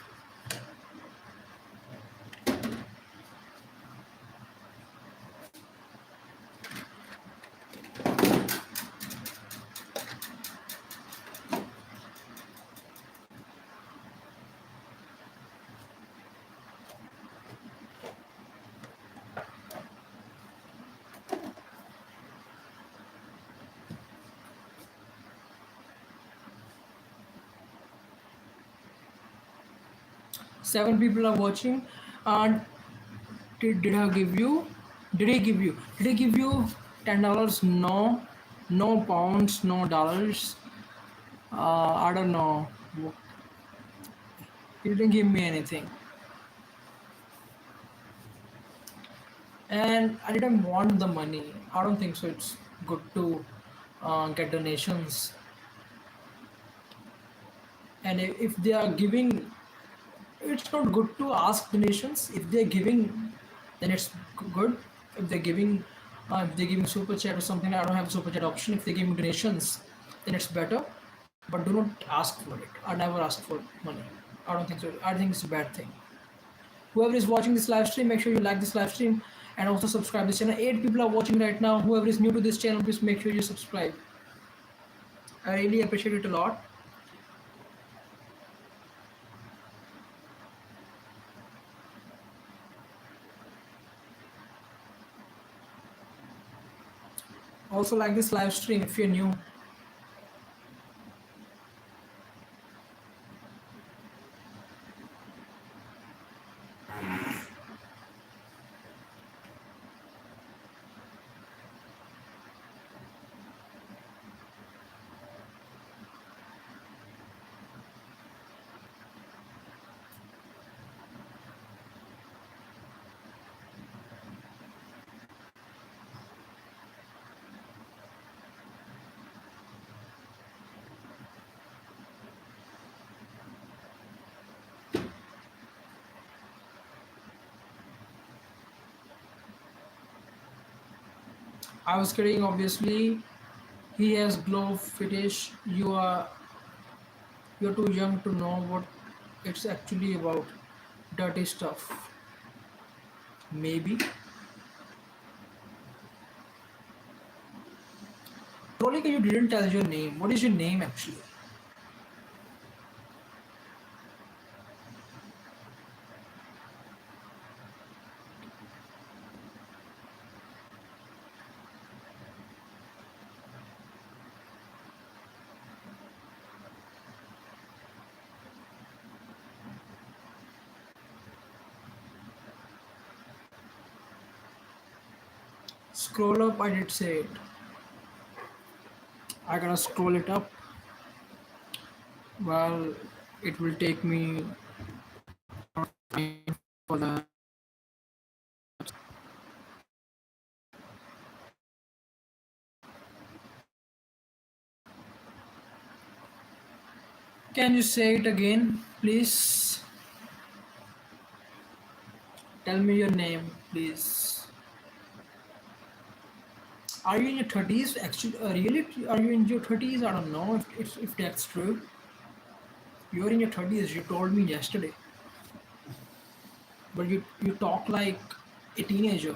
Seven people are watching, and did I give you? Did he give you? Did he give you $10? No, no pounds, no dollars. I don't know. He didn't give me anything, and I didn't want the money. I don't think so. It's good to get donations, and if they are giving, it's not good to ask donations. If they're giving, then it's good. If they're giving super chat or something, I don't have a super chat option. If they're giving donations, then it's better. But do not ask for it. I never ask for money. I don't think so. I think it's a bad thing. Whoever is watching this live stream, make sure you like this live stream and also subscribe this channel. 8 people are watching right now. Whoever is new to this channel, please make sure you subscribe. I really appreciate it a lot. Also like this live stream if you're new. I was kidding, obviously. He has glow fetish. You're too young to know what it's actually about. Dirty stuff. Maybe. Rolika, you didn't tell your name. What is your name actually? Scroll up, I did say it. I gotta scroll it up. Well, it will take me for the. Can you say it again, please? Tell me your name, please. Are you in your 30s? Actually, really? Are you in your 30s? I don't know if that's true. You're in your 30s, you told me yesterday. But you talk like a teenager.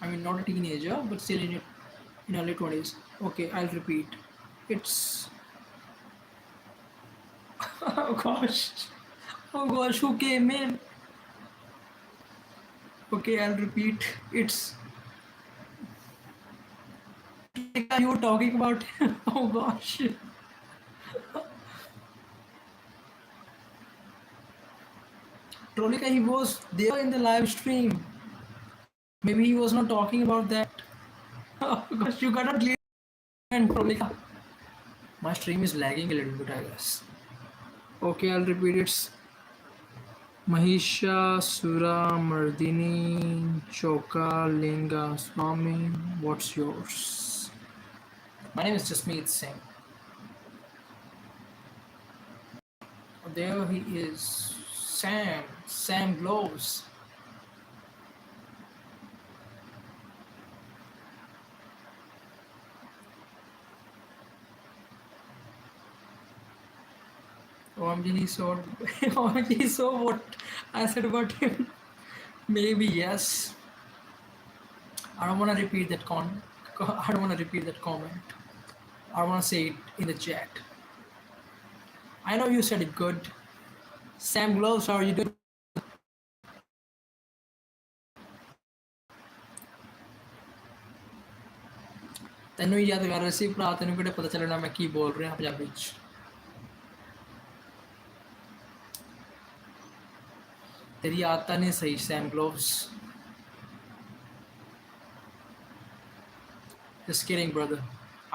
I mean, not a teenager, but still in early 20s. Okay, I'll repeat. It's. Oh gosh. Oh gosh, who came in? Okay, I'll repeat. It's. You were talking about. Oh gosh. Trolika, he was there in the live stream. Maybe he was not talking about that. Oh gosh, you gotta clear and Trolika. My stream is lagging a little bit, I guess. Okay, I'll repeat it. Mahisha Sura Mardini Choka Linga Swami. What's yours? My name is Jasmeet Singh. There he is. Sam Gloves. OMG, he saw. OMG, he saw what I said about him. Maybe yes. I don't want to repeat that I don't want to repeat that comment. I want to say it in the chat. I know you said it good. Sam Gloves, how are you doing? ਤੈਨੂੰ ਯਾਦ ਕਰ ਰਿਹਾ ਸੀ ਭਰਾ ਤੈਨੂੰ ਕਿਹੜੇ ਪਤਾ ਚੱਲਣਾ ਮੈਂ ਕੀ ਬੋਲ ਰਿਹਾ ਪੰਜਾਬੀ ਚ ਤੇਰੀ ਆਦਤਾਂ ਨਹੀਂ ਸਹੀ ਸੈਮ gloves just kidding brother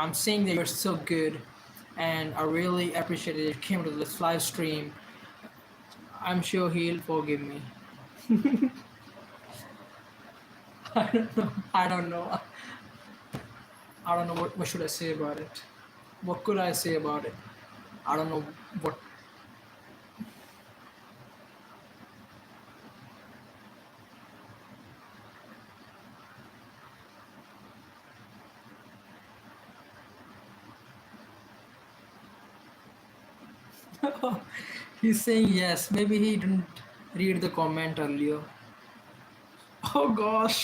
I'm saying that you're so good and I really appreciate that you came to this live stream I'm sure he'll forgive me I don't know what should I say about it what could I say about it I don't know what he's saying yes maybe he didn't read the comment earlier oh gosh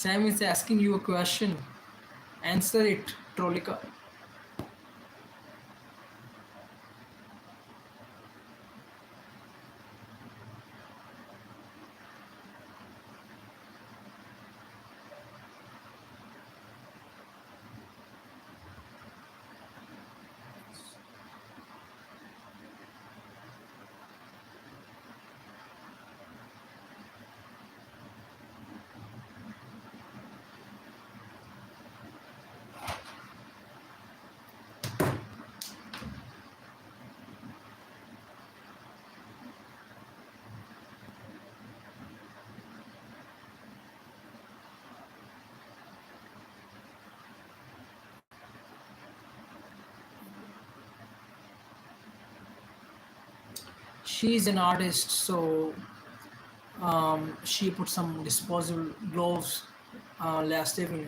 Sam is asking you a question answer it Trolika she's an artist so she put some disposable gloves last evening.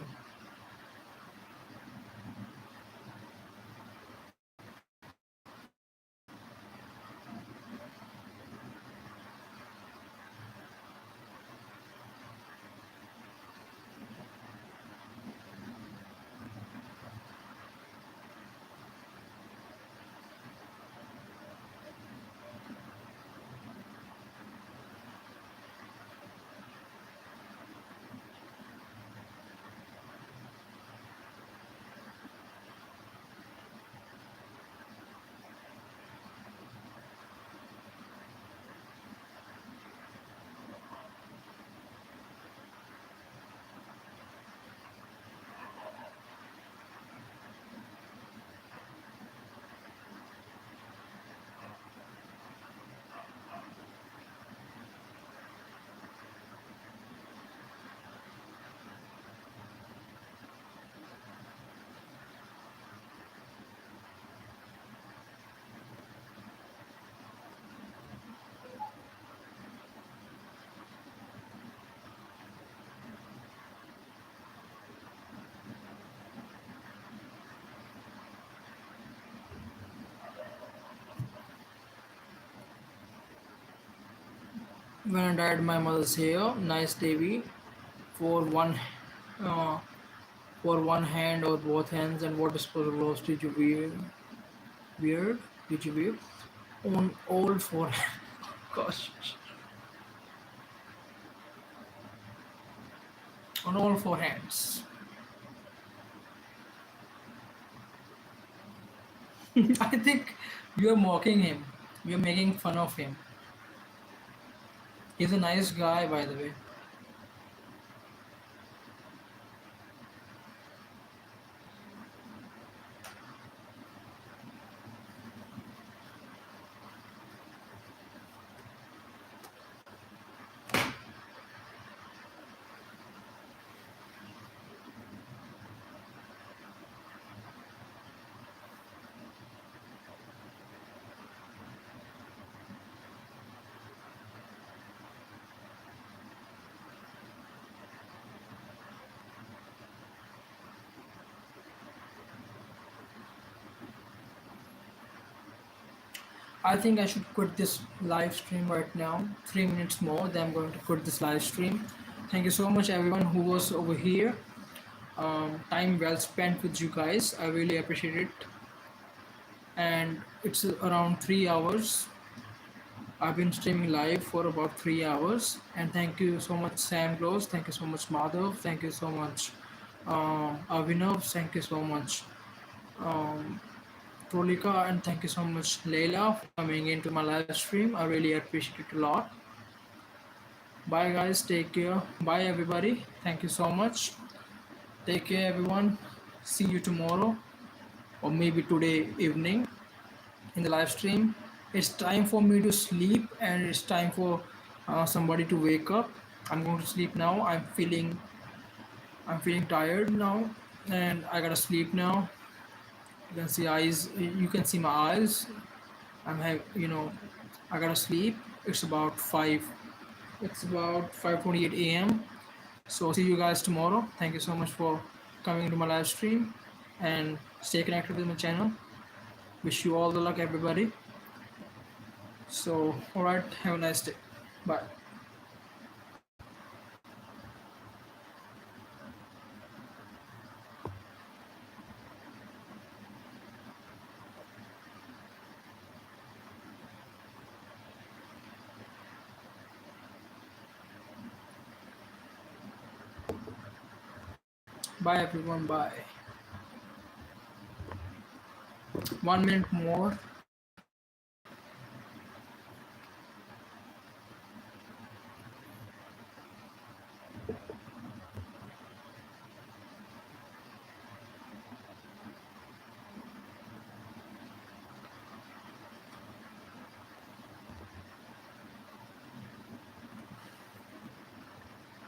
When I dyed my mother's hair, nice Devi, for uh, one hand or both hands, and what disposable gloves did you wear? Weird? Did you wear? On all four. Gosh, on all four hands. I think you're mocking him. You're making fun of him. He's a nice guy, by the way. I think I should quit this live stream right now. 3 minutes more, then I'm going to quit this live stream. Thank you so much, everyone who was over here. Time well spent with you guys. I really appreciate it. And it's around 3 hours. I've been streaming live for about 3 hours. And thank you so much, Sam Glows. Thank you so much, Madhav. Thank you so much, Avinav. Thank you so much, um, Trolika, and thank you so much, Leila, for coming into my live stream. I really appreciate it a lot. Bye, guys. Take care. Bye, everybody. Thank you so much. Take care, everyone. See you tomorrow, or maybe today evening in the live stream. It's time for me to sleep, and it's time for somebody to wake up. I'm going to sleep now. I'm feeling tired now, and I gotta sleep now. You can see eyes. You can see my eyes. I gotta sleep. It's about 5:28 a.m. So see you guys tomorrow. Thank you so much for coming to my live stream, and stay connected with my channel. Wish you all the luck, everybody. So, all right, have a nice day. Bye. Bye, everyone. Bye. 1 minute more.